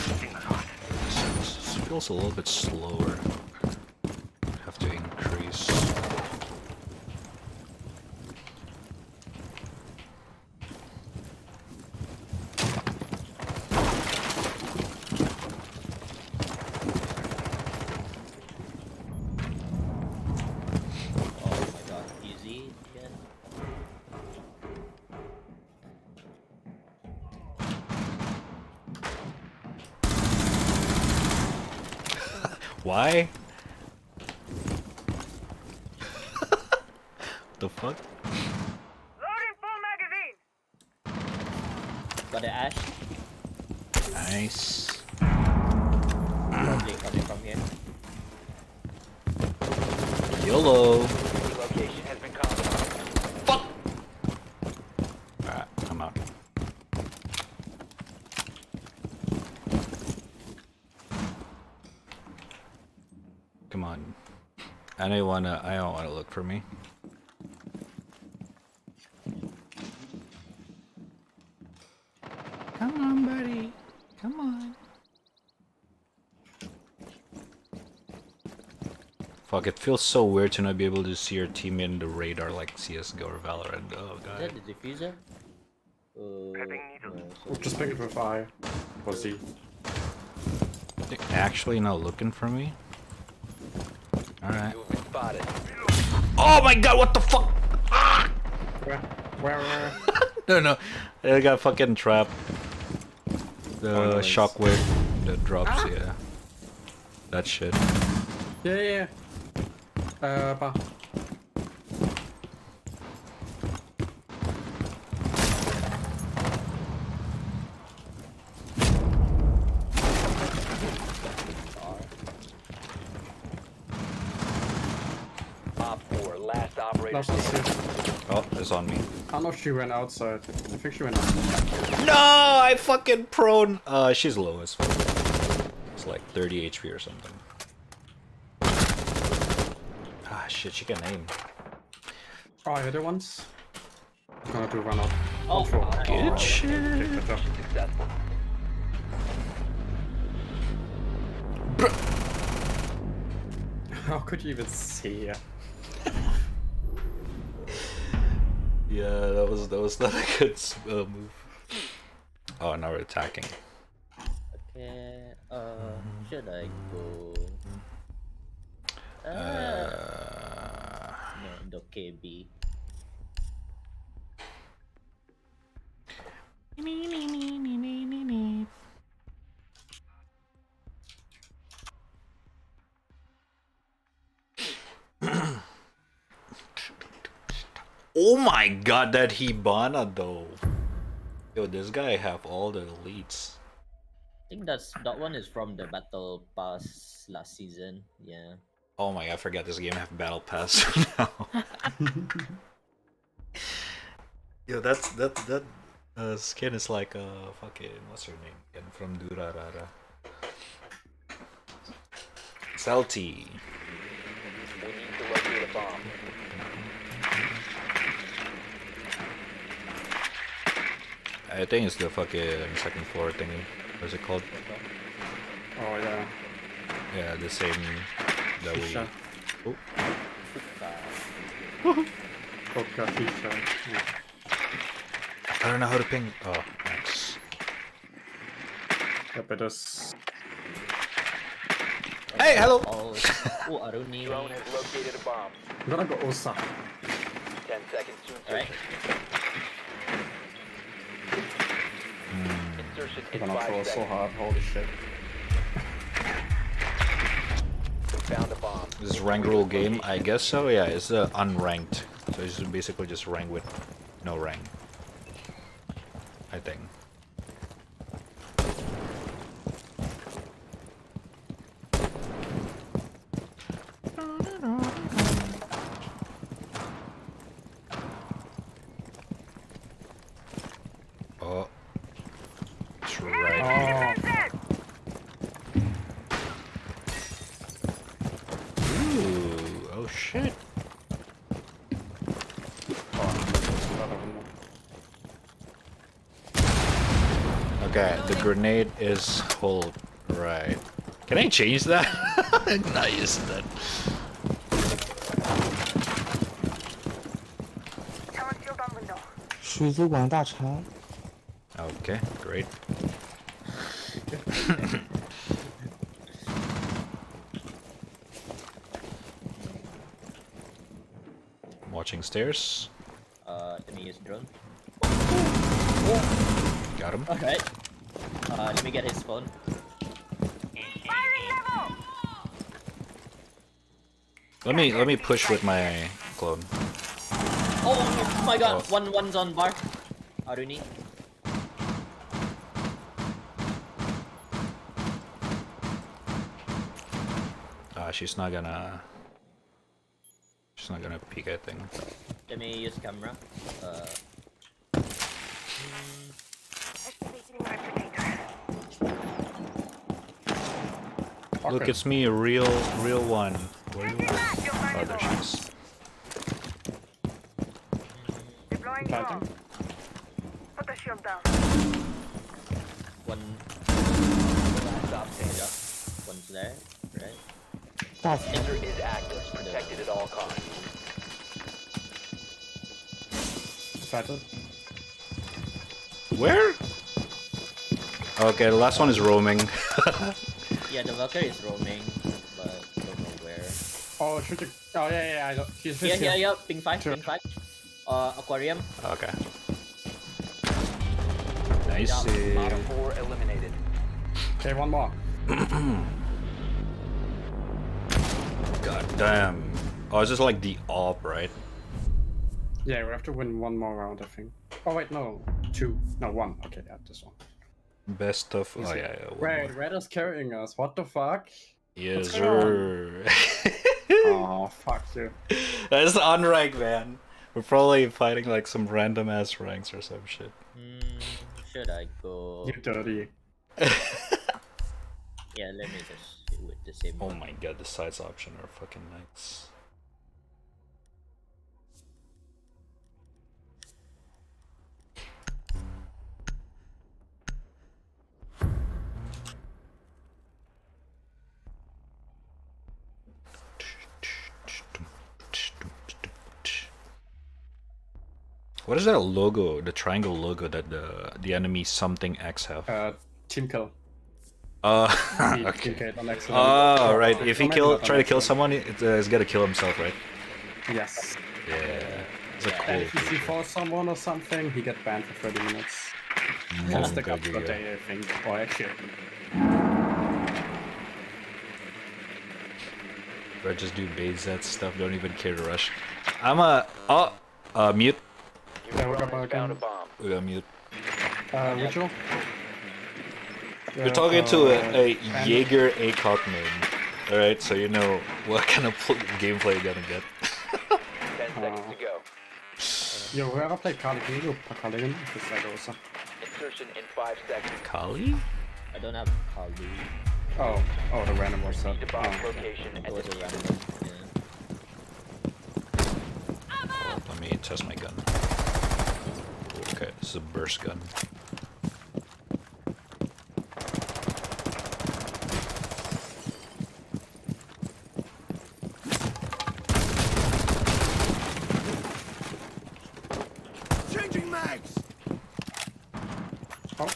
This feels a little bit slower. Have to increase. Oh my god, easy again. Why? The fuck? Got the ash. Nice. Probably coming from here. YOLO. Location has been compromised. Alright, I'm out. Come on. I don't wanna look for me. Come on, buddy. Come on. Fuck, it feels so weird to not be able to see your teammate in the radar like CSGO or Valorant. Oh Is god. that the diffuser? No, We'll just pick it with I. Or Z. They're actually not looking for me? Alright. You have been spotted. Oh my god, what the fuck? Where? No. I got fucking trapped. The nice. shockwave that drops, yeah. That shit. Yeah. Bar. Op 4, last operator Last one, standing. Oh, it's on me. I don't know if she went outside. I think she went outside. No, I fucking prone. She's low as fuck. It's like 30 HP or something. Ah, shit, she can aim. Oh, I hit her once. I'm gonna do run up. Oh, Control. Good shit. Good job. Successful. How could you even see her? Yeah, that was not a good move. Oh, now we're attacking. Okay, should I go? No, the KB. Oh my god, that Hibana though. Yo, this guy have all the elites. I think that one is from the battle pass last season. Yeah. Oh my god, I forgot this game have battle pass now. Yo, that skin is like fucking what's her name again from Durarara. Salty. We need to locate a bomb. I think it's the fucking second floor thingy. What's it called? Oh yeah. Yeah, the same that we. Fisha. Oh. Vodka, Fisha. Yeah. I don't know how to ping. Oh, thanks. Yep, it is. Hey, hello. Oh, Aruni. Drone has located a bomb. I'm gonna go Osa. 10 seconds to Alright. insertion I'm in gonna 5 throw so seconds. hard, holy shit. We found a bomb. This is rank rule game, I guess so. Yeah, it's unranked, so it's basically just rank with no rank. I think. Oh, it's right. Ooh, oh shit. Okay, the grenade is hold. Right. Can I change that? I'm not used to that. Okay, great. I'm watching stairs. Let me use drone. Got him. Alright. Let me get his phone. Let me push with my clone. Oh my god, Oh. one's on bar. Aruni. She's not gonna peek, I think. Let me use camera. Look, Okay. it's me, a real one. Where you at? Oh, there she is. Planting. Put the shield down. One. Last stop standing. Yep. One's there, right? Diffuser is active. Protected at all costs. Planted. Where? Okay, the last one is roaming. Yeah, the Valkyrie is roaming, but don't know where. Oh, shooting. Oh, yeah, I know. He's Yeah, ping 5, Sure. ping 5. Aquarium. Okay. Nice. Op 4 eliminated. Okay, one more. God damn. Oh, it's just like the op, right? Yeah, we have to win one more round, I think. Oh, wait, no. 2. No, 1. Okay, yeah, this one. Best of. Oh, Easy. yeah. One Wait, more. Red is carrying us. What the fuck? Yes, What's going sir. Oh, fuck you. That's unranked, man. We're probably fighting like some random ass ranks or some shit. Should I go? You dirty. Yeah, let me just do it the same Oh one. my god, the sides option are fucking nice. What is that logo? The triangle logo that the enemy something X have? Team kill. Okay. Okay, the next one. Oh, right. If he Maybe not the try to next kill one. someone, he's gotta kill himself, right? Yes. Yeah. It's a And cool. if you see for someone or something, he get banned for 30 minutes. Mm, Or stick up good, for a good. day, I think. Or actually. Or just do base that stuff. Don't even care to rush. I'm mute. Yeah, we got Found a again. bomb. We got mute. Ritual? You're talking to a Jaeger ACOG main. Alright, so you know what kind of gameplay you're gonna get. 10 seconds to go. Jo, we har played Kali. Can you go Kali again? Just like also. Insertion in 5 seconds. Kali? I don't have Kali. Oh, the random war set. Need to bomb Oh. location and It was a defuse it. random. Yeah. Let me test my gun. Okay, this is a burst gun. Changing mags! Oh.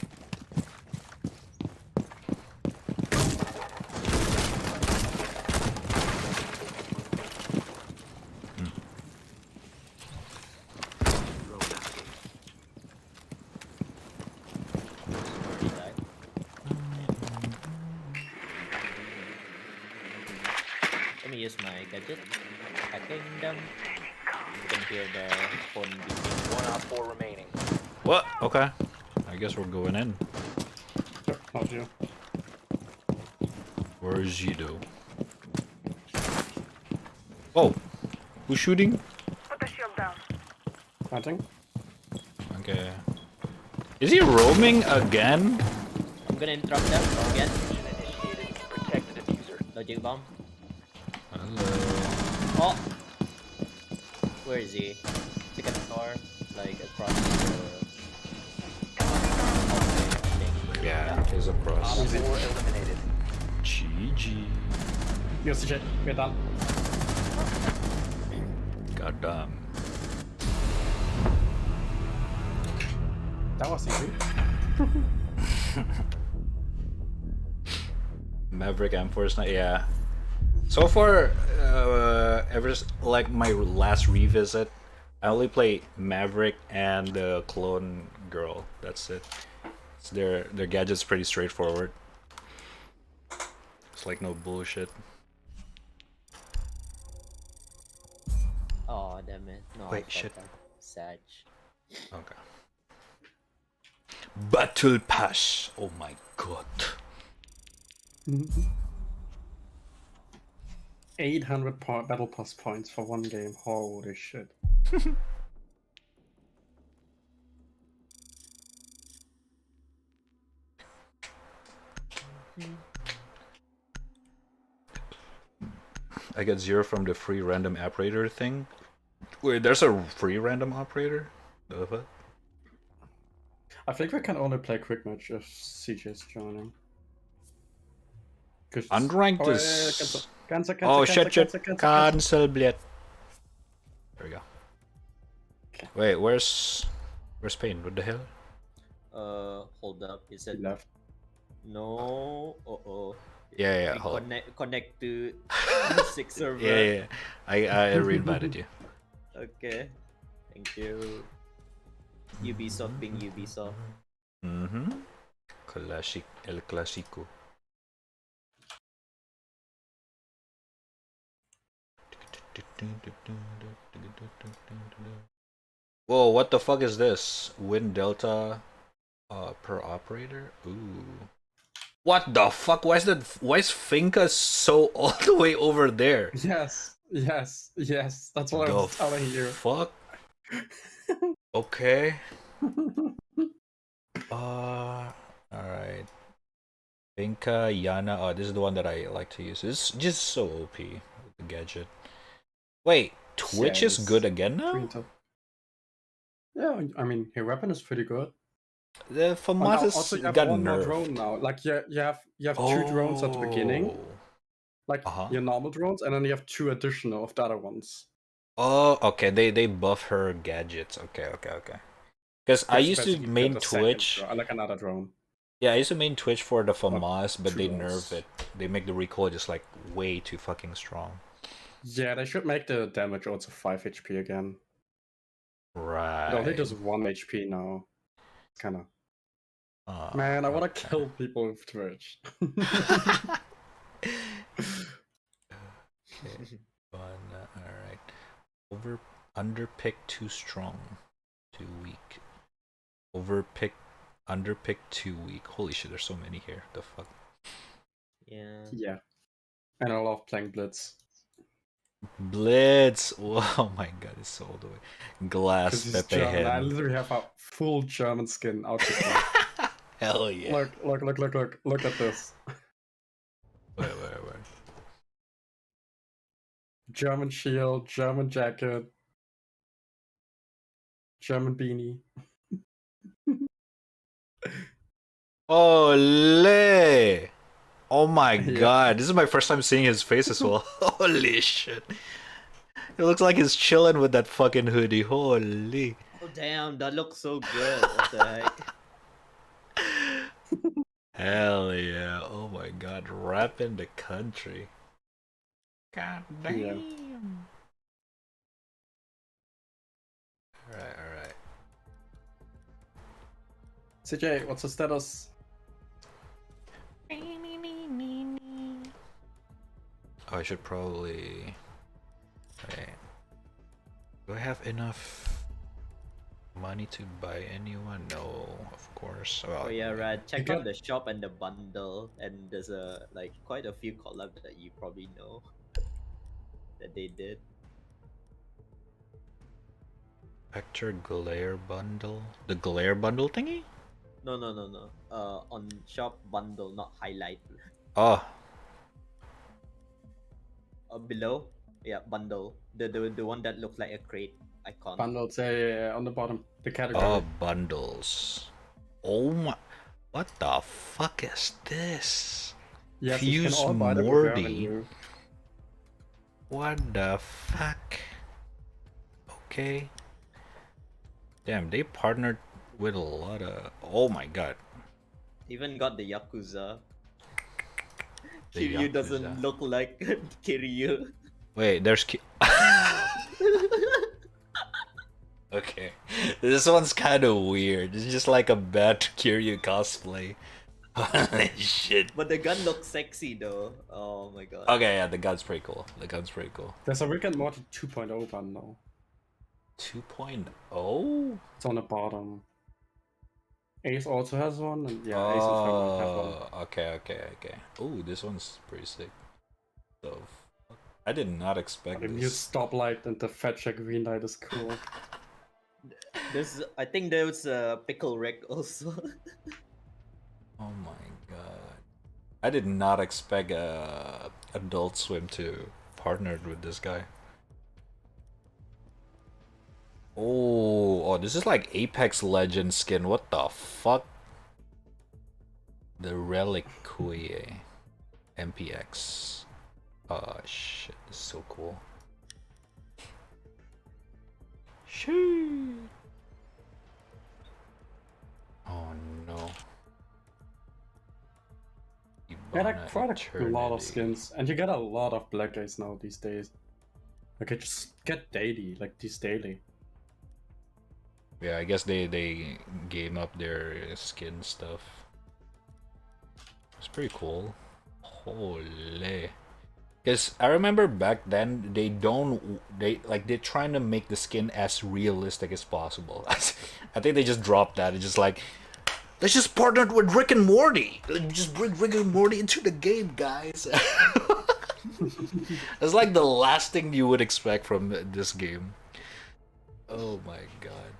Let me use my gadget. Hacking them. You can hear the phone beeping. 1 op 4 remaining. What? Okay. I guess we're going in. Sure, not you. Where is Jido? Oh! Who's shooting? Put the shield down. Planting? Okay. Is he roaming again? I'm gonna interrupt them again. Mission initiated. Protect the diffuser. Logic bomb. Hello. Oh! Where is he? Second floor, like across the. Yeah, he's across. Op 4 eliminated. GG. Use the shit. We're done. Goddamn. That was easy. Maverick M4 is not. Yeah. So far, like my last revisit, I only play Maverick and the clone girl. That's it. So their gadget's pretty straightforward. It's like no bullshit. Oh damn it! No, I Wait, thought shit. that. Sag. Okay. Battle Pass. Oh my god. 800 battle pass points for one game. Holy shit. I get 0 from the free random operator thing. Wait, there's a free random operator? The fuck? I think we can only play quick match if CJ is joining. Unranked Oh, is... cancel, Oh shit, cancel. cancel, blät. There we go. Okay. Wait, where's Pain? What the hell? Hold up. Is it Left. no? Oh. Yeah, We hold. connect to 6 server. Yeah. I re-invited you. Okay. Thank you. Ubisoft being Ubisoft. El Clásico. Whoa, what the fuck is this? Win Delta per operator? Ooh. What the fuck? Why is Finca so all the way over there? Yes. That's what I was telling you. Fuck? Okay. Alright. Finca, Yana. Oh, this is the one that I like to use. It's just so OP with the gadget. Wait, Twitch is good again now? Yeah, I mean, her weapon is pretty good. The FAMAS is also, you have got one more nerfed. drone now. Like, you have 2 drones at the beginning. Like, your normal drones, and then you have 2 additional of the other ones. Oh, okay. They buff her gadgets. Okay. Because I used to main Twitch. I like another drone. Yeah, I used to main Twitch for the FAMAS, but 2 they drones. nerf it. They make the recoil just like way too fucking strong. Yeah, they should make the damage also 5 HP again. Right. It only does 1 HP now. Kinda. Man, I wanna kill people with Twitch. Okay. Alright. Underpick too strong. Too weak. Underpick too weak. Holy shit, there's so many here. The fuck? Yeah. And I love playing Blitz. Blitz! Oh my god, it's so all the way. Glass Pepe German. I head. literally have a full German skin outfit. Hell yeah. Look at this. Wait. German shield, German jacket, German beanie. Ole! Oh my god, this is my first time seeing his face as well. Holy shit. It looks like he's chilling with that fucking hoodie. Holy. Oh damn, that looks so good. What the heck? Hell yeah. Oh my god, rapping the country. God damn. Yeah. Alright. CJ, what's the status? Oh, I should probably... Wait. Do I have enough money to buy anyone? No, of course. Well, Oh yeah, Rad. Check out the shop and the bundle, and there's quite a few collabs that you probably know that they did. Vector Glare Bundle? The Glare Bundle thingy? No. On shop bundle, not highlight. Oh. Below, yeah, bundle. The one that looks like a crate icon. Bundles on the bottom, the category. Oh, bundles. Oh my... What the fuck is this? Yes, Fuse Morty. What the fuck? Okay. Damn, they partnered with a lot of... Oh my god. Even got the Yakuza. The Kiryu Yakuza. doesn't look like Kiryu. Wait, there's... Okay. This one's kind of weird. It's just like a bad Kiryu cosplay. Holy shit. But the gun looks sexy though. Oh my god. Okay, yeah, the gun's pretty cool. There's a Rick and Morty 2.0 bundle. 2.0? It's on the bottom. Ace also has one, and yeah, Ace and Fermat have one. Okay. Oh, this one's pretty sick. So, I did not expect The mute this. stoplight and the fat check green light is cool. I think there's a pickle Rick also. Oh my god. I did not expect Adult Swim to partnered with this guy. Oh, this is like Apex Legends skin. What the fuck? The Reliquie MPX. Oh shit, this is so cool. Shit. Oh no. Yeah, like quite a lot of skins, and you get a lot of black guys now these days. Like I just get daily, like these daily. Yeah, I guess they game up their skin stuff. It's pretty cool. Holy. Because I remember back then they're trying to make the skin as realistic as possible. I think they just dropped that. It's just like, let's just partner with Rick and Morty. Let's just bring Rick and Morty into the game, guys. It's like the last thing you would expect from this game. Oh my god.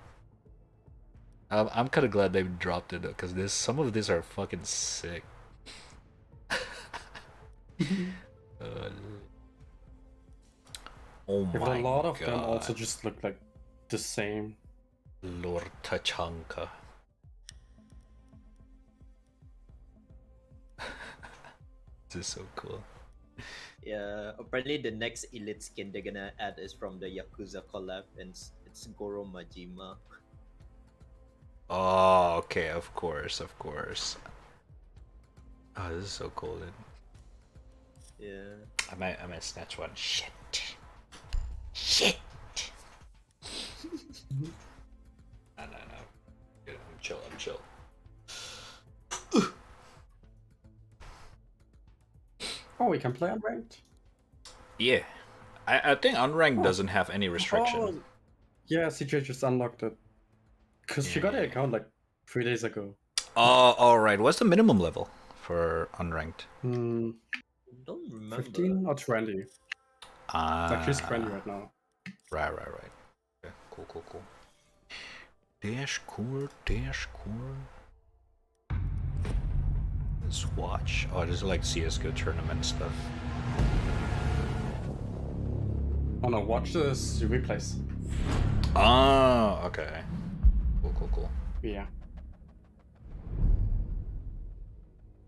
I'm kind of glad they dropped it though, because some of these are fucking sick. Oh my god. A lot of them also just look like the same. Lord Tachanka. This is so cool. Yeah, apparently the next elite skin they're gonna add is from the Yakuza collab, and it's Goro Majima. Oh, okay, of course, of course. Oh, this is so cool, dude. Yeah. I might snatch one. Shit. Shit. No. Good, I'm chill. Oh, we can play unranked? Yeah. I think unranked doesn't have any restriction. Oh, yeah, CJ just unlocked it. Because she got an account like 3 days ago. Oh, alright. What's the minimum level for unranked? Don't remember. 15 or 20. Like she's 20 right now. Right. Okay, cool. Dash cool. Let's watch. Oh, this is like CSGO tournament stuff. Oh no, watch this replays. Oh, okay. Cool. Yeah.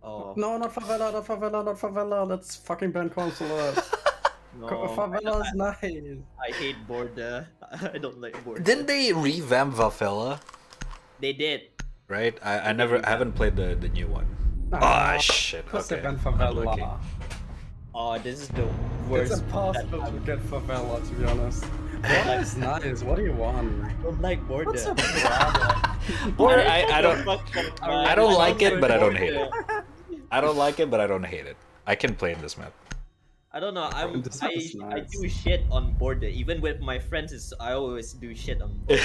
Oh. No, not favela. Let's fucking ban consular. No, favela is nice. I hate Border. I don't like Border. Didn't they revamp Valhalla? They did. Right? I haven't played the new one. Ah, Oh shit. Plus they Okay. ban favela. Unlucky. Oh, this is the worst. It's impossible to get favela, to be honest. Border is nice. What do you want? I don't like Border. What's a problem? Or I don't like it, but I don't hate it. I don't like it, but I don't hate it. I can play in this map. I don't know. This map is I nice. do shit on Border. Even with my friends, I always do shit on Border.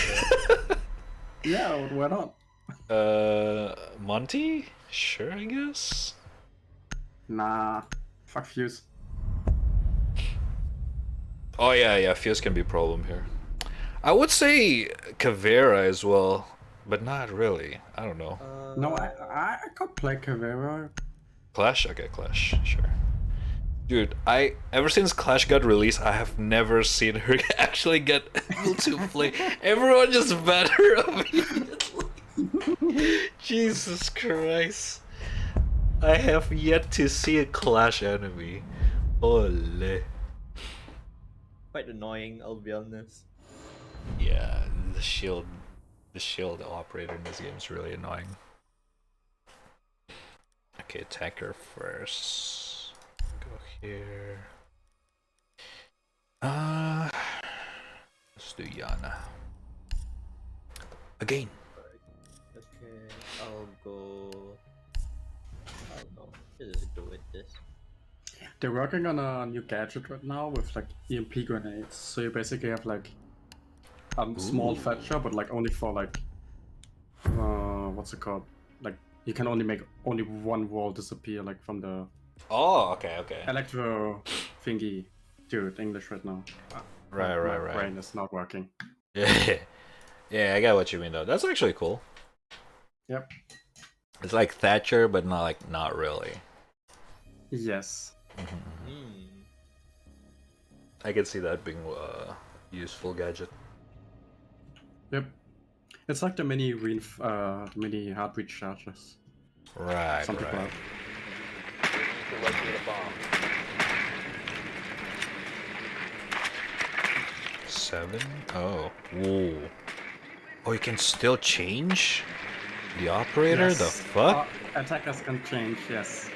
Yeah, why not? Monty? Sure, I guess. Nah. Fuck Fuse. Oh yeah, Fuse can be a problem here. I would say Caveira as well, but not really. I don't know. No, I could play Caveira. Clash? Okay, Clash, sure. Dude, ever since Clash got released, I have never seen her actually get able to play. Everyone just banned her immediately. Jesus Christ. I have yet to see a Clash enemy. Ole. Quite annoying, I'll be honest. Yeah, the shield operator in this game is really annoying. Okay, attacker first. Go here. Let's do Yana. Again. Okay, I'll go. I don't know. Just go with this. They're working on a new gadget right now with like EMP grenades. So you basically have like a small fetcher, but like only for like what's it called? Like you can only make only one wall disappear, like from the Okay. electro thingy. Dude, English right now. Right. My brain is not working. Yeah, I got what you mean though. That's actually cool. Yep. It's like Thatcher, but not really. Yes. I can see that being a useful gadget. Yep. It's like the mini mini heartbeat charges. Right, Some people right. have. We need to locate a bomb. 7? Oh. Whoa. Oh, you can still change the operator? Yes. The fuck? Attackers can change, yes.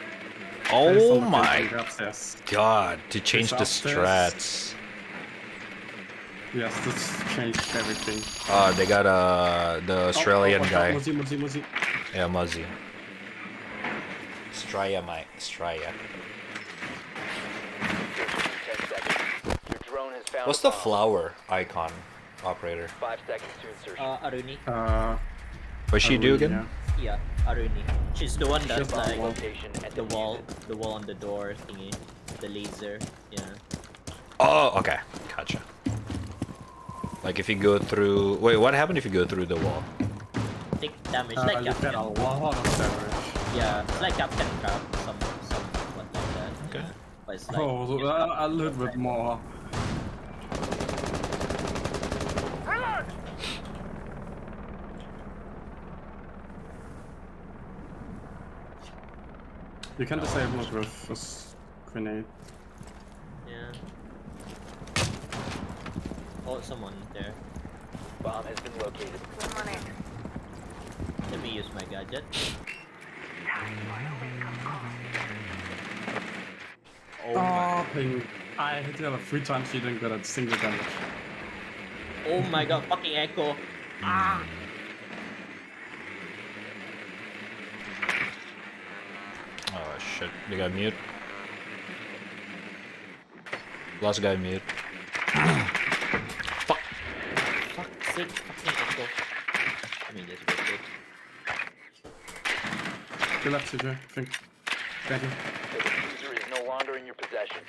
Based Oh on my location grabs, yes. god, to change the upstairs. strats. Yes, this changed everything. They got the Australian watch guy. out, Muzzy. Yeah, Muzzy. Straya, mate. Straya. 10 seconds. Your drone has found What's a the bomb. flower icon, operator? 5 seconds to insertion. Aruni. What's she do Aruni, again? Yeah, Aruni. She's the one that's She's like Location and the wall on the door thingy, the laser. Yeah. Oh, okay. Gotcha. Like if you go through... Wait, what happened if you go through the wall? Take damage like you get Captain. a lot of damage. Yeah, it's like Captain Crab, somewhat like that. Okay. Yeah. But it's like Oh, a little bit more. You can disable it with this grenade. Yeah. Oh, someone there. Bomb has been located. One minute. Let me use my gadget. Oh, ping. I hit the other 3 times, she didn't get a single damage. Oh my god, fucking echo. Oh shit, they got mute. Last guy mute. Fuck. Fuck's sake, fucking echo. Let me just break it. Good luck, CJ, I think. Thank you. The diffuser is no longer in your possession.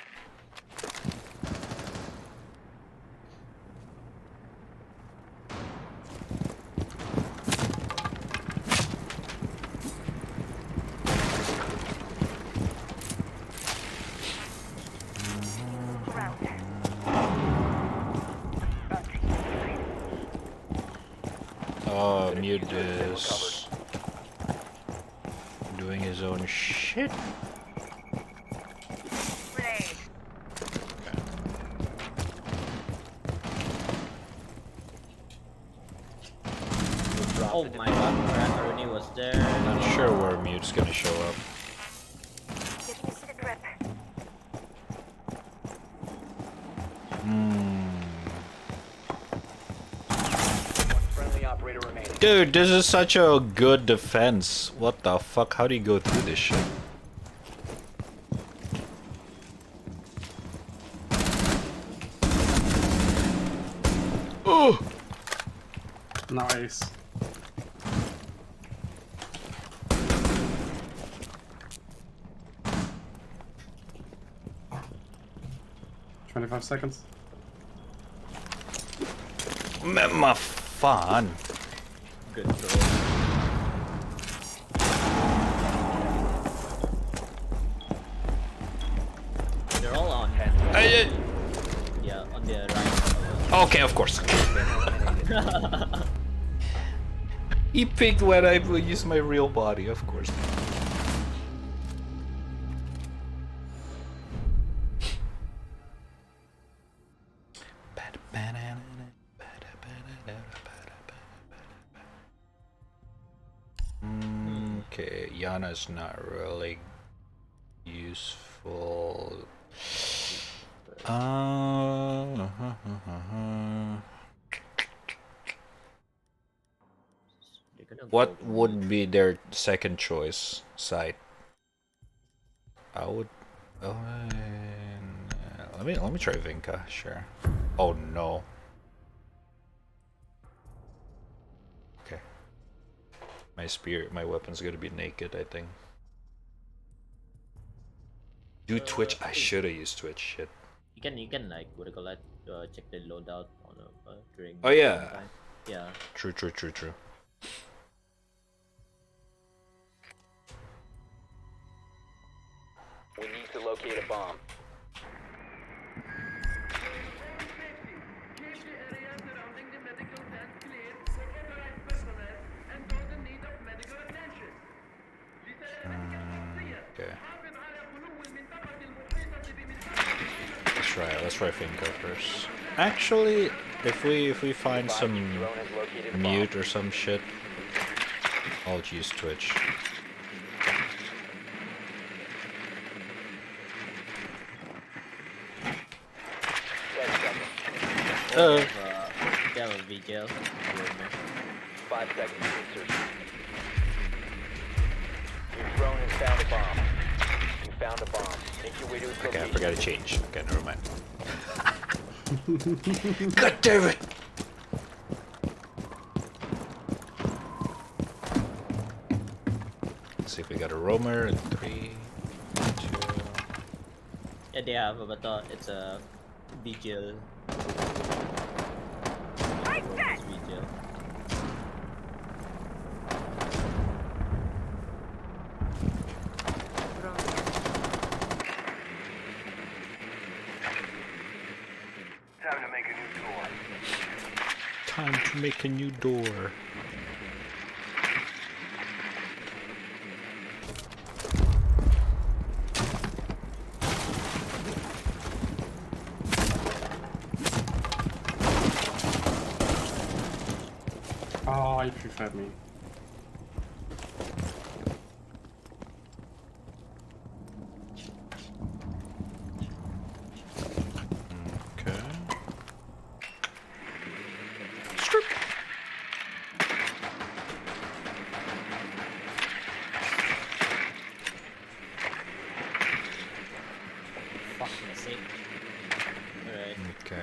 Oh, mute is doing his own shit. Grenade. Oh my god, Aruni was there. Not sure where mute's gonna show up. Getting used to the grip. One friendly operator remaining. Dude, this is such a good defense. What the fuck? How do you go through this shit? Oh! Nice. "25 seconds. My fun. Good throw. They're all on. Yeah, on the right. Okay, of course. He picked when I will use my real body, of course. Okay, Yana's not really useful. What would be their second choice site? I would. Oh, let me try Vinka. Sure. Oh no. Okay. My weapon's gonna be naked, I think. Do Twitch? I should have used Twitch. Shit. You can like what do you call that? Check the loadout on during. Oh yeah. time. Yeah. True. We need to locate a bomb. Let's try Finko first. Actually, if we find some mute or some shit, I'll use Twitch. They have a VGL. 5 seconds to insertion. Your drone has found a bomb. You found a bomb. Make your way to its Okay, I location. forgot to change. Okay, never mind. God damn it! Let's see if we got a roamer in 3, 2. Yeah, they have, but it's a VGL. It's VGL. Time to make a new door. Oh, he pre-fed me. Okay. Fucking sick. Alright. Okay.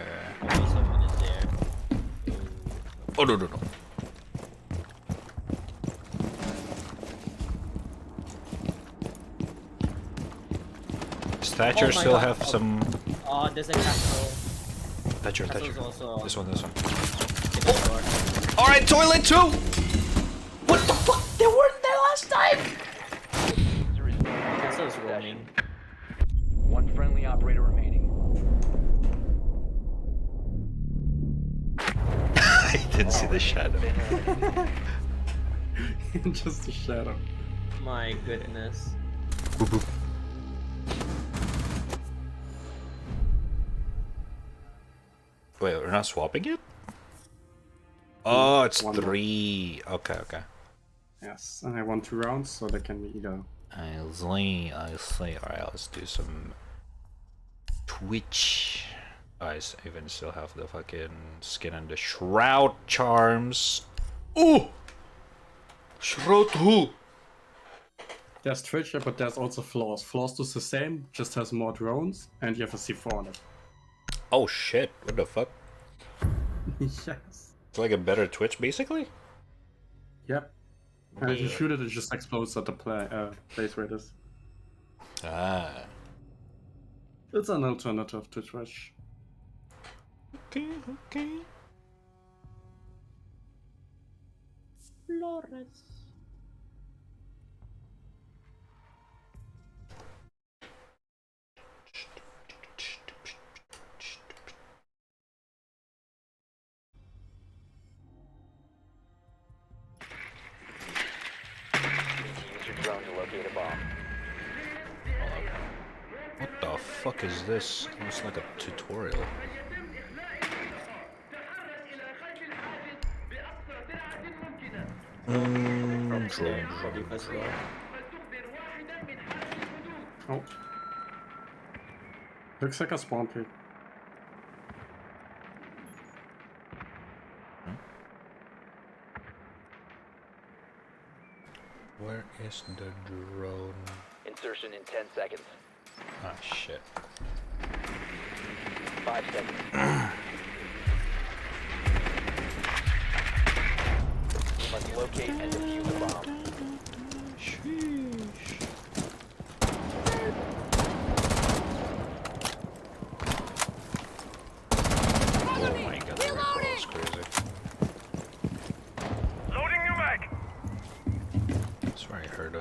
Maybe someone is there. Oh no no no. Does Thatcher Oh my still God. have some? Oh, there's a castle. Thatcher, Castle's Thatcher. also This one, this one. in the door. All right, toilet too. What the fuck? They weren't there last time. Castle's roaming. One friendly operator remaining. I didn't see the shadow. Just a shadow. My goodness. Boop, boop. Wait, we're not swapping it? Oh, it's One more. 3. Okay, okay. Yes, and I want 2 rounds, so they can be either. I see. Alright, let's do some Twitch. I even still have the fucking skin and the shroud charms. Ooh! Shroud who? There's Twitch, but there's also Flaws. Flaws does the same, just has more drones, and you have a C4 on it. Oh shit, what the fuck? Yes. It's like a better Twitch, basically? Yep. And if you shoot it, it just explodes at the place where it is. Ah. It's an alternative to Twitch. Okay, okay. Flores. Use your drone to locate a bomb. What the fuck is this? It's like a tutorial. Drone. Oh. Looks like a spawn pit. Where is the drone? Insertion in 10 seconds. Ah, shit. 5 seconds. You must locate and defuse the bomb. Sheesh. Oh my god, that recoil is crazy. Loading your mag. I swear I heard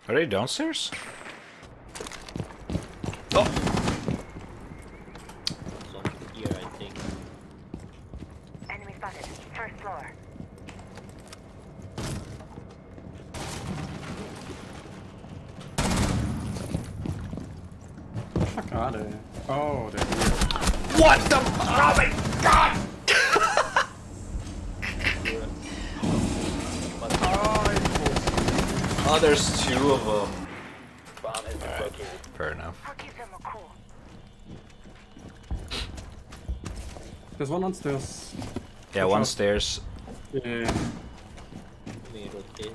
Are they downstairs? Oh! Some here, I think. Enemy spotted. First floor. Fuck are they? Oh, they're here. What the? Oh my god! Oh, there's two of them. Bomb has been located. Fair enough. I'll give them a call. There's one on stairs. Yeah, Watch one out. stairs. Yeah, May rotate.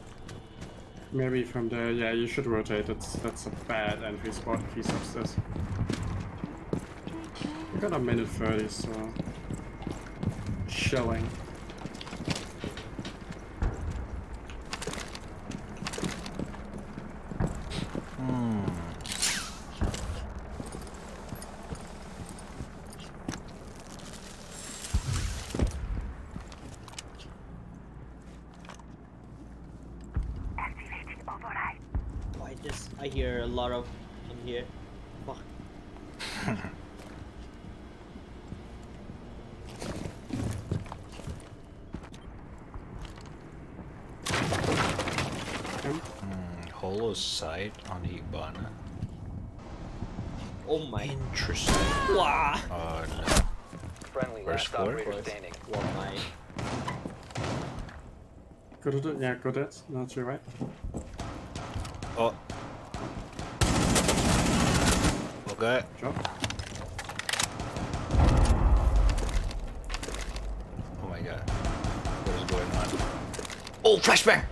maybe from there. Yeah, you should rotate. That's a bad entry spot if he's upstairs. We got a minute 30, so chilling. Activating override. Oh, I hear a lot of in here. Fuck. Holo sight on Ibana. Oh my. Interesting. Wow. Oh no. Friendly First last floor? operator standing. What my. Good at it? Yeah, good at. No, that's right. Oh. Okay. Job. Oh my god. What is going on? Oh, flashbang!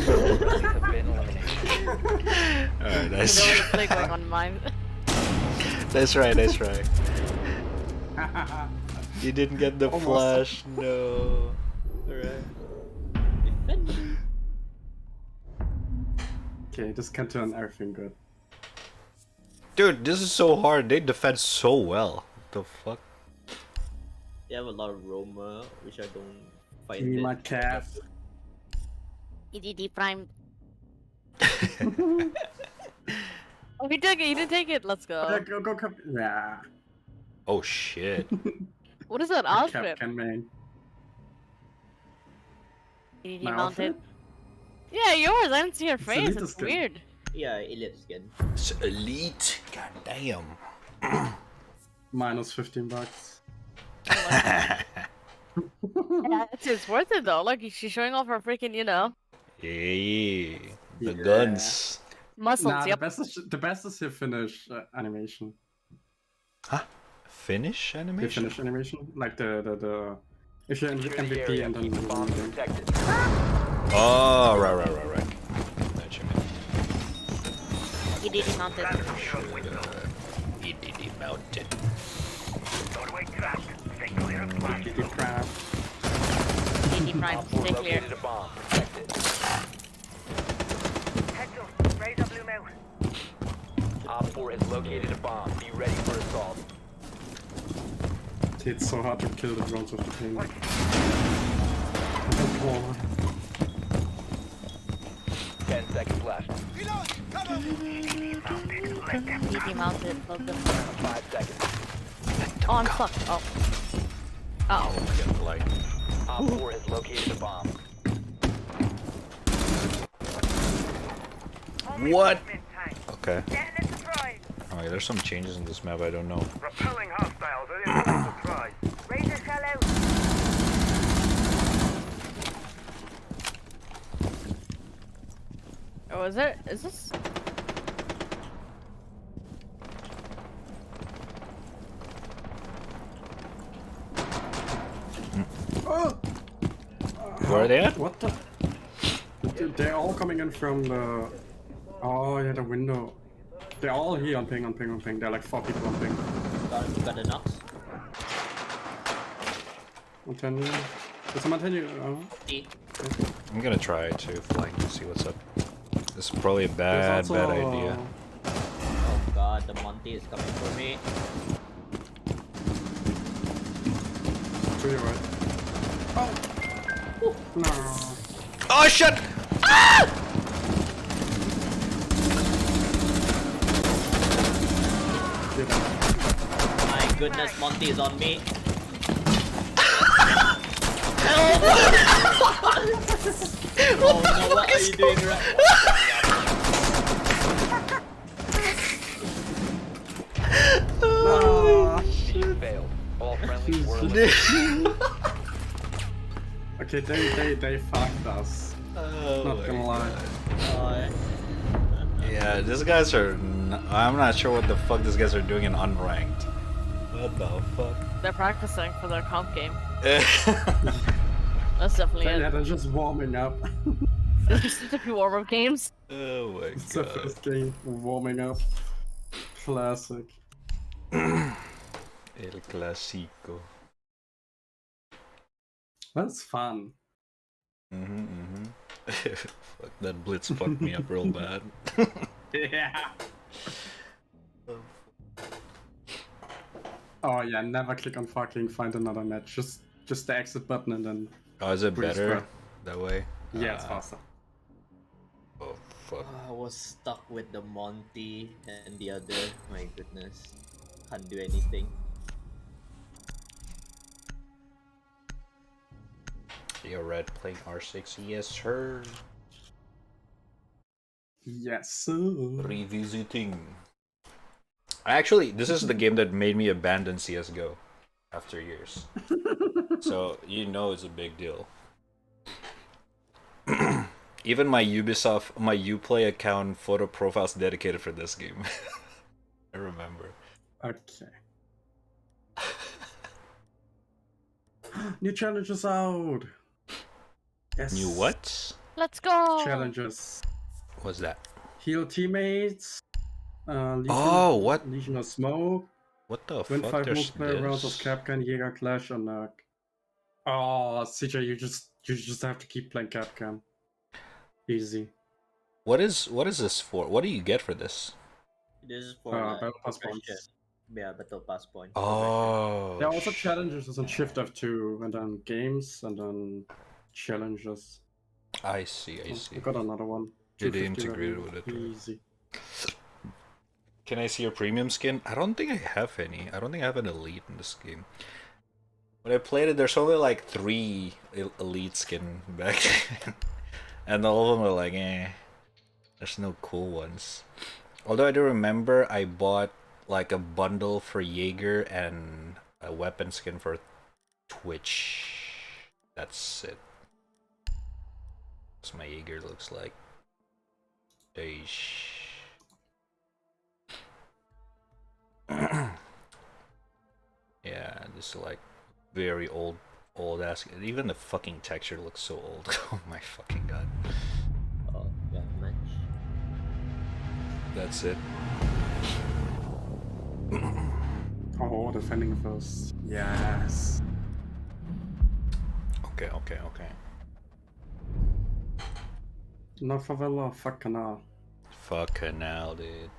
Have been eliminated. Alright, nice. There was a play going on mine. That's right, that's right. You didn't get the Almost. flash, no. Alright. Okay, this can turn everything good. Dude, this is so hard. They defend so well. What the fuck? They have a lot of Roma, which I don't find Give me it. my cat. EDD Prime. Oh, he took it. He didn't take it. Let's go. Go, come. Yeah. Oh shit. What is that Cap outfit? can main. EDD My mounted. outfit? Yeah, yours. I didn't see your It's face. elite It's skin. weird. Yeah, elite skin. It's elite. God damn. Minus 15 bucks. Yeah, it's worth it though. Like she's showing off her freaking, Yeah. The guns. muscles. Nah, Yep. the best is your finish animation. Huh? Finish Your animation? finish animation, like the if you're in Secure the MVP area. and then Keep the bomb protected. Oh, right. Gotcha, man. EDD mounted. EDD mounted. Doorway trapped. Stay clear of flash. the crap. EDD Prime. Op 4 Stay clear. located a bomb. Protected. Heads up. Razor bloom out. Op 4 has located a bomb. Be ready for assault. It's so hard to kill the drones with the ping. Oh, 10 seconds left. EDD mounted. Love them. 5 seconds. Oh, I'm fucked. Oh. Oh. Get light. Op 4 has located a bomb. What? Movement time. Okay. Getting a surprise. Oh, yeah, there's some changes in this map I don't know. Repelling hostiles are in for a surprise. Razor shell out. Oh, is there? Is this? Where are they at? what the? They're all coming in from the. Oh yeah, the window. They're all here on ping. They're like 4 people on ping. Got the knocks. On 10. Did someone tell you? See? I'm gonna try to flank to see what's up. This is probably a There's bad also- idea. Oh god, the Monty is coming for me. To your right. Oh! No. Oh shit! My goodness, Monty is on me. Oh no, what are you doing right? Mission failed. All friendlies were eliminated. Okay, they fucked us. Not gonna lie. Yeah, these guys are. I'm not sure what the fuck these guys are doing in unranked. What the fuck? They're practicing for their comp game. That's definitely Yeah, it. they're just warming up. Just a few warm-up games. Oh my It's the god. first game, warming up. Classic. El Clasico. That's fun. Fuck, that blitz fucked me up real bad. Yeah. Oh yeah, never click on fucking find another match. Just the exit button and then. Oh, is it breathe better breath. that way? Yeah, it's faster. Oh fuck. I was stuck with the Monty and the other. My goodness. Can't do anything. You're red playing R6, yes sir. Yes, sir. Revisiting. Actually, this is the game that made me abandon CSGO after years. So, you know it's a big deal. Even my Ubisoft, my Uplay account photo profile's dedicated for this game. I remember. Okay. New challenges out. Yes. New what? Let's go! Challenges. What's that? Heal teammates. Legion, Oh, what? Legion of Smoke. What the Win fuck? 5 There's multiplayer rounds of this. Capcan, Jäger, Clash, and Oh, CJ, you just have to keep playing Capcan. Easy. What is this for? What do you get for this? This is for Battle Pass points. Yeah, Battle Pass points. Oh. There are also challenges on Shift F2, and then games, and then challenges. I see, I see. I got another one. They 250 integrated revenue. with it. Easy. Can I see your premium skin? I don't think I have any. I don't think I have an elite in this game. When I played it, there's only like 3 elite skin back then. And all of them are like, eh. There's no cool ones. Although I do remember I bought like a bundle for Jaeger and a weapon skin for Twitch. That's it. That's my Jaeger looks like. Eish. Yeah, this is like very old ass. Even the fucking texture looks so old. Oh my fucking god. Oh, yeah, much. That's it. Oh, defending first. Yes. Okay, okay, okay. No favela, fuck canal. Fuck canal, dude.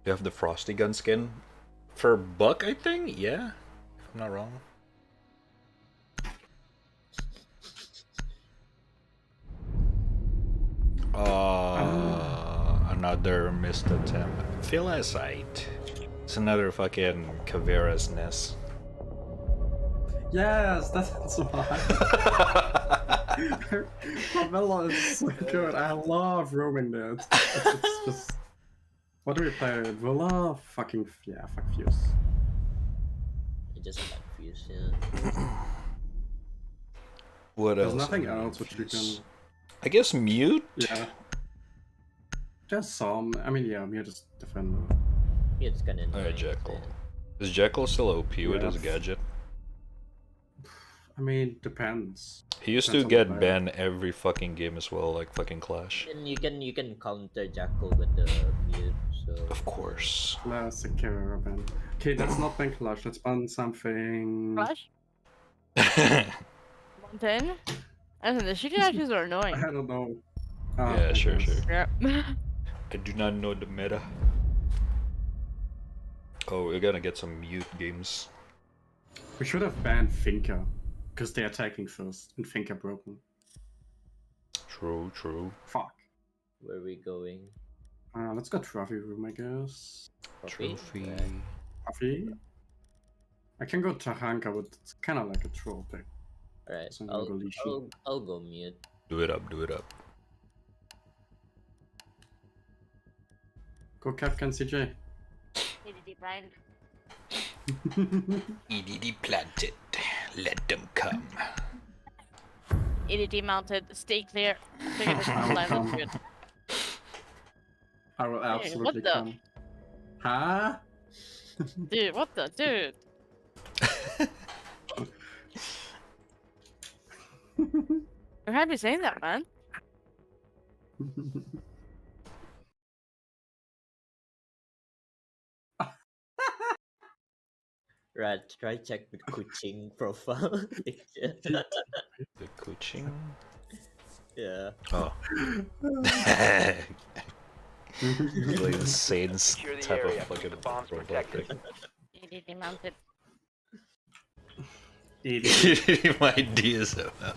You have the Frosty gun skin? For Buck, I think? Yeah. If I'm not wrong. Another missed attempt. Philisite. It's another fucking Caveira's nest. Yes, that's why. Favela is so good. I love roaming there. It's just. What do we play? Villa? Fucking. Yeah, fuck Fuse. I just like Fuse, yeah. What There's else? nothing else which you can. I guess mute? Yeah. Just some. I mean, yeah, Mute is defender. Yeah, it's kinda Alright, annoying, Jekyll. yeah. Is Jekyll still OP with Yeah. his gadget? I mean, depends. He used Depends to on get the player. banned every fucking game as well, like fucking Clash. And you can counter Jackal with the mute, so Of course. Classic caravan. Okay, that's not ban Clash. Let's ban something. Flash? Mountain? I think the shooting actions are annoying. I don't know. Yeah, sure, sure. Yeah. I do not know the meta. Oh, we're gonna get some mute games. We should have banned Finca, because they're attacking first, and Finca broken. True, true. Fuck. Where are we going? Let's go trophy room, I guess. Trophy. Right. Trophy? I can go Tahanka, but it's kind of like a troll pick. Alright, So I'm gonna go Lishi. I'll go mute. Do it up, do it up. Go Capcan CJ. EDD planted. Let them come. EDD mounted. Stay clear. Figure this out. That's good. I will absolutely what the? come. Huh? Dude, what the? Dude. You heard me saying that, man. Rad, try check the Kuching profile picture. The coaching? Yeah. Oh. Like the Saints Secure the type area. of fucking The bomb's robot protected. thing. EDD mounted. My D is about.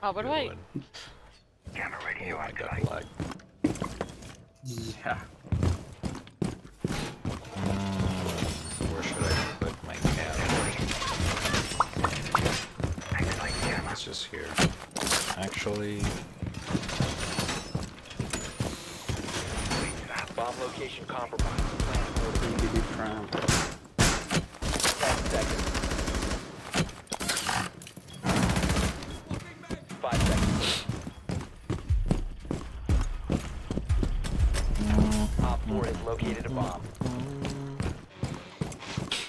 Oh, but wait. Camera ready to Oh my activate. god, lag. Yeah. Where should I put my cam? It's just here. Actually, Bomb location compromised. Plan accordingly. EDD crown. 10 seconds. 5 seconds. Op 4 has located a bomb.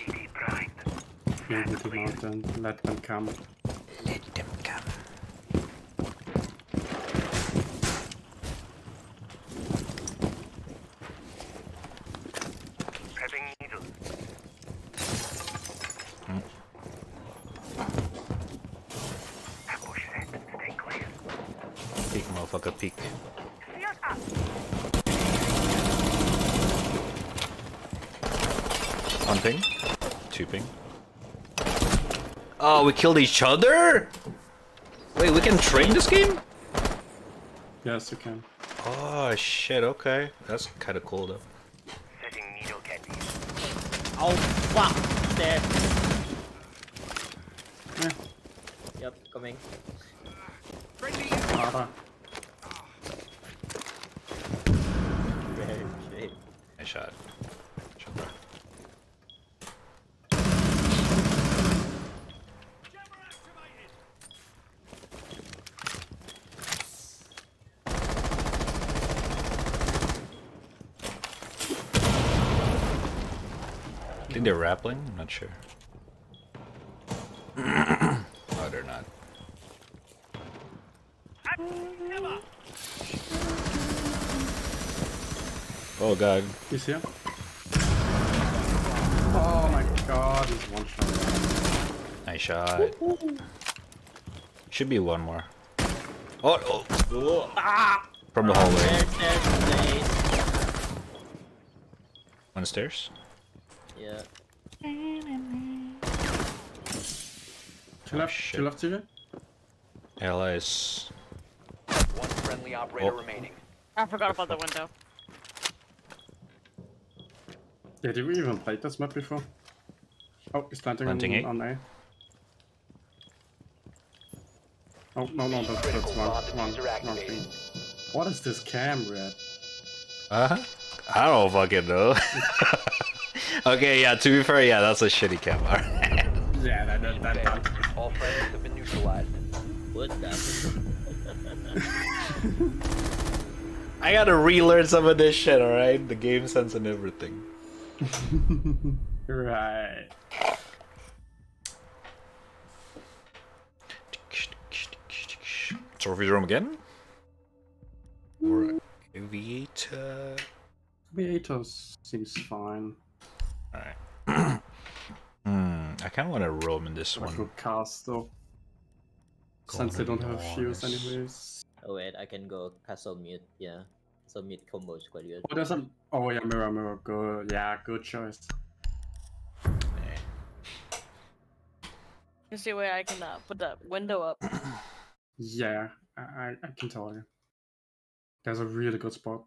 EDD mountain. Let them come. let them come. Prepping needle. Ambush set. Stay clear. Peek, motherfucker, peek. Fears up. One ping. Two ping. Oh, we killed each other? Wait, we can train this game? Yes, you can. Oh shit, okay. That's kinda cool though. Setting needle candy. Oh, fuck! There. Yeah. Yep, coming. Ara. Very great. Nice shot. Shot, bro. I think they're rappling? I'm not sure. Oh, they're not. Oh god. He's here. Oh my god, he's one shot. Nice shot. Should be one more. Oh, oh. From the hallway. There's On the stairs? yeah. Two left, shit. two left, CJ. LS. One friendly operator Oh. remaining. I forgot about the window. Yeah, did we even play this map before? Oh, he's planting Planting on A. A. Oh, no, that's Critical wrong, bomb wrong, diffuser wrong activated. thing. What is this cam, Red? I don't fucking know. Okay, yeah, to be fair, yeah, that's a shitty cam. Alright. Yeah, that. All friendlies have been neutralized. What the? I gotta relearn some of this shit, alright? The game sense and everything. Right. Trophy room again? Or aviator? Aviators seems fine. Alright. I kinda wanna roam in this I one. could cast though. Since they don't have fuse anyways. Oh wait, I can go castle mute. Yeah, so mute combo is quite good. Oh, there's a. Oh yeah, mirror. Good. Yeah, good choice. You see where I can put that window up. Yeah, I can tell you. There's a really good spot.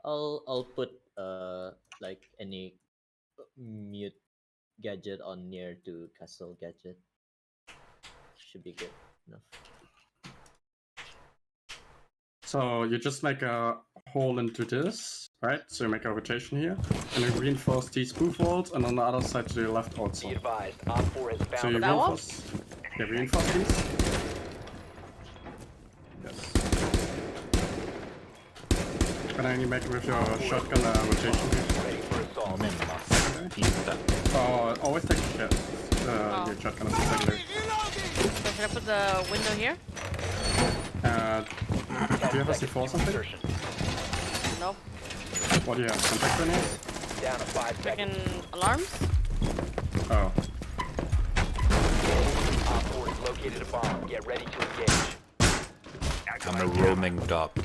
I'll put like any mute gadget on near to castle gadget. Should be good enough. So you just make a hole into this, right? So you make a rotation here, and you reinforce these spoof walls, and on the other side to the left also. Be advised, Op 4 has So found you a That one? reinforce, yeah, reinforce these. Yes. And then you make it with your shotgun rotation here. ready for assault. Oh, always take your shotgun as a secondary. So should I put the window here? Do you have a C4 something? Insertion. Nope. What do you have? Contact grenades? Down to 5 seconds. Freaking alarms? Oh. Op 4 has located a bomb. Get ready to engage. I'm a roaming duck.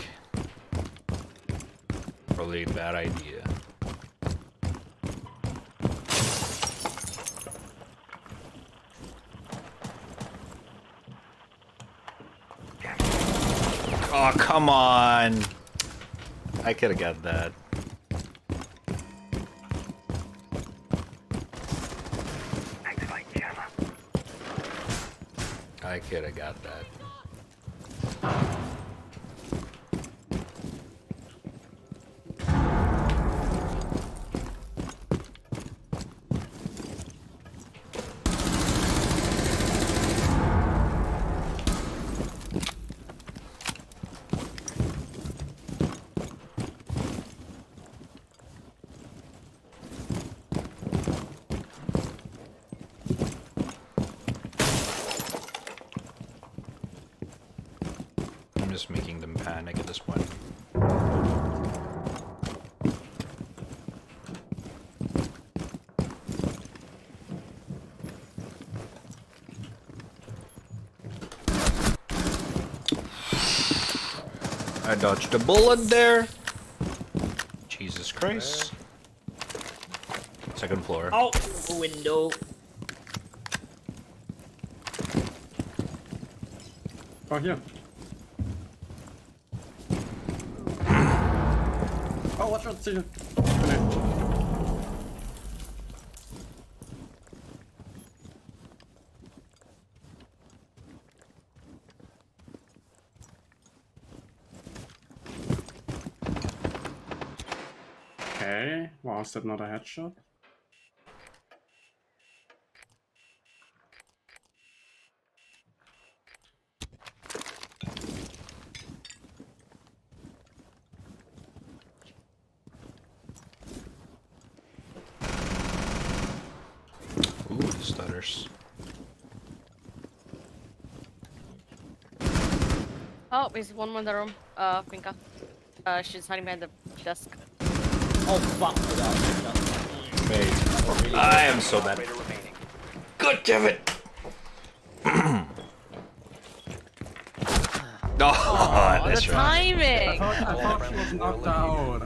Probably a bad idea. Oh, come on! I could've got that. I could've got that. I'm just making them panic at this point. I dodged a bullet there. Jesus Christ. Second floor. Oh, window. Oh, here. Oh, watch out, see you. Okay, was that not a headshot? Ooh, the stutters. Oh, there's one more in the room. Pinka. She's hiding behind the desk. Oh fuck! Without Wait. I am so bad. Operator remaining. God damn it! Oh, that's the right. timing! I thought she was knocked out.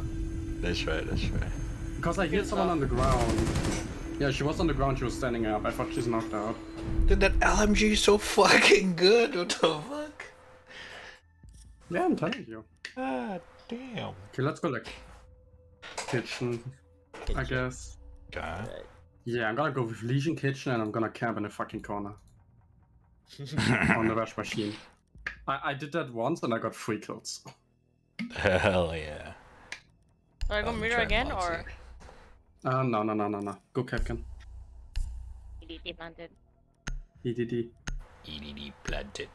That's right, that's right. Because I hear someone on the ground. Yeah, she was on the ground, she was standing up. I thought she's knocked out. Dude, that LMG is so fucking good. What the fuck? Yeah, I'm telling you. God damn. Okay, let's go like kitchen, I guess. God. Yeah, I'm gonna go with Legion Kitchen and I'm gonna camp in the fucking corner. On the rush machine. I did that once and I got 3 kills. Hell yeah. Do I go mirror again or? No. Go Capcan. EDT planted. EDD. EDD planted.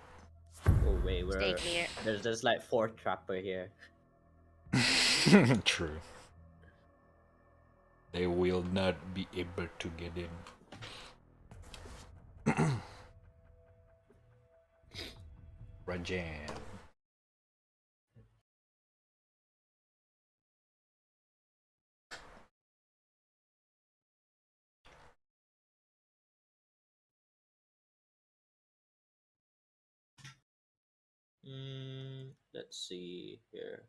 Oh wait, Stay clear. there's like 4 trapper here. True. They will not be able to get in. Rajam. Let's see here.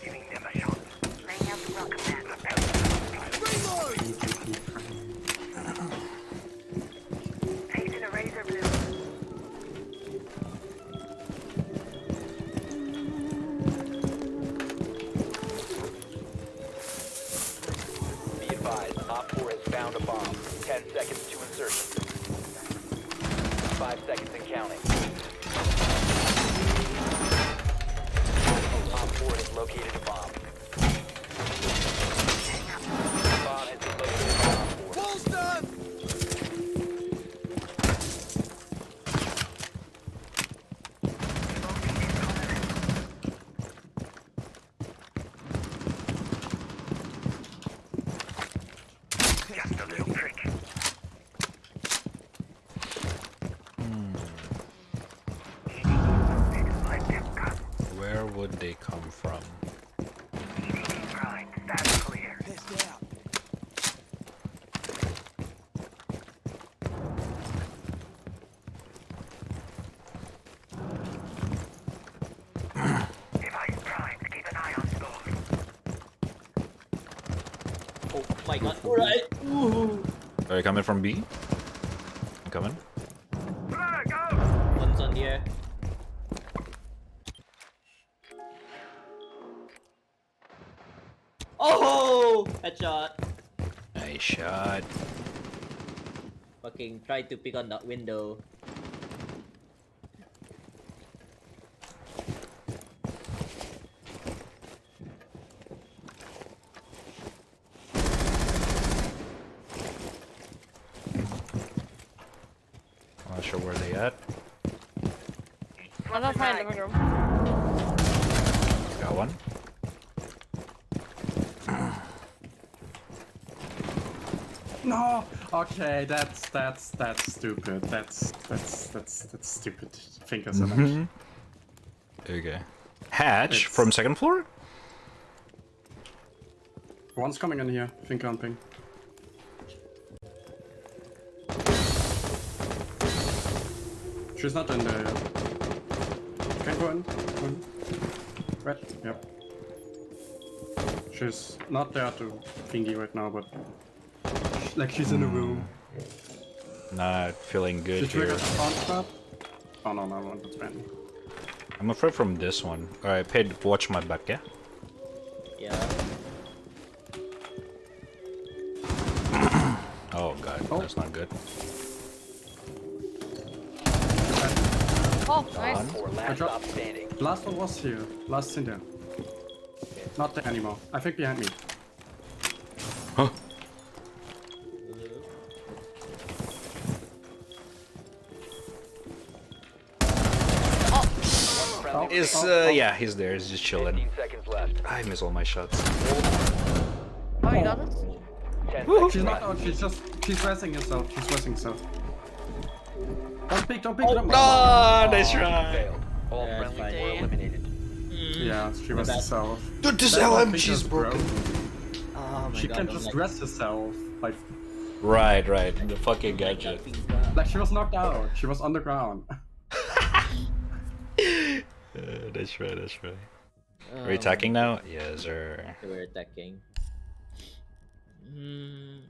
Giving them a shot. Laying out the welcome mat. Oh my god, alright! Ooh. Are you coming from B? I'm coming. One's on the air. Oh! Headshot! Nice shot. Fucking tried to pick on that window. I'm not sure where they at. I'm outside the living room. Got one. No. Okay, that's stupid. That's stupid. Finger selection. Okay. Hatch It's- from second floor? One's coming in here. Finger on ping. She's not in there yet. Can go in. Go in. Red. Yep. She's not there to thingy right now, but like she's in a room. Not feeling good She triggered here. the front trap. Oh no, no, no, that's bad. I'm afraid from this one. Alright, Paid, watch my back, yeah? Yeah. Oh god, Oh. that's not good. Oh, nice. Or Good last job. stop standing. Last one was here. Last in there. Not there anymore. I think behind me. Huh? Oh, Is oh, oh. yeah, he's there, he's just chilling. 15 seconds left. I miss all my shots. Oh, you got this? 10 seconds She's not left. out. She's resting herself. She's resting herself. Don't peek. Don't peek. Oh, don't nice try. Failed. All Yeah, friendlies fine. were eliminated. Yeah, she was bad. herself. Dude, this That one LMG's finger's broken. Oh my She god, can don't just like- rest herself. Right, the fucking gadget. Like she was knocked out. She was on the ground. That's right, that's right. Are we attacking now? Yes, sir. We're attacking. I'm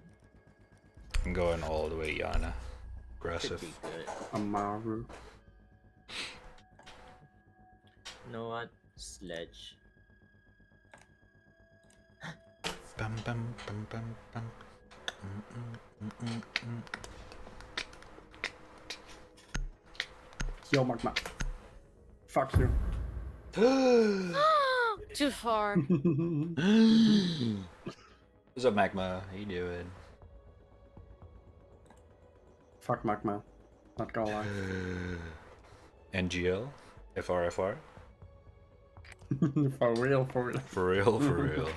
going all the way Yana. Aggressive. Pretty good. Amaru. You know what? Sledge. Bum, bum, bum, bum, bum. Yo, Magma. Fuck you. Too far. What's up, Magma? How you doing? Fuck Magma. Not gonna lie. NGL? FR? For real, for real. For real, for real.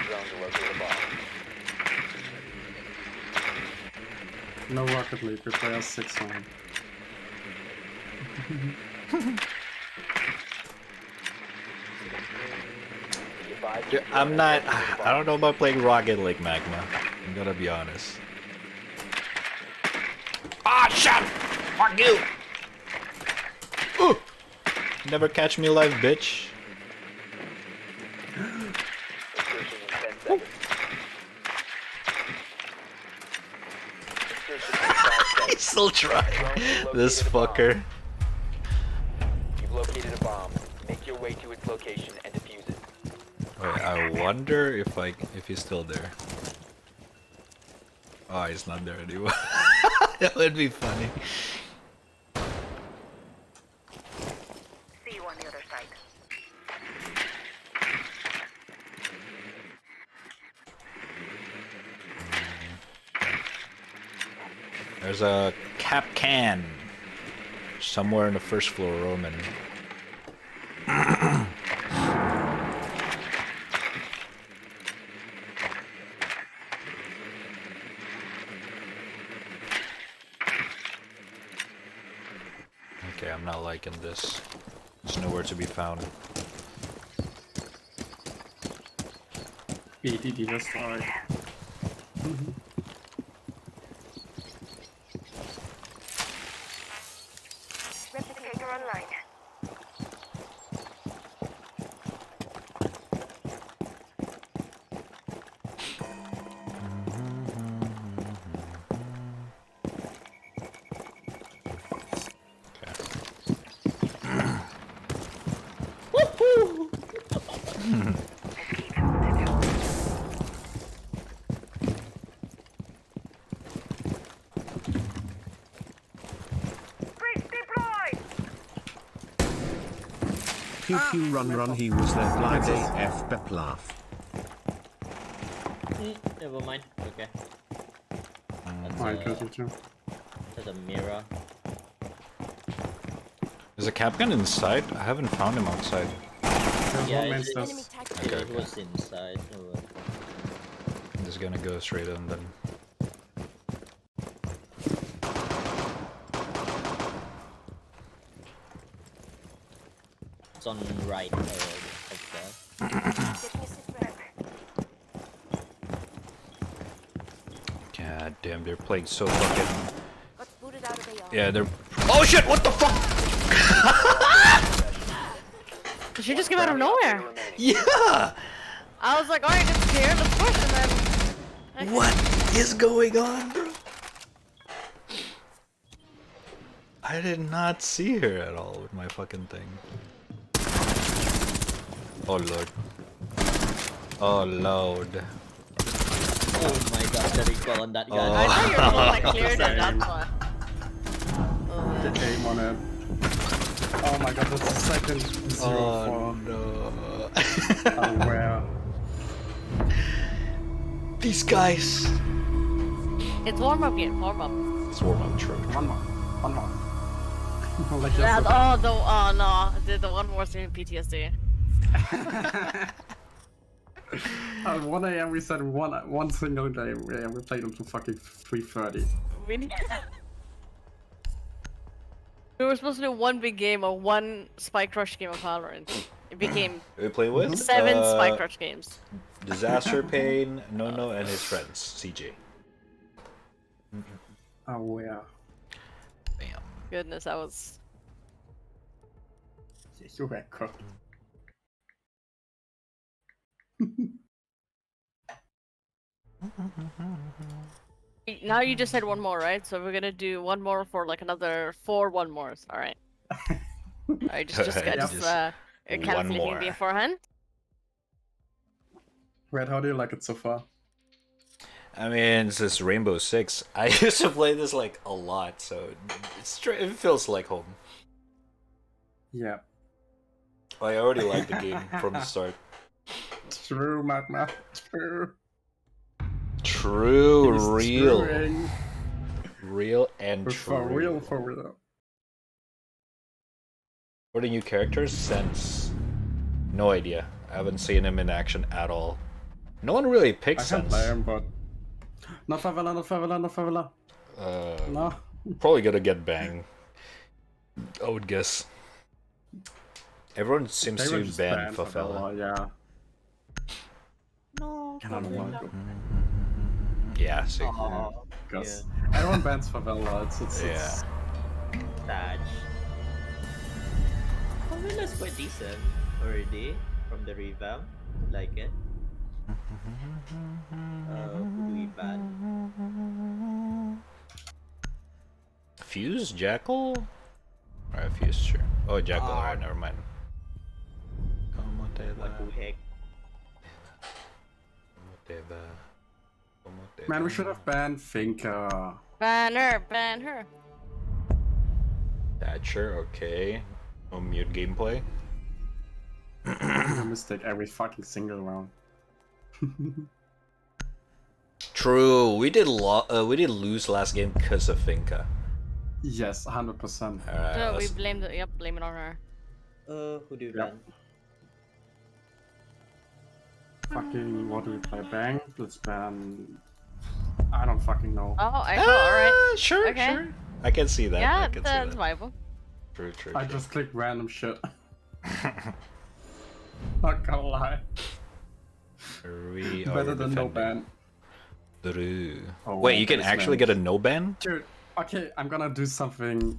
Drone to locate a bomb. No Rocket League, we play as 6-9. Dude, I'm not. I don't know about playing Rocket League, Magma. I'm gonna be honest. Ah, shit! Fuck you! Ooh! Never catch me alive, bitch. Insertion in 10 seconds. Insertion in 5 He's seconds. still trying. This fucker. You've located a bomb. Make your way to its location and defuse it. Wait, I wonder if he's still there. Oh, he's not there anymore. That would be funny. See you on the other side. There's a cap can somewhere in the first floor, Roman. Okay, I'm not liking this. There's nowhere to be found. BDD destroyed. Replicator online. Pew pew run, he was there blind AF bep laugh. Never mind. Okay. Alright, good, too. There's a mirror. Is a cap gun inside? I haven't found him outside. Yeah, One man it says. was inside. Oh, I'm just gonna go straight on then. it's on right of that. God damn, they're playing so fucking. Yeah, they're. Oh shit! What the fuck? Did she just come out of nowhere? Yeah. I was like, alright, it's here, let's push, and then. Okay. What is going on, bro? I did not see her at all with my fucking thing. Oh lord. Oh lord. Oh my god, the recoil on that gun. I thought you were the one that cleared it, that's why. The aim on it. Oh my god, that's the second 0-4. No. Where? These guys. It's warm up game, warm up. It's warm up, true. One more. Like Yeah, yesterday. oh no, the one more thing PTSD. 1 AM we said one single day, we played until fucking 3:30. We need. We were supposed to do one big game or one Spike Rush game of Valorant. It became We play with 7 Spike Rush games. Disaster Pain, Nono, and his friends, CJ. Oh yeah. Bam. Goodness, that was. You were cooked. Now you just said one more, right? So we're gonna do one more for like another 4 one mores. All right. I just One calculating more. beforehand. Red, how do you like it so far? I mean, this is Rainbow Six. I used to play this like a lot, so it feels like home. Yeah. I already like the game from the start. True, Magma. True. True, He's real, screwing. real and true. For real, for real. What are the new characters? Sense. No idea. I haven't seen him in action at all. No one really I picks can't Sense. play him, but not favela, not favela, not favela. No. Probably gonna get banged. I would guess. Everyone seems They were to just ban banned Favela. yeah. No. I don't know. Yeah, see. Because everyone bans favela. It's Yeah. Sad. Favela's quite decent already from the revamp. Like it. Who do we ban? Fuse? Jackal? Alright, Fuse, sure. Oh, Jackal, alright, never mind. What the heck? Man, we should have banned Finka. Ban her. Thatcher, okay. No mute gameplay. A mistake every fucking single round. True, we did lose last game because of Finka. Yes, 100%. Alright, So we let's- blame it on her. Who do you Yeah. ban? Fucking, what do we play? Bang? Let's ban... I don't fucking know. Oh, Echo, alright. Sure, Okay. sure. I can see that. Yeah, I can see that's that. viable. True, true. I just clicked random shit. Not gonna lie. We are Better than no defending. ban. True. Oh, Wait, you can this actually man. get a no ban? Dude, okay, I'm gonna do something.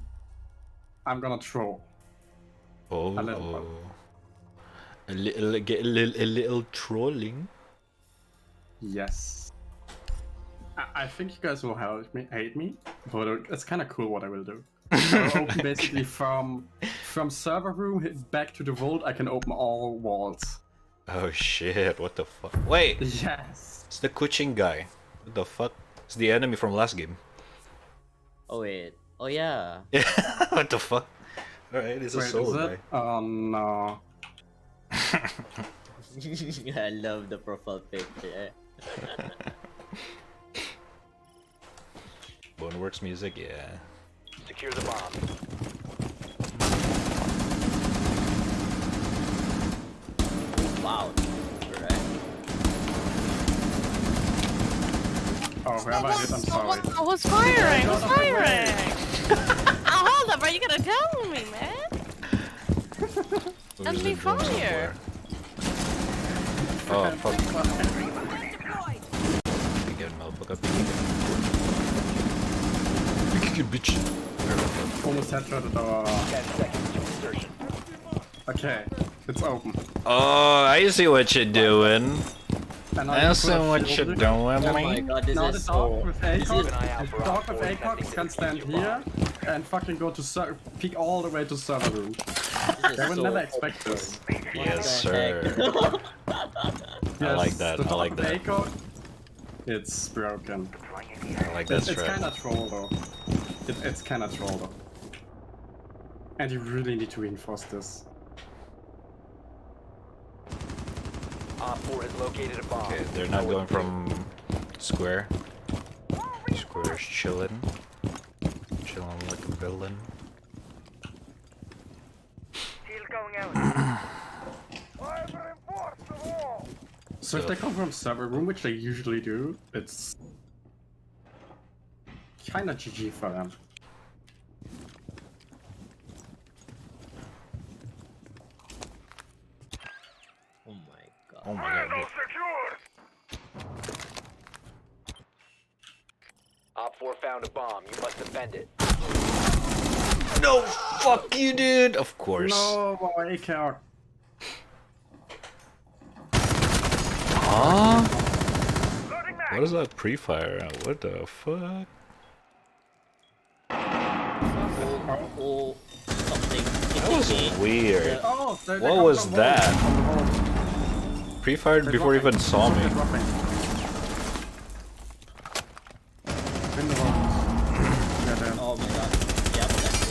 I'm gonna troll. Oh, A little bit. a little trolling. Yes. I think you guys will hate me, but it's kind of cool what I will do. I'll open basically from server room back to the vault. I can open all walls. Oh shit! What the fuck? Wait, Yes. it's the Kuching guy. What the fuck? It's the enemy from last game. Oh wait. Oh yeah. Yeah. What the fuck? All right, it's a Wait, solo is guy. it? Oh no. I love the profile picture. Boneworks music, yeah. Secure the bomb. Wow. Alright. Oh, whoever it is, I'm sorry. Who's firing? Who's firing? Oh, hold up, are you gonna tell me, man? Let me fire. Oh, fuck. You get motherfucker. Good bitch. Almost headshotted our... 10 seconds to insertion. Okay, it's open. Oh, I see what you're doing. And I see what you're doing, Oh my man. god, this Now is the so... dog with Keep an eye out ACOG, for the dog Op with 4 ACOG attempting can to stand defuse your here bomb. and fucking go to peek all the way to server room. They would never expect this. Yes, sir. I like that. The I like dog with that. ACOG, it's broken. I like that It's strat. kinda troll though. It's kinda troll though. And you really need to reinforce this. Op 4 has located a bomb. Okay, they're not going from square. Square's chilling. Chilling like a villain. Shield going out. So if they come from server room, which they usually do, it's kinda GG for them. Oh my god. Oh my god. Op 4 found a bomb. You must defend it. No, fuck you, dude. Of course. No, ACOG. Huh? What is that pre-fire? What the fuck? Oh, something. That was weird. Oh, they What come was from that? home. Pre-fired before he even saw me. They're dropping. In the home. Yeah, there. Oh my god. Yep, that's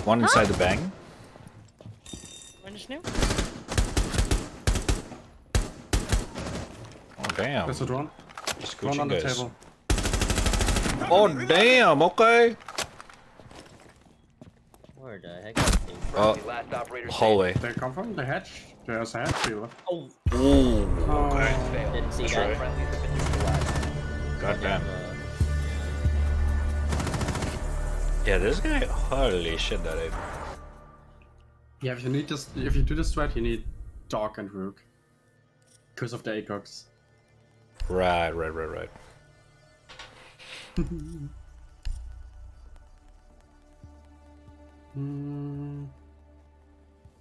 One inside the bang. When is new? Oh damn. There's a drone. Just Drone on Gucci the guys. table. Oh damn. Okay. where the heck are they from? Oh, Last operator hallway. They come from the hatch. There's a hatch sealer. Oh, Ooh. Okay. failed. didn't see That's that. right. Friendlies have been neutralized. God damn. Yeah, this guy. Holy shit, that ain't. Yeah, if you need this, if you do this strat, you need Dog and Rook. Because of the ACOGs. Right.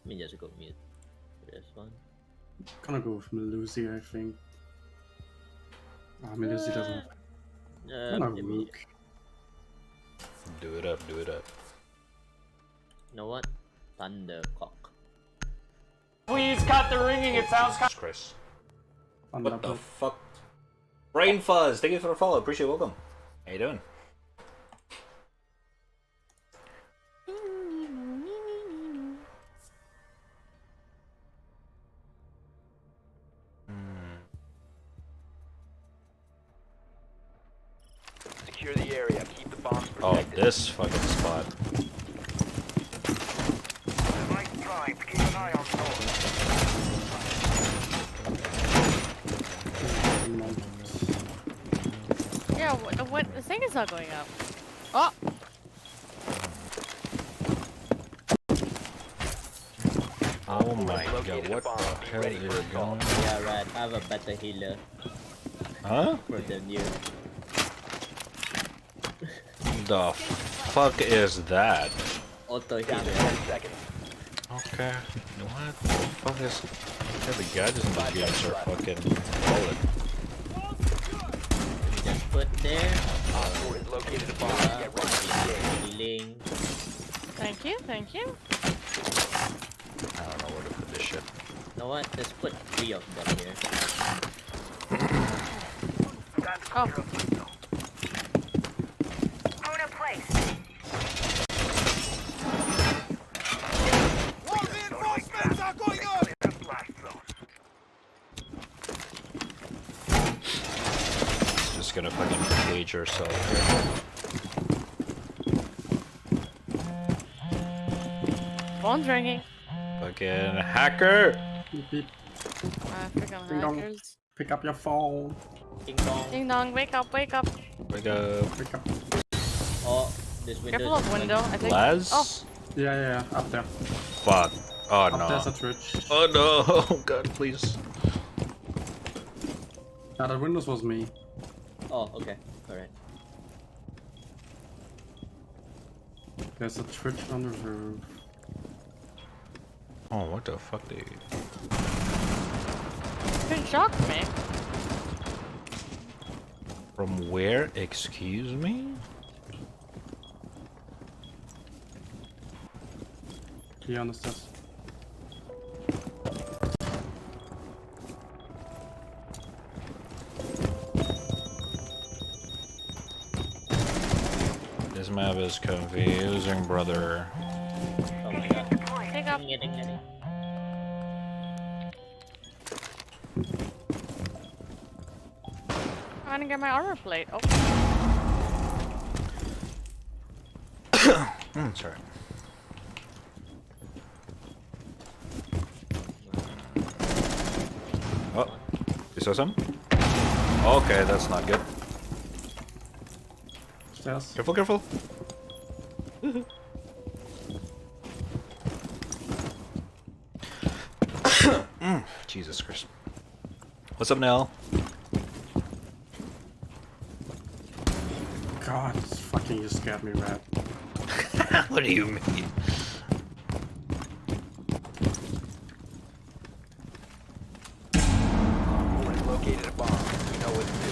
Let me just go mute for this one. Gonna go with Melusi, I think. Ah, Melusi doesn't have. Gonna Maybe. Rook. Do it up. You know what? Thundercock. Please cut the ringing, it sounds Jesus Christ. On What the the fuck? Brain Fuzz, thank you for the follow. Appreciate it. Welcome. How you doing? Secure the area. Keep the bombs Oh, protected. this fucking spot. Keep an eye on door. Yeah, what the thing is not going up. Oh, Oh my god, what the hell is going on? Yeah, right. I have a better healer Huh? for than you. The fuck is that? Auto Down to healer. 10 seconds. Okay. What the fuck is... Yeah, the guys in these games are fucking solid. Just put there. Op 4 has located a bomb. Get ready to engage. Healing. thank you. I don't know where to put this shit. You know what? Let's put 3 of them here. Oh, Owner place. engage yourself. Phone's ringing. Fucking hacker! Beep, beep. Freaking Ding dong. hackers. Pick up your phone. Ding dong. Ding dong, wake up, wake up. Wake up. Pick up. Oh, this window. Careful of window, I think. Laz? Oh, Yeah, up there. Fuck. Oh Up there's a no. Twitch. Oh no. Oh god, please. Yeah, that windows was me. Oh, okay. Alright. There's a Twitch on the roof. Oh, what the fuck, dude? it shocked me. From where? Excuse me? He understands. This map is confusing, brother. Oh my god. Pick up. Ding, ding, ding. I'm gonna get my armor plate. Oh. Sorry. Oh, you saw some? Okay, that's not good. Yes. Careful, careful. Jesus Christ. What's up, Nell? God, this fucking you scared me, Rad. What do you mean? We've located a bomb. We know what to do.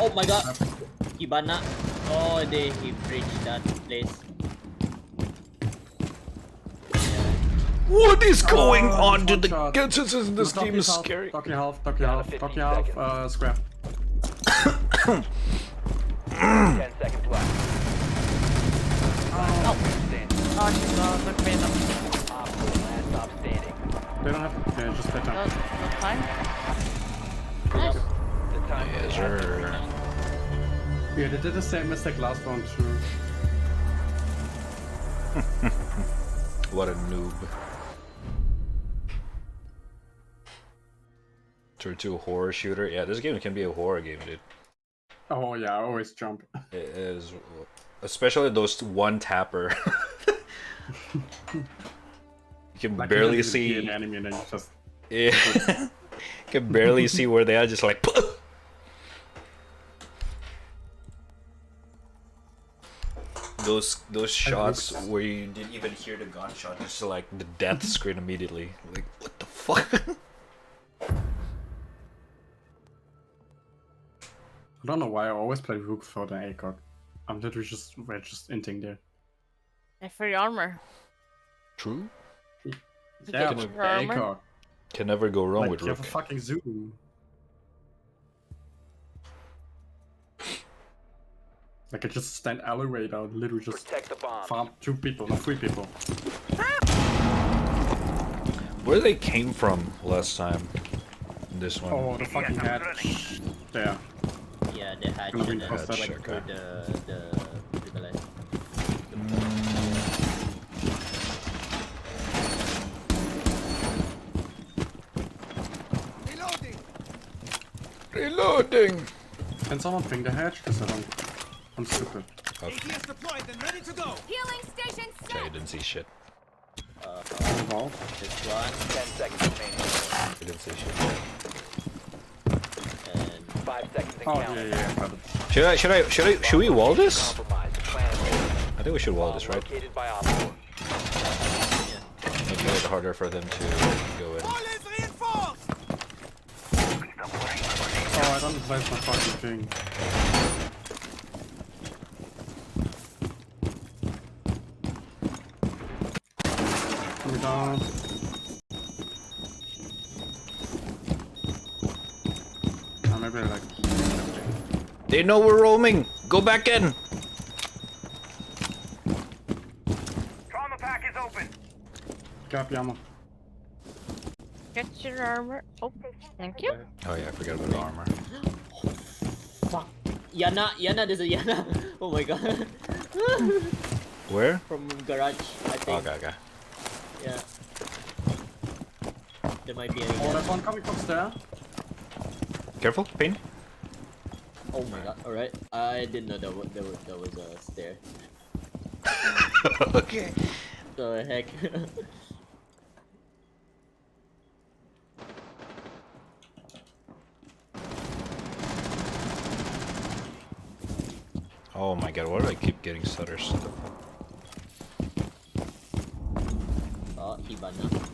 Oh my god. Ibana. Oh, he breached that place. What is going on to one the shot. kids? This game is scary. Ducky half, scrap. 10 seconds left. Oh, she's look random. Op 4, last stop standing. They don't have. Yeah, just better. No time. The time Yes, sir. Yeah, they did the same mistake last round too. What a noob. Turn to a horror shooter. Yeah, this game can be a horror game, dude. Oh yeah, I always jump. It is, especially those one tapper. You can Like, barely you don't even see. see an enemy and then you just. Yeah. You can barely see where they are. Just like. Those shots where you didn't even hear the gunshot, just like the death screen immediately. Like, what the fuck? I don't know why I always play Rook for the ACOG. I'm literally we're just inting there. And for your armor. True. Yeah, get with the your armor. ACOG. Can never go wrong Like, with you have a Rook. fucking zoom. Like I just stand elevator and literally just Protect the bomb. farm 2 people, no 3 people. Where they came from last time? In this one. Oh, the fucking hatch. There. Yeah, the hatch Gonna and reinforce then that. went through the triple S. Reloading! Can someone ping the hatch? Because I'm stupid. Okay. Healing station Okay, I didn't see shit. Involved. This one 10 seconds remaining. I didn't see shit. and 5 seconds and Oh counting. yeah, got it. Should we wall this? Compromise. Plan I think we should wall this, bomb right? located by Op 4. Make it harder for them to go in. Oh, I don't place my fucking thing. Coming down. Oh, maybe I like. They know we're roaming. Go back in. Trauma pack is open. Grab the ammo. Get your armor. Oh, thank you. Oh yeah, I forgot about the armor. Fuck. Yana, there's a Yana. Oh my god. Where? From garage, I think. Okay. Yeah. There might be a Oh, Yana. there's one coming from stair. Careful, Pain. Oh my god, alright. I didn't know there was a stair. Okay. The heck? Oh my god, why do I keep getting stutters? Oh, Hibana.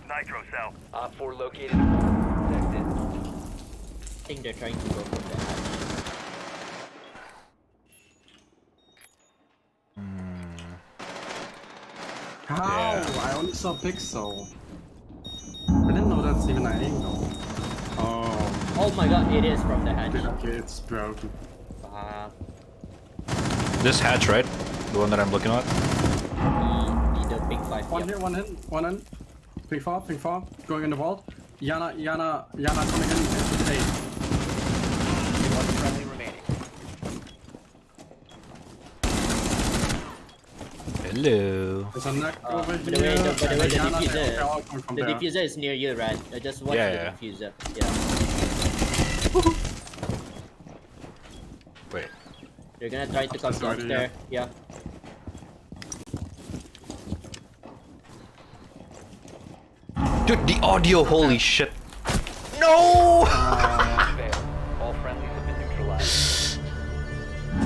Nitro cell. Op 4 located. Protect it. I think they're trying to go from the hatch. How? I only saw Pixel. I didn't know that's even an angle. Oh. Oh my god, it is from the hatch. Okay, it's broken. This hatch, right? The one that I'm looking at? The big 5. One here, one in. Ping 4, going in the vault. Yana coming in into 8. One friendly remaining. Hello. There's a neck over By the here. way, the Yana, diffuser. they're all coming from The there. diffuser is near you, Rad. Just watch Yeah. the diffuser. Yeah. Wait. They're gonna try to come Sorry, downstairs. Yeah. Dude, the audio, holy shit. No! Failed. All friendlies have been neutralized.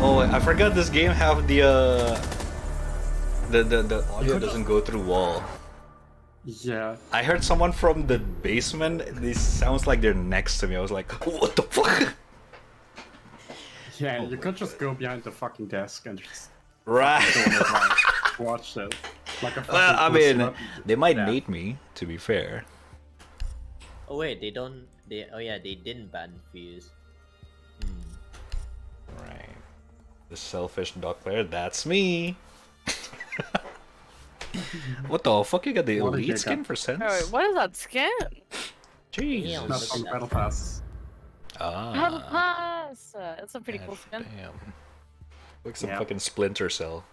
Oh, I forgot this game have the audio doesn't go through wall. Yeah. I heard someone from the basement. This sounds like they're next to me. I was like, what the fuck? Yeah, you could just go behind the fucking desk and just Right. watch it. Like a fucking Well, I pussy. mean, they might Yeah. nade me, to be fair. Oh wait, they don't. Oh yeah, they didn't ban Fuse. Right. The selfish dog player, that's me. What the fuck? You got the What did you elite skin got? for sense? Oh, wait, what is that skin? Jeez. Not from Battle Pass. Battle Ah. Pass. It's a pretty cool God skin. damn. Like some Yeah. fucking Splinter Cell.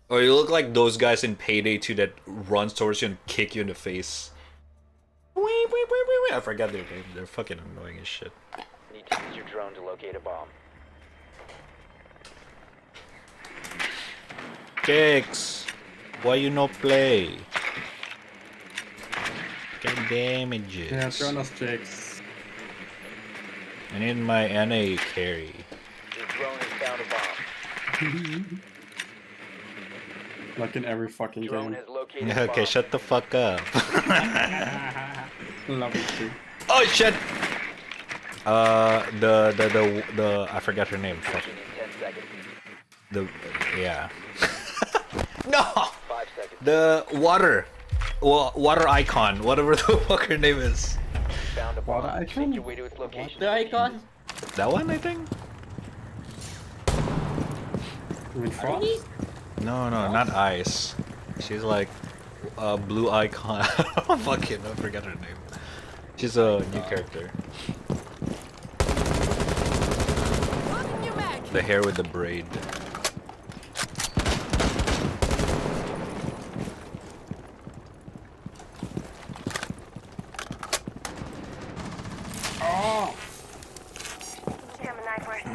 Or you look like those guys in Payday 2 that runs towards you and kick you in the face. I forgot their name. They're fucking annoying as shit. Need to use your drone to locate a bomb. Kicks! Why you no play? Get damages. Yeah, join us, Jakes. I need my NA carry. Your drone has found a bomb. Like in every fucking Drone game. has located a Okay, bomb. shut the fuck up. Love it too. Oh shit! The I forgot her name. Fuck. In 10 seconds. The yeah. No. 5 seconds. The water icon, whatever the fuck her name is. Found a Water bomb. icon? Make your way to its location. The icon. That one, I think. You mean Frost? No, not Ice. She's like blue icon. Fucking, I forgot her name. She's a new character. The hair with the braid. Oh! Gemini first.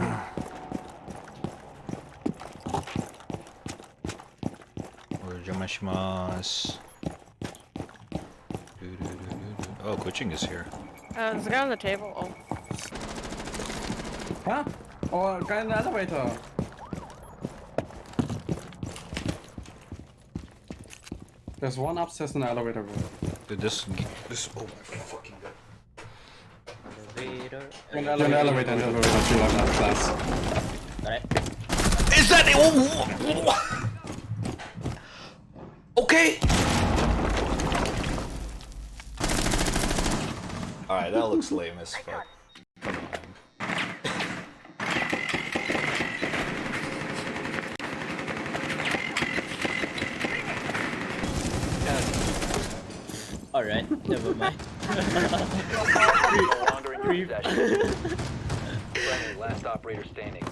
Ojamashimasu. Oh, coaching is here. There's a guy on the table. Oh. Huh? Oh, guy in the elevator. There's one upstairs in the elevator room. Dude, this. Oh my fucking god. Elevator. In the elevator in the room that you love that class. Alright. Is that it? Oh, okay. Alright, that looks lame as fuck. Come on. Alright, never mind. No longer in your possession. Friendly, last operator standing.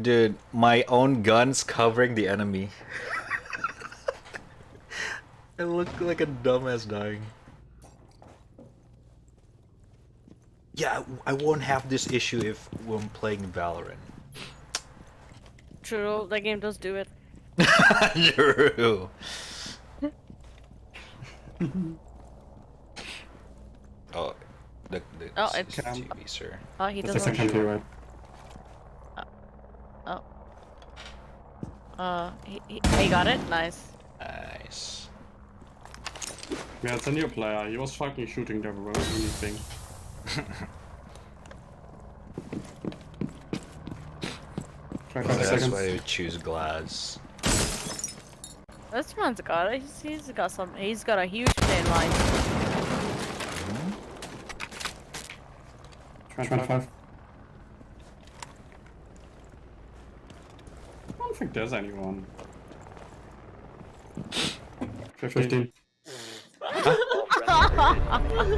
Dude, my own gun's covering the enemy. I look like a dumbass dying. Yeah, I won't have this issue if I'm playing Valorant. True, that game does do it. True. Oh, it's TV, sir. Oh, he That's doesn't. the second right? He got it. Nice. Nice. Yeah, it's a new player. He was fucking shooting the road anything. That's why you choose glass. This man's got it. He's got some. He's got a huge play in mind. 25. I don't think there's anyone. 15.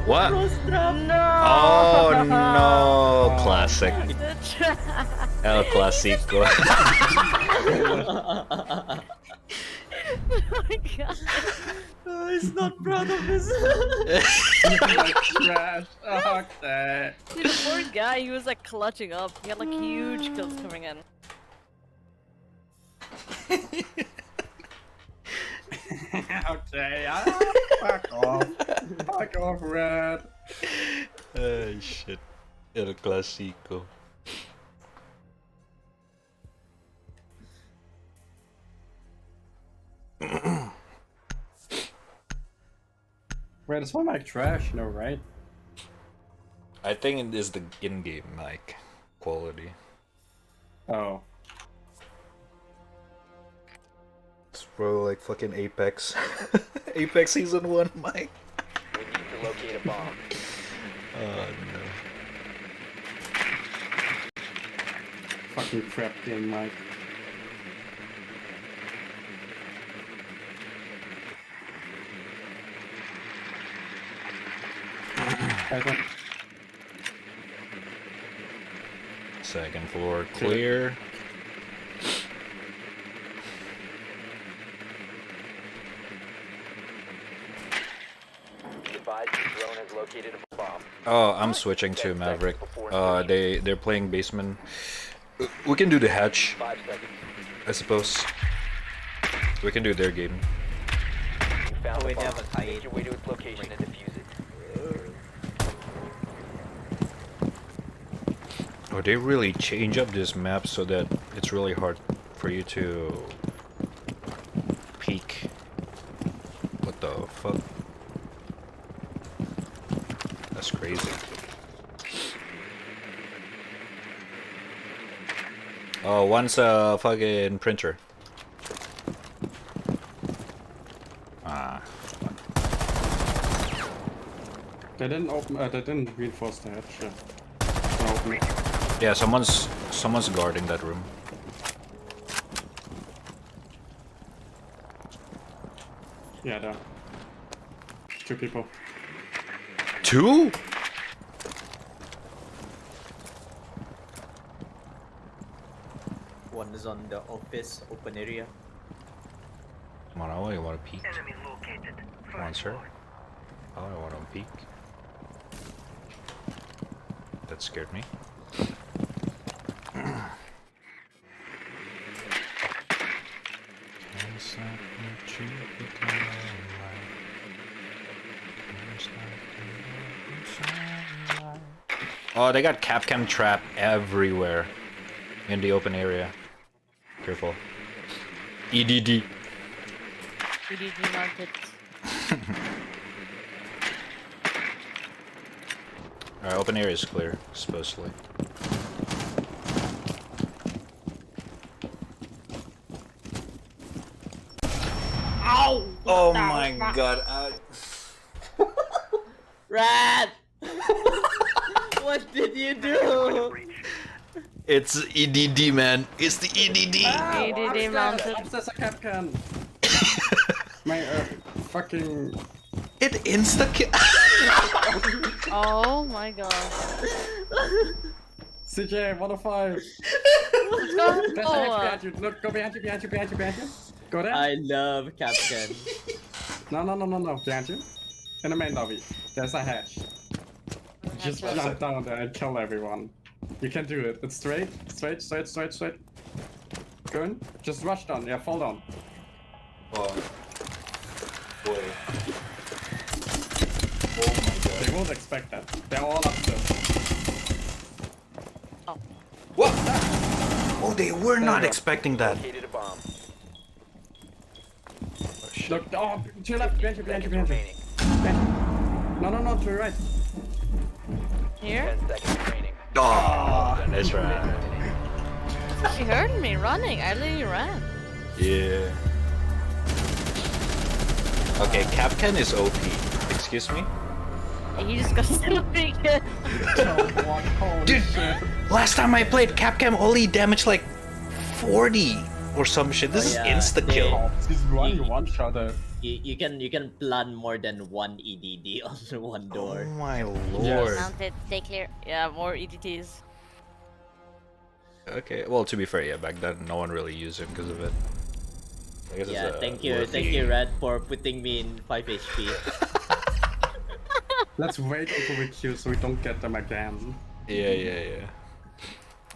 What? No. Oh no! Classic. El Clasico. Oh my god. Oh, he's not proud of his. Trash. Fuck that. Dude, the poor guy, he was like clutching up. He had like huge kills coming in. Okay, fuck off. Fuck off, Rad. Oh shit. El Clasico. Wait, is my mic trash? No, right? I think it is the in-game mic quality. Oh. It's probably like fucking Apex. Apex Season 1 mic. We need to locate a bomb. Oh no. Fucking crap game mic. Second floor clear. Advise the drone has located a bomb. Oh, I'm switching to Maverick. They're playing basement. We can do the hatch, 5 seconds. I suppose. We can do their game. You found Oh, the wait, they bomb. have a kite. Make your way to its location and defuse it. Oh, they really change up this map so that it's really hard for you to peek. What the fuck? That's crazy. Oh, one's a fucking printer. Ah. They didn't open. They didn't reinforce the hatch. Open it. Yeah, someone's guarding that room. Yeah, there. 2 people. 2? One is on the office open area. Come on, I want to peek. Enemy located. Come on, sir. I don't want to peek. That scared me. Oh, they got Capcom trap everywhere in the open area. Careful. EDD. EDD mounted. Alright, open area is clear, supposedly. Ow! Oh my god. Rad! What did you do? It's EDD, man. It's the EDD. EDD mounted. Upstairs a Capcan. My fucking. It insta kill. Oh my god. CJ, 105. Let's go. There's a hatch behind you. Look, go behind you, behind you, behind you, behind you. Go there. I love Captain. No. Behind you. In the main lobby. There's a hatch. Just jump down there and kill everyone. You can do it. It's straight. Go in. Just rush down. Yeah, fall down. Oh. Boy. Oh my god. They won't expect that. They're all upstairs. Oh. What? Oh, they were not expecting that. Located a bomb. Look, oh, to your left, behind you. Behind you. No, to your right. Here? 10 seconds remaining. Oh, that's right. She heard me running. I literally ran. Yeah. Okay, Capcan is OP. Excuse me? He just got celebrated. Dude, last time I played, Capcom only damaged like 40 or some shit. This is insta kill. He's running one shot. You can plan more than one EDD on one door. Oh my lord. Yes. Mounted, stay clear. Yeah, more EDTs. Okay, well, to be fair, yeah, back then no one really used him because of it. I guess Yeah, it's thank you, Red, for putting me in 5 HP. Let's wait until we queue so we don't get them again. Yeah.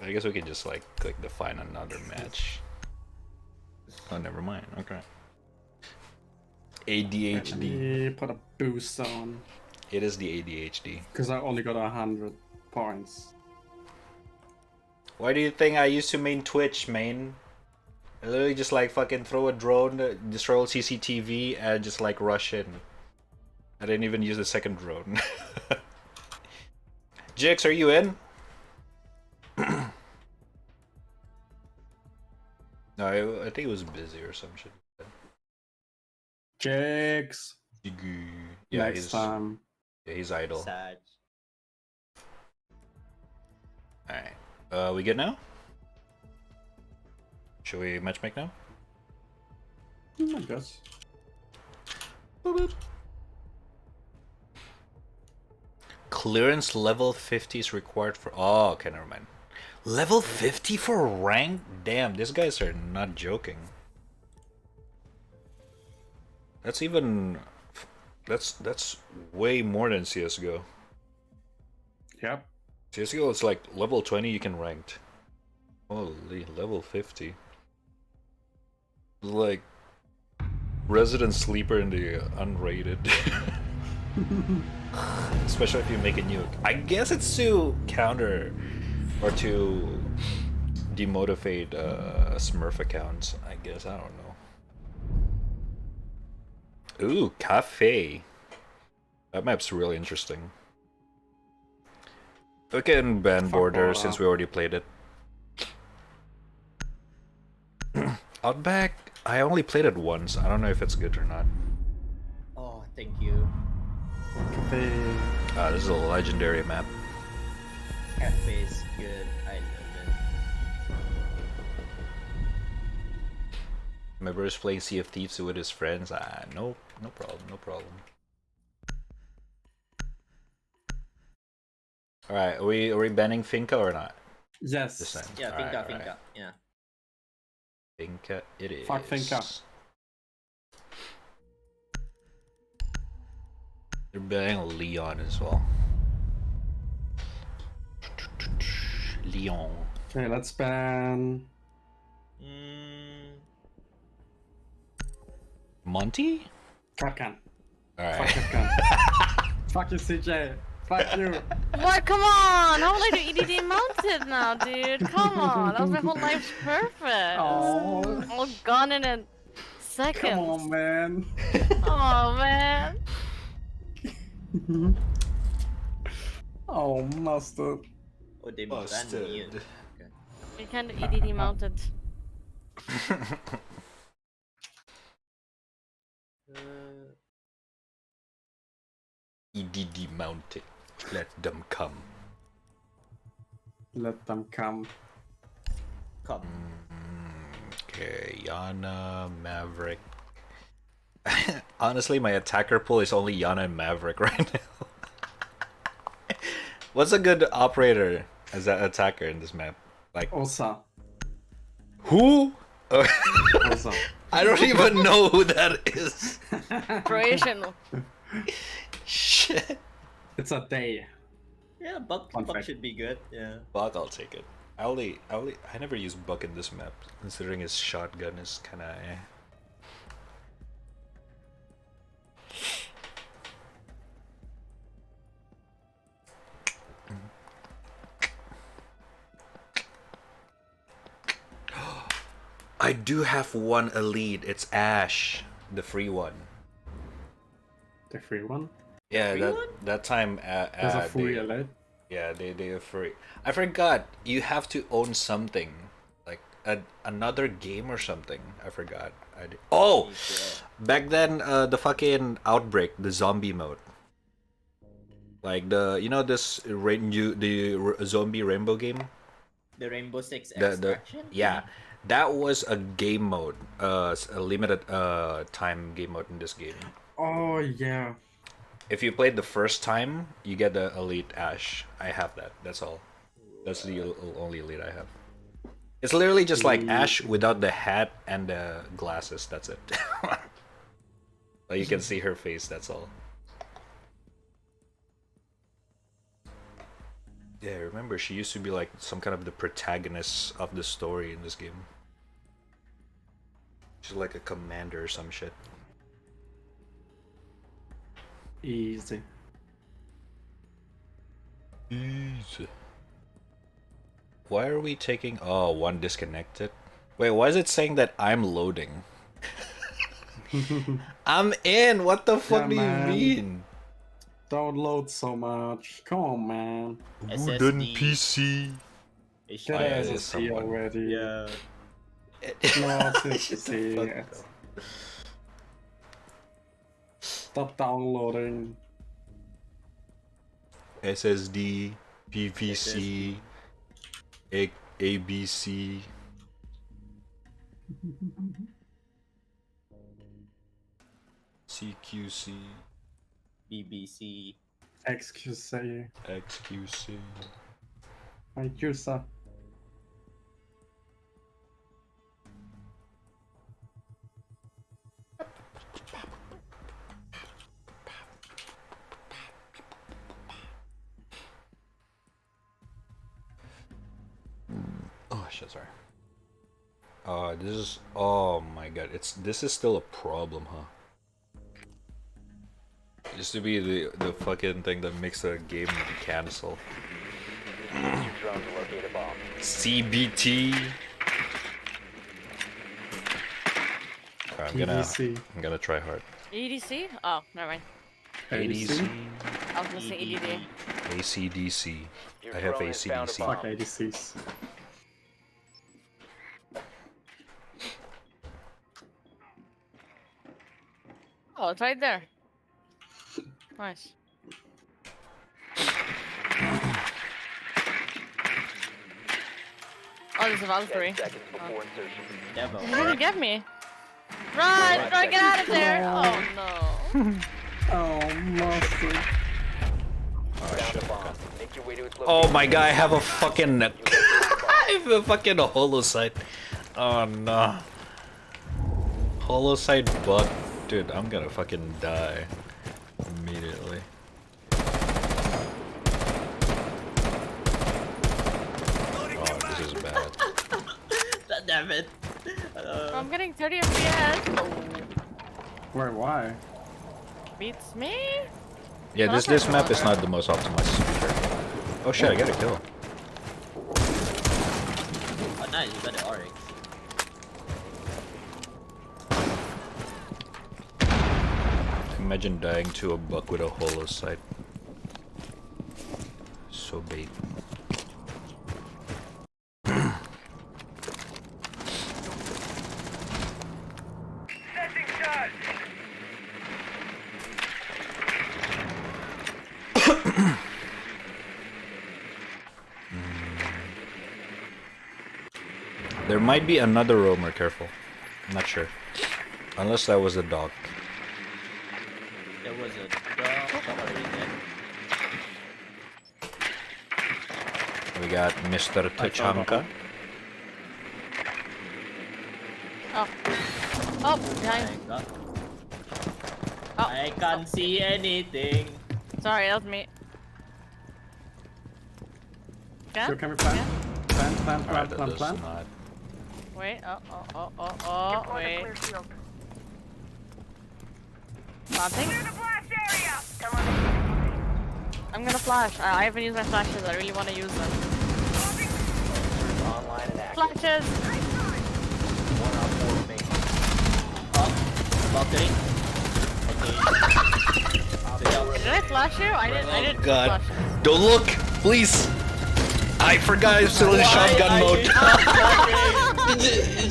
I guess we can just like click define another match. Oh, never mind. Okay. ADHD. Put a boost on. It is the ADHD. Because I only got 100 points. Why do you think I used to main Twitch, main? I literally just like fucking throw a drone, destroy all CCTV, and just like rush in. I didn't even use the second drone. Jix, are you in? No, I think it was busy or some shit. Jigs. Yeah, Next time. Yeah, he's idle. Sad. Alright. We good now? Should we matchmake now? I guess. Boop, boop. Clearance level 50 is required for... Oh, okay, never mind. Level 50 for rank? Damn, these guys are not joking. That's even... That's way more than CSGO. Yep. CSGO, it's like level 20 you can ranked. Holy, level 50. Like... Resident Sleeper in the unrated. Especially if you make a nuke. I guess it's to counter or to demotivate Smurf accounts. I guess, I don't know. Ooh, cafe. That map's really interesting. We can ban border since we already played it. Outback, I only played it once. I don't know if it's good or not. Oh, thank you. This is a legendary map. Cafe is good. I love it. My brother's playing Sea of Thieves with his friends. No problem. Alright, are we banning Finca or not? Yes. This time. Yeah, Alright, Finca, alright. yeah. Finca it is. Fuck Finca. They're banning Leon as well. Leon. Okay, let's ban... Monty? Capcan. Alright. Fuck Capcan. Fuck you, CJ. Fuck you. What? Come on! How will I do EDD mounted now, dude? Come on! That was my whole life's perfect. Oh. All gone in a second. Come on, man. Oh man. Oh, mustard. Oh, they banned me. Okay. We can do EDD mounted. EDD mounted. Let them come. Let them come. Come. Okay, Yana, Maverick. Honestly, my attacker pool is only Yana and Maverick right now. What's a good operator as an attacker in this map? Like Osa. Who? Osa. I don't even know who that is. Croatian. Shit. It's a day. Yeah, Buck should be good. Yeah. Buck, I'll take it. I never use Buck in this map, considering his shotgun is kinda eh. I do have one elite. It's Ash, the free one. The free one? Yeah, Free one? that time. There's a free elite. Yeah, they are free. I forgot. You have to own something, like another game or something. I forgot. Oh, back then, the fucking Outbreak, the zombie mode. Like this the zombie rainbow game. The Rainbow Six The Extraction. yeah, that was a game mode. A limited time game mode in this game. Oh yeah. If you played the first time, you get the elite Ash. I have that. That's all. That's the only elite I have. It's literally just like Ash without the hat and the glasses. That's it. Like you can see her face. That's all. Yeah, remember she used to be like some kind of the protagonist of the story in this game. She's like a commander or some shit. Easy. Easy. Why are we taking... Oh, one disconnected. Wait, why is it saying that I'm loading? I'm in! What the fuck do you mean? Don't load so much. Come on, man. Wooden PC. Get SSD already. Yeah. No, SSD. Stop downloading. SSD, PVC, ABC. CQC. BBC. XQC. XQC. Thank you, sir. Oh shit, sorry. This is... Oh my god, this is still a problem, huh? It used to be the fucking thing that makes the game cancel. CBT. I'm gonna try hard. EDC? Oh, never mind. ADC. I was gonna say EDD. ACDC. I have ACDC. Fuck ADCs. Oh, it's right there. Nice. Oh, there's a Valkyrie. Never. He's gonna get me. Run! Run, get out of there! Oh no. Oh, monster. Oh my god, I have a fucking... I have a fucking holosight. Oh no. Holosight bug. Dude, I'm gonna fucking die. Immediately. Oh, this is bad. Damn it. I'm getting 30 FPS. Wait, why? Beats me? Yeah, this map is not the most optimized, to be fair. Oh shit, I got a kill. Oh nice, you got the Oryx. Imagine dying to a buck with a holosight. So bait. There might be another roamer, careful. I'm not sure. Unless that was a dog. There was a dog already dead. We got Mr. Tachanka. Oh. Oh, behind. I can't see anything. Sorry, that was me. So can we plan? Plan. Wait, wait. Planting? I'm gonna flash. I haven't used my flashes. I really want to use them. Online and active. Flashes! 1 out 4 remaining. Balcony. Okay. Did I flash you? I didn't God. flash you. Don't look, please. I forgot I'm still in shotgun mode.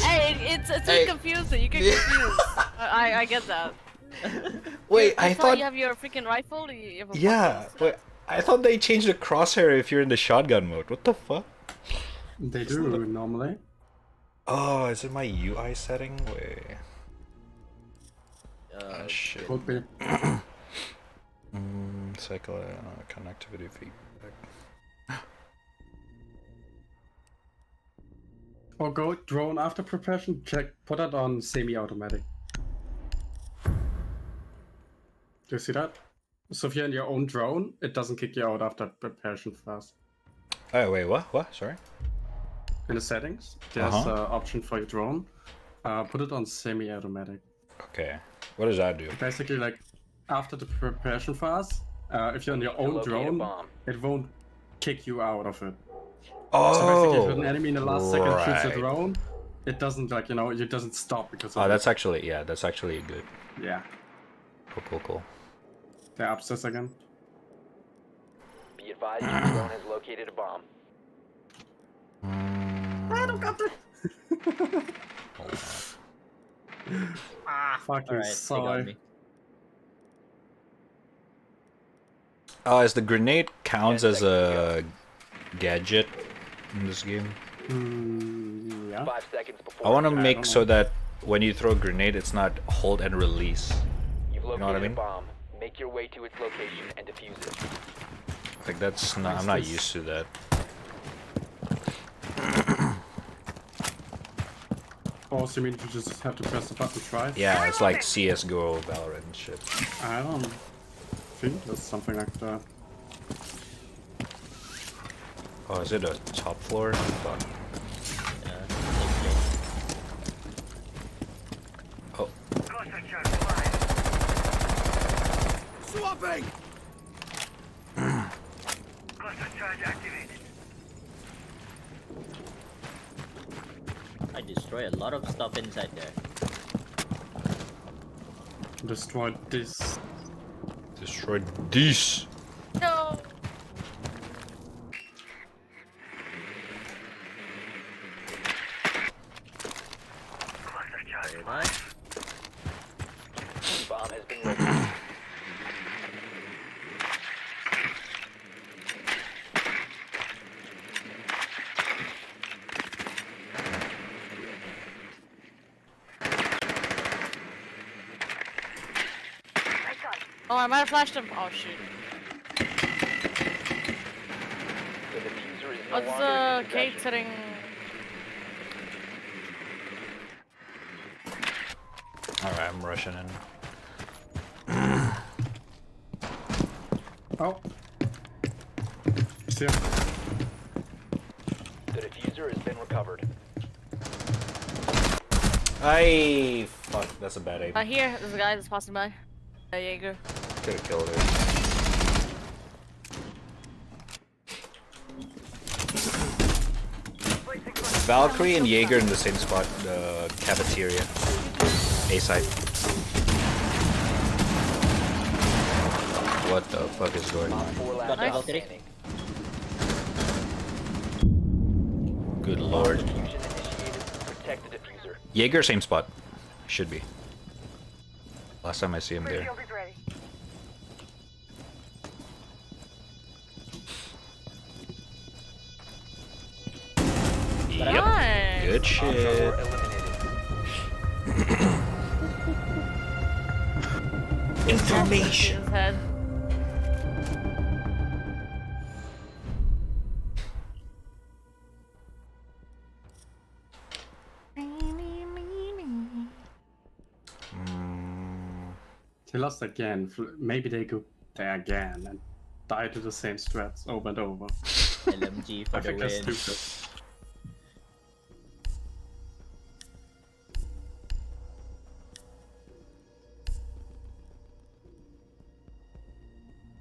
Hey, it's confusing. You get confused. I get that. Wait, I thought you have your freaking rifle. You have a yeah, wait, I thought they changed the crosshair if you're in the shotgun mode. What the fuck? They do normally. Oh, is it my UI setting? Wait. Shit. Could be. Cycle connectivity feedback. Or go drone after preparation. Check. Put it on semi-automatic. Do you see that? So if you're in your own drone, it doesn't kick you out after preparation fast. Oh wait, what? What? Sorry. In the settings, there's an option for your drone. Put it on semi-automatic. Okay. What does that do? Basically, like after the preparation phase, if you're on your own drone, it won't kick you out of it. Oh. So basically, if an enemy in the last second shoots a drone, it doesn't it doesn't stop because of that's actually that's actually good. Yeah. Cool. They're upstairs again. Be advised your drone has located a bomb. I don't got it. Fucking sorry. Is the grenade counts as a gadget in this game? Yeah. 5 seconds before. I want to make so that when you throw a grenade, it's not hold and release. You've located know what I mean? a bomb. Make your way to its location and defuse it. Like that's not. I'm not used to that. Oh, so you mean you just have to press the button twice? Yeah, it's like CS:GO, Valorant and shit. I don't think there's something like that. Oh, is it a top floor? Fuck. Oh. Swapping! Cluster charge activated. I destroy a lot of stuff inside there. Destroy this. Destroy this. No. Cluster charge Bomb has been located. Oh, I might have flashed him. Oh shoot. The diffuser is no What's longer in Kate possession. sitting? Alright, I'm rushing in. Oh. See ya. The diffuser has been recovered. Fuck, that's a bad aim. Here, there's a guy that's passing by. Jaeger. Could've killed her. Valkyrie and Jaeger in the same spot, the cafeteria. A side. What the fuck is going on? Got the Valkyrie. Good lord. Diffusion initiated. Protect the diffuser. Jaeger, same spot. Should be. Last time I see him there. shield is ready. Yep. Nice. Good shit. Information. His head. They lost again. Maybe they go there again and die to the same strats over and over. LMG for I the think that's win. stupid.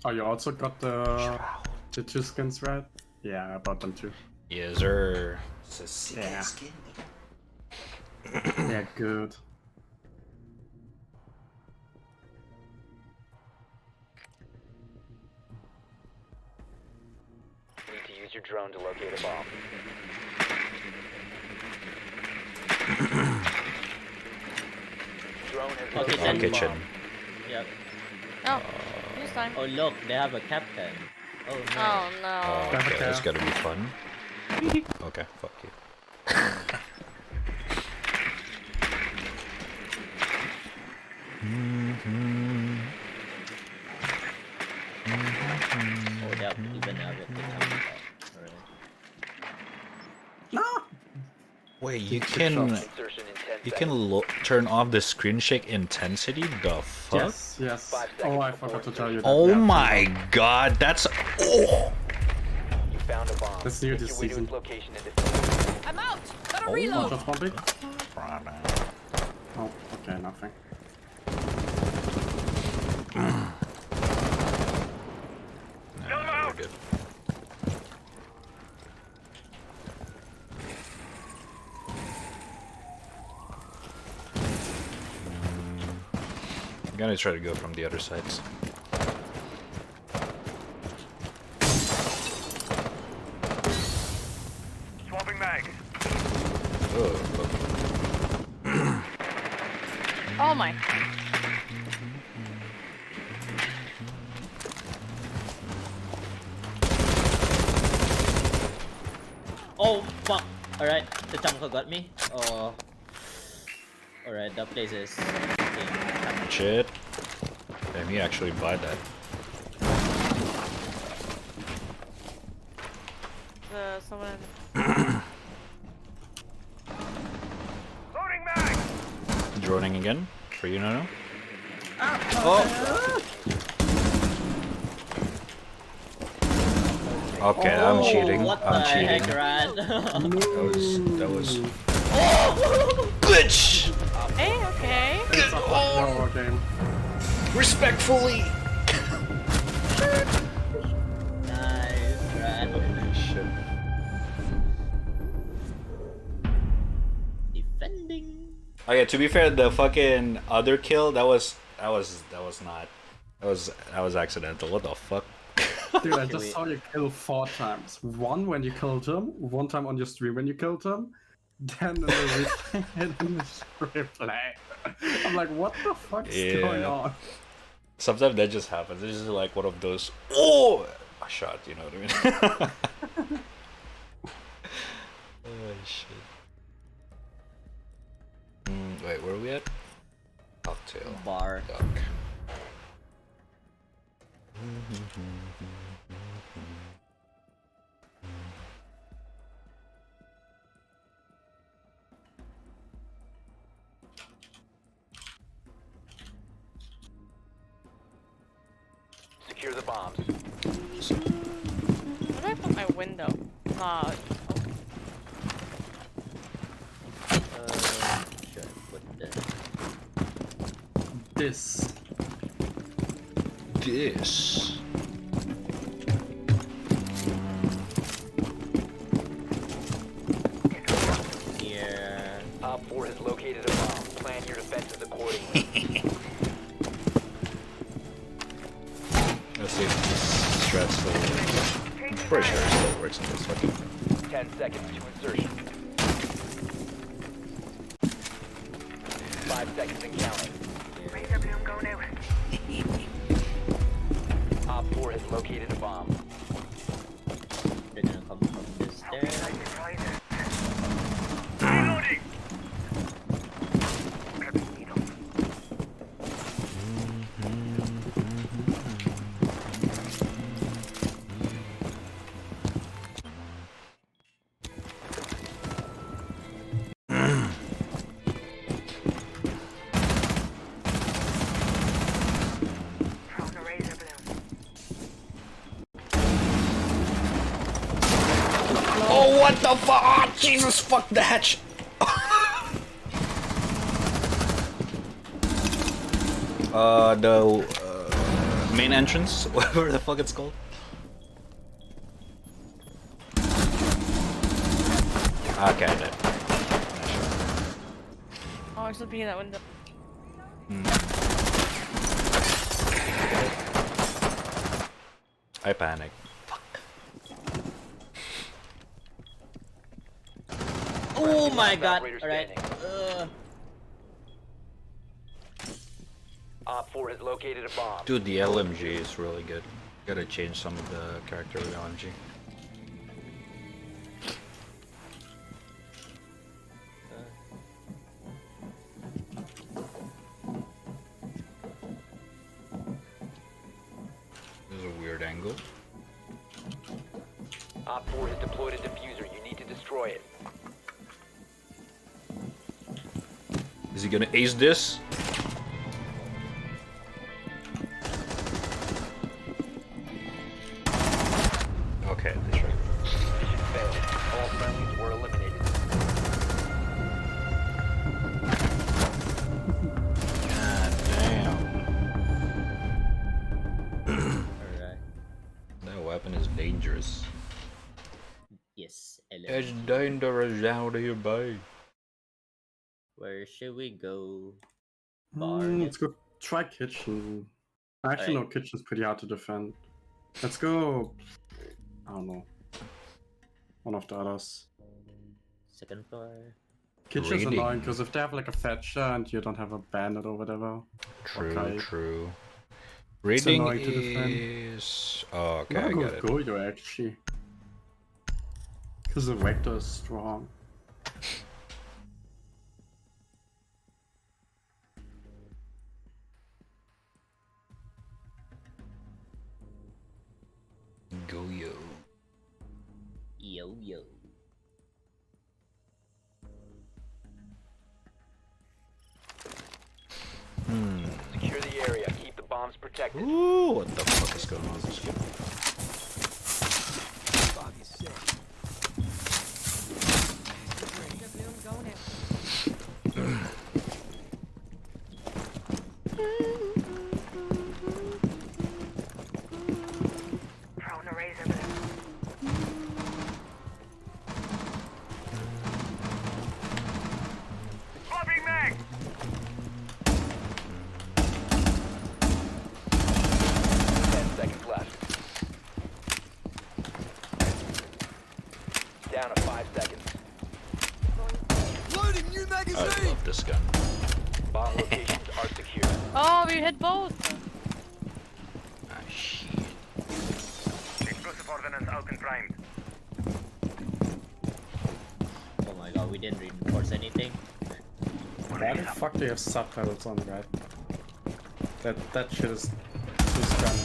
Oh, you also got the two skins, right? Yeah, I bought them too. Yes, sir. Yeah. Yeah, good. Need to use your drone to locate a bomb. Drone has Okay, located then a kitchen. bomb. Yep. Oh, this time. Oh look, they have a captain. Oh no. Oh no. Okay, that's gotta be fun. Okay, fuck you. Oh, they have even have it. Alright. No! Wait, you can Insertion in 10 turn off the screen shake intensity? The fuck? Yes, yes. Oh, I forgot to tell you that. Oh Yeah, my god, that's oh. You found a bomb. That's new Make this your way to season. its location and defuse it. I'm out. Gotta Oh reload. Just one big? Oh, okay, nothing. Nah, we're good. I'm gonna try to go from the other sides. Swapping mag. Oh, Oh my. Oh fuck! Alright, the chunker got me. Oh. Alright, that place is. shit. Damn, he actually buy that. Someone. Loading mag. Droning again for you, no? Oh! Okay, I'm cheating. What I'm the cheating. heck, Rad? That was Glitch! Hey, okay. It's a horror game. Respectfully. Nice, Rad. Holy shit. Defending. Okay, to be fair, the fucking other kill that was not. That was accidental. What the fuck? Dude, I just saw you kill 4 times. One when you killed him, one time on your stream when you killed him, then in the replay and in the replay. I'm like, what the fuck is going on? Sometimes that just happens. It's just like one of those a shot, you know what I mean? Oh shit. Wait, where are we at? Cocktail. Bar. Duck. Secure the bombs. Where do I put my window? Should I put this? This. Here. Op 4 has located a bomb. Plan your defenses accordingly. Let's see if this strat still works. I'm pretty sure it still works in this fucking. 10 seconds to insertion. 5 seconds and counting. Razor bloom going out. Op 4 has located a bomb. They're gonna come from this I'll be there. nice and quiet. Reloading. Grab the needle. the fuck? Oh, Jesus, fuck the hatch. The main entrance, whatever the fuck it's called. Okay, I did. Oh, there's something in that window. I panic. Fuck. Oh my god! Alright. Op 4 has located a bomb. Dude, the LMG is really good. Gotta change some of the character with LMG. This is a weird angle. Op 4 has deployed a diffuser. You need to destroy it. Is he gonna ace this? Okay, that's right. Mission failed. All friendlies were eliminated. God damn. Alright. That weapon is dangerous. Yes. It's dangerous out here, boy. Where should we go? Bar. Let's go try kitchen. Actually, no, kitchen's pretty hard to defend. Let's go. I don't know. One of the others. Second floor. Kitchen's annoying because if they have like a fetcher and you don't have a bandit or whatever. True, okay. true. Raiding annoying to defend. is... Oh, okay, I'll I go got with it. Goyo actually. Because the vector is strong. Goyo. Yo yo. Secure the area. Keep the bombs protected. Ooh, what the fuck is going on with this game? Prone a razor blade. Flopping mag! 10 seconds left. Down to 5 seconds. Loading new I magazine! love this gun. Bomb locations are secure. Oh, we hit both. Ah, shit. Explosive ordnance out and primed. Oh my god, we didn't reinforce anything. Why the fuck do you have subtitles on, right? That shit is too scummy.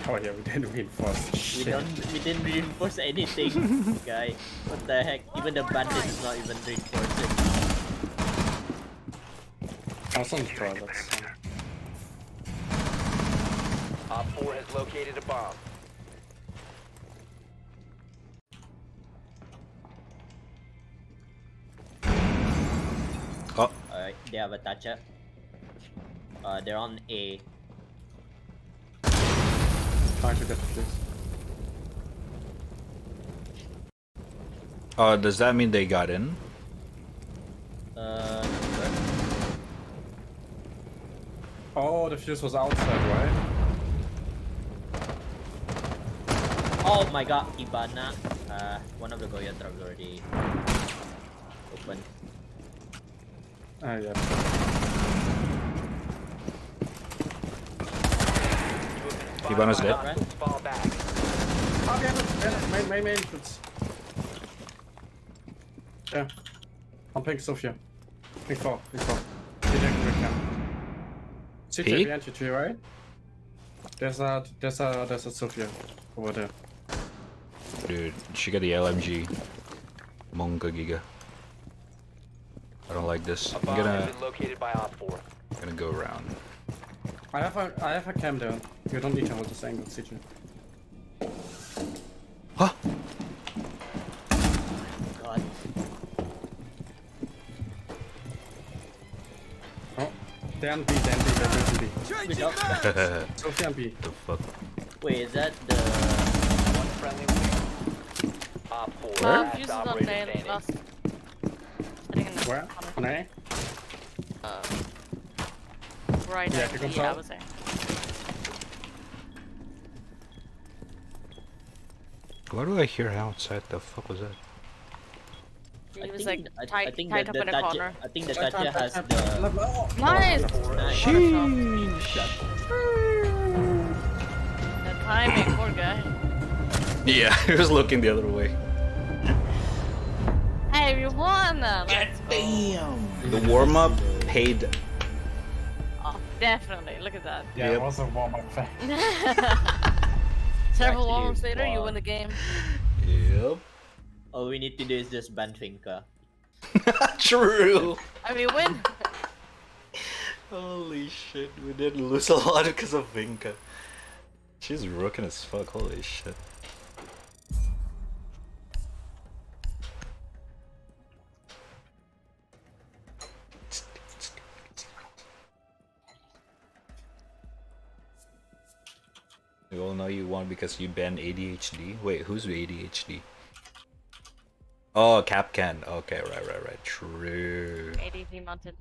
Oh yeah, we didn't reinforce shit. We didn't reinforce anything, guy. What the heck? Even the bandit is not even reinforcing. I was on the toilets. Op 4 has located a bomb. Oh. Alright, they have a Thatcher. They're on A. Trying to get this. Does that mean they got in? Oh, the fuse was outside, right? Oh my god, Ibana. One of the Goya traps already open. Ah, yeah. Ibana's dead. Fall back. Oh, yeah, main entrance. Yeah. On pink Sophia. Pink 4, pink 4. CJ Pink? behind you too, right? There's a Sophia over there. Dude, she got the LMG. Monka Giga. I don't like this. A I'm bomb has gonna been located by Op 4. go around. I have a cam down. You don't need to hold this angle, CJ. Huh? God. Oh, Dan B, Dan B, Dan B. Good job. So Dan B. The fuck? Wait, is that the One friendly remaining. Op 4, last Fuses on operator main, standing. last. Sitting in the Where? corner. On A? Right Yeah, at kick the, control. I was there. Why do I hear outside? The fuck was that? He was like I tied think up the in a Tatcha, corner. I think the Tatcha has the Nice! Sheesh. The timing, poor guy. Yeah, he was looking the other way. Hey, you won! Let's go. Damn! The warm up paid. Oh, definitely, look at that. Yeah, Yep. it was a warm-up phase. Several Actually, warm-ups later, you wow. win the game. Yep. All we need to do is just ban Finka. True. I mean, win! Holy shit, we did lose a lot because of Vinka. She's rooking as fuck, holy shit. We all know you won because you banned ADHD. Wait, who's ADHD? Oh, Capcan. Okay, right. True. ADP mounted.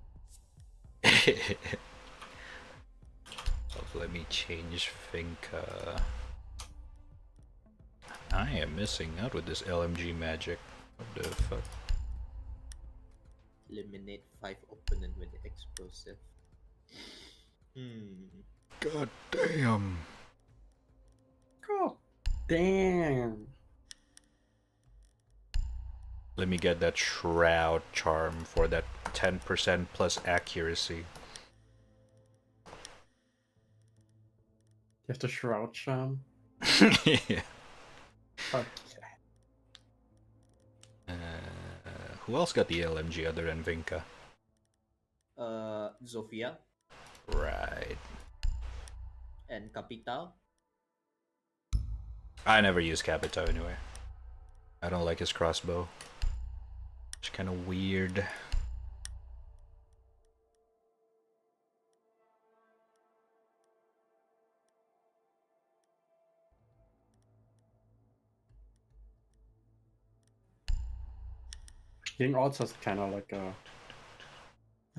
Let me change Finka. I am missing out with this LMG magic. What the fuck? Eliminate 5 opponent with the explosive. God damn. God damn. Let me get that Shroud charm for that 10% plus accuracy. You have the Shroud charm. Yeah. Okay. Who else got the LMG other than Vinka? Zofia Right. and Capital. I never use Capita anyway. I don't like his crossbow. It's kind of weird. Ying also is kind of like a...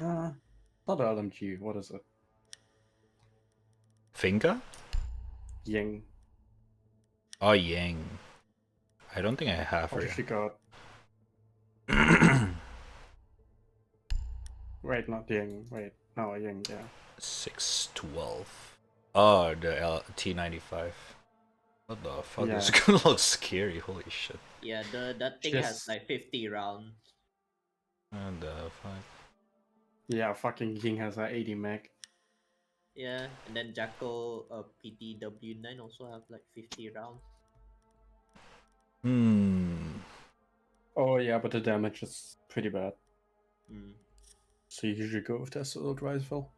not LMG, what is it? Finka? Ying. Oh, Yang. I don't think I have What her. did she got? Wait, not Ying. Wait, no, Ying, yeah. 612. Oh, the T95. What the fuck? Yeah. This is gonna look scary. Holy shit. Yeah, that thing Yes. has like 50 rounds. What the fuck? Yeah, fucking Ying has a 80 meg. Yeah, and then Jackal PTW9 also have like 50 rounds. Oh yeah, but the damage is pretty bad. Mm. So you usually go with the Assault Rifle.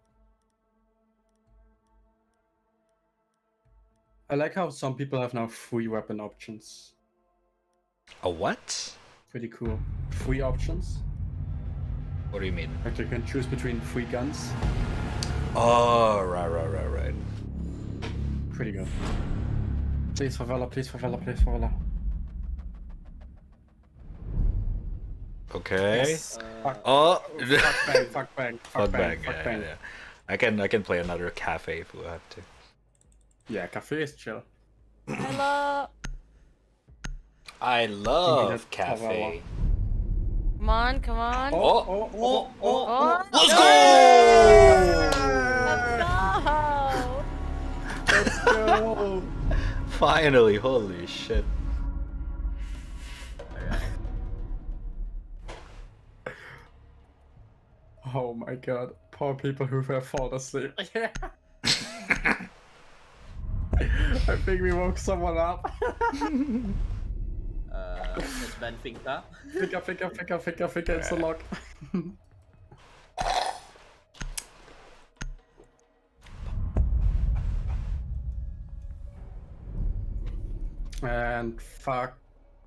I like how some people have now 3 weapon options. A what? Pretty cool. 3 options. What do you mean? Like you can choose between 3 guns. Oh, right. Pretty good. Please favela, please favela, please favela. Okay. Yes. Oh. Fuck bang. Fuck bang. Yeah. I can play another cafe if we have to. Yeah, cafe is chill. Hello. I love cafe. Come on, come on. Oh. Let's go! Let's go! Finally, holy shit. Oh my god, poor people who have fallen asleep. I think we woke someone up. Let's ban Finka. Finka, it's a lock. And fuck.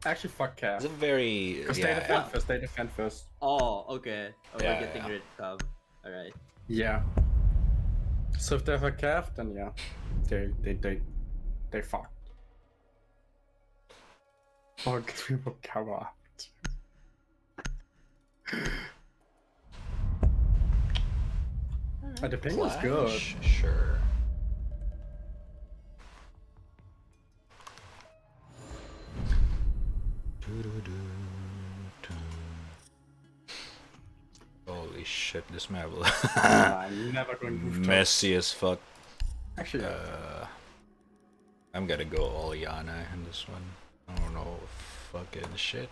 Actually, fuck Cav. It's a very Because they defend first. They defend first. Oh, okay. Oh, Yeah, we're getting yeah. rid of Cav. Alright. Yeah. So if they have a Cav, then yeah, they fucked. Fuck people cover up. The ping was good. Sure. Holy shit, this map is I'm never going to messy as fuck. Actually, I'm gonna go all Yana in this one. I don't know, fucking shit.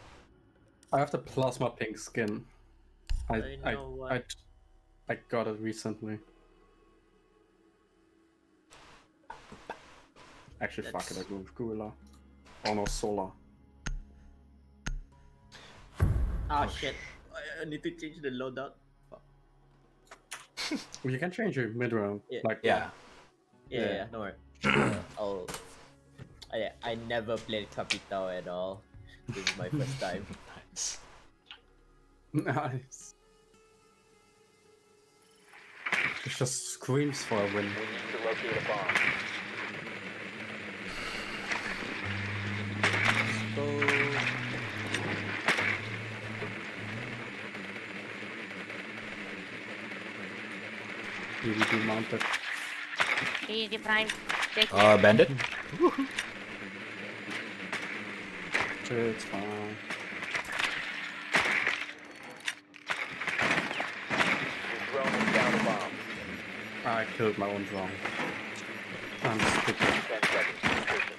I have the plasma pink skin. I got it recently. Actually, fuck it, I go with Gorilla. Oh no, Solar. Ah, shit. I need to change the loadout. Fuck. Well, you can change your mid round. Yeah. Like Yeah. Yeah, no worry. I never played Capitao at all. This is my first time. Nice. Nice. It just screams for a win. We need to locate a bomb. DVD mounted. Easy prime. Bandit? It's fine. Your drone has found a bomb. I killed my own drone. I'm stupid. 10 seconds to insertion.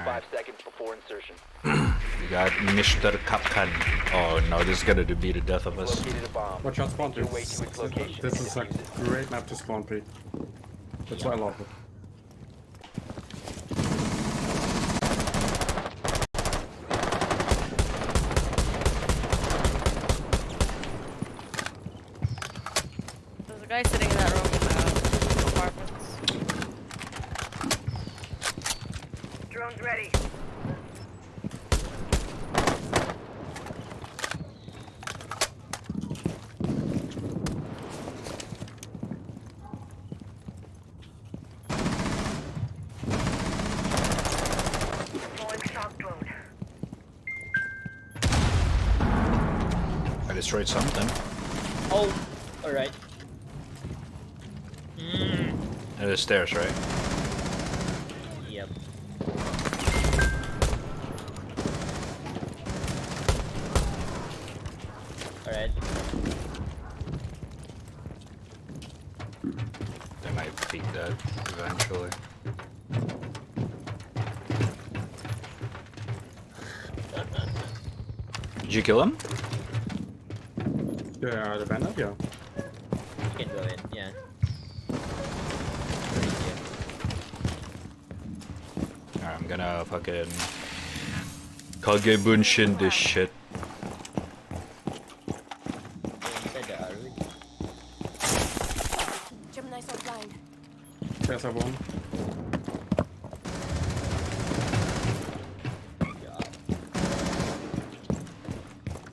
5 seconds before insertion. We got Mr. Kapkan. Oh no, this is gonna be the death of us. Located a bomb. Watch out, spawn Make your way to its location. This and is a defuse it. great map to spawn pick. That's why I love it. There's a guy sitting in that room in the apartments. Drone's ready. Deploying shock drone. I destroyed something. Oh, alright. And the stairs, right? Yep. Alright. They might beat that eventually. Did you kill him? Yeah, the bandit, yeah. You can go in, yeah. Alright, I'm gonna fucking Kagebunshin this shit. Inside the arrow. Gemini's offline. There's a one.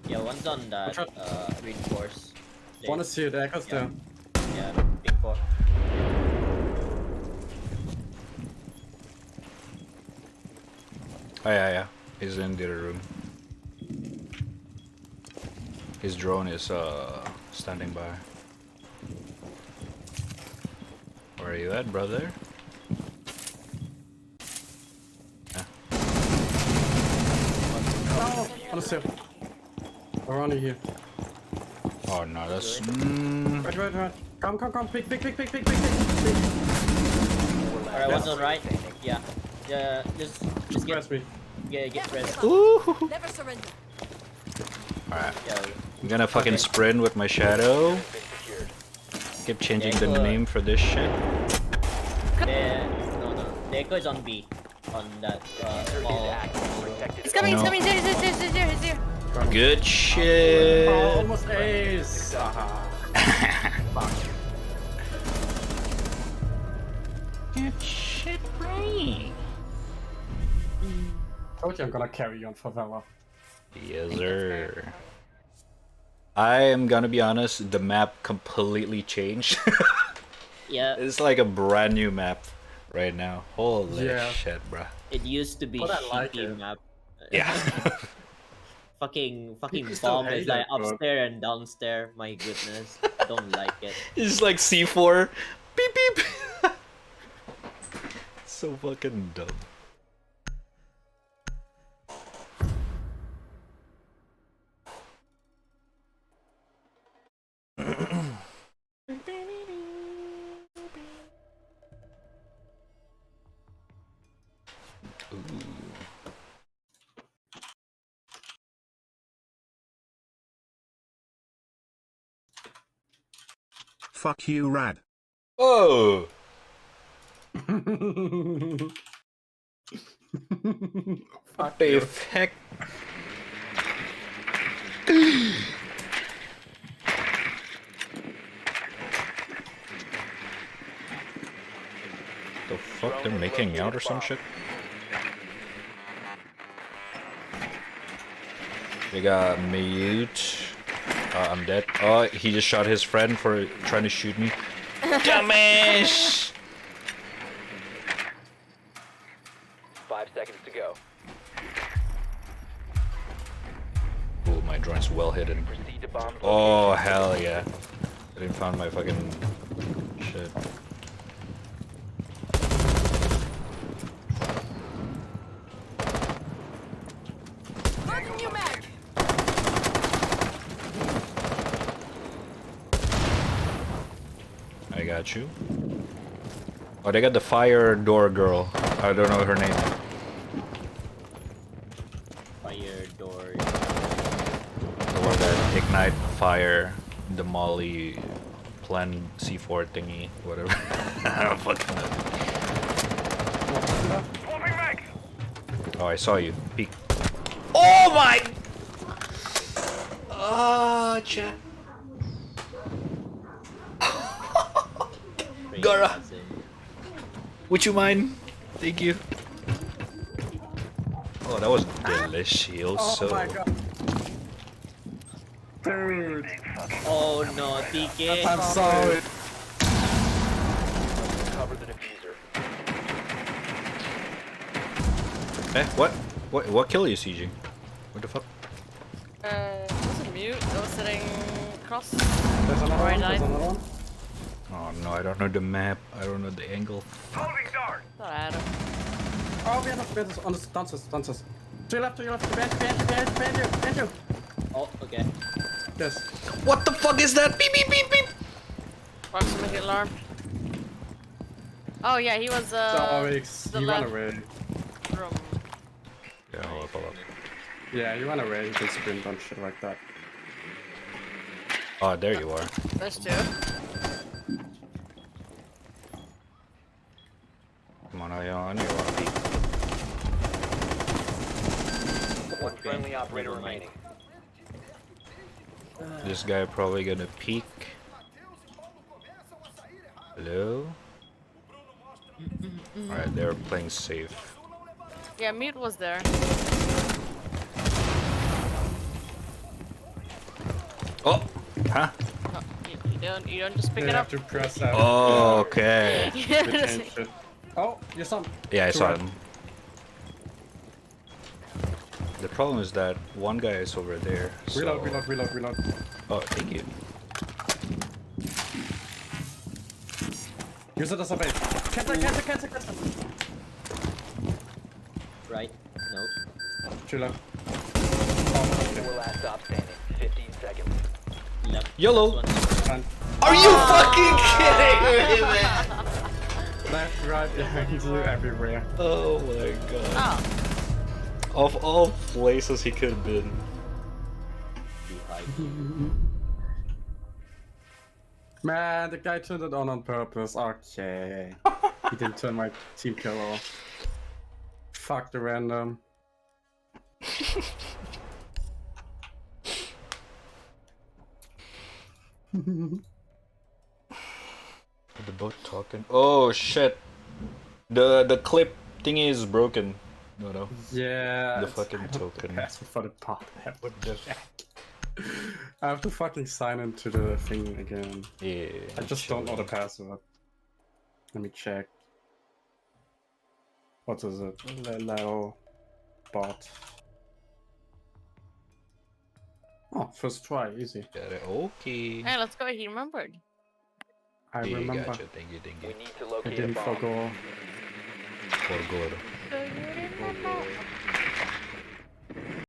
Yeah, one's on that reinforce. One is here, the echo's there. Yeah, pink 4. Oh yeah, he's in the other room. His drone is standing by. Where are you at, brother? Oh, on the step. Around here. Oh no, that's. Right. Come. Pick. Alright, one's on right. Yeah. Yeah, just Press me. get pressed. Never surrender. Alright. Yeah. I'm gonna fucking sprint with my shadow. Keep changing the name for this shit. No. The echo is on B. On that wall. He's coming, he's here. Good shit. Oh, almost ace. Fuck. Good shit. told you I'm gonna carry you on favela. Yes, sir. I am gonna be honest, the map completely changed. Yeah. It's like a brand new map right now. Holy Yeah. shit, bruh. It used to be But I shitty like it. map. Yeah. fucking People still bomb is hate like it, but- upstairs and downstairs. My goodness, I don't like it. It's like C4. Beep beep. So fucking dumb. Fuck you, Rad. Oh. What the heck? The fuck? They're making out or some shit? They got mute. I'm dead. Oh, he just shot his friend for trying to shoot me. Dumbass! 5 seconds to go. Oh, my drone's well hidden. Proceed to bomb. Oh, hell yeah. I didn't find my fucking shit. Loading new mag. I got you. Oh, they got the fire door girl. I don't know her name. Fire door. The one that ignite fire, the molly, plan C4 thingy, whatever. I don't fucking know. Oh, I saw you. Peek. Oh my! Ah, chat. Gara. Would you mind? Thank you. Oh, that was delicious. Oh my god. Dude. Oh no, TK. I'm sorry. Cover the diffuser. Eh, what? What kill you, CG? What the fuck? It was a mute. It was sitting across. There's another Right one. There's line. another one. Oh no, I don't know the map. I don't know the angle. Holding dart. Thought I had him. Oh, we have on the dancers. To your left, behind you. Oh, okay. Yes. What the fuck is that? Beep beep beep beep. Proximity alarm. Oh yeah, he was Sorry, the you ran left away. room. Yeah, hold up. Yeah, you ran away. You can sprint on shit like that. Oh, there you are. There's two. Come on, I on you are. One friendly operator remaining. This guy probably gonna peek. Hello? Alright, they're playing safe. Yeah, mute was there. Oh! Huh? No, you don't just pick You it have up. to press that. Oh, okay. We changed it. Oh, you saw him. Yeah, I To saw right. him. The problem is that one guy is over there. So... Reload. Oh, thank you. Use it as a bait. Cancel. Right. No. To left. Four last stop standing. 15 seconds. Left. YOLO. Last one. Run. Are you fucking kidding me, man? Left, right, behind you, everywhere. Oh my god. Oh. Of all places he could have been. Man, the guy turned it on purpose. Okay. He didn't turn my team kill off. Fuck the random. The boat talking. Oh shit. The clip thingy is broken. No. Yeah. The it's fucking kind of token. The password for the part that would check. I have to fucking sign into the thing again. Yeah. I just don't know the password. Let me check. What is it? Allow bot. Oh, first try, easy. Got it. Okay. Hey, let's go. He remembered. I Yeah, remember. Gotcha. Thank you. We need to I locate a didn't bomb. forgo. For good. So you remember?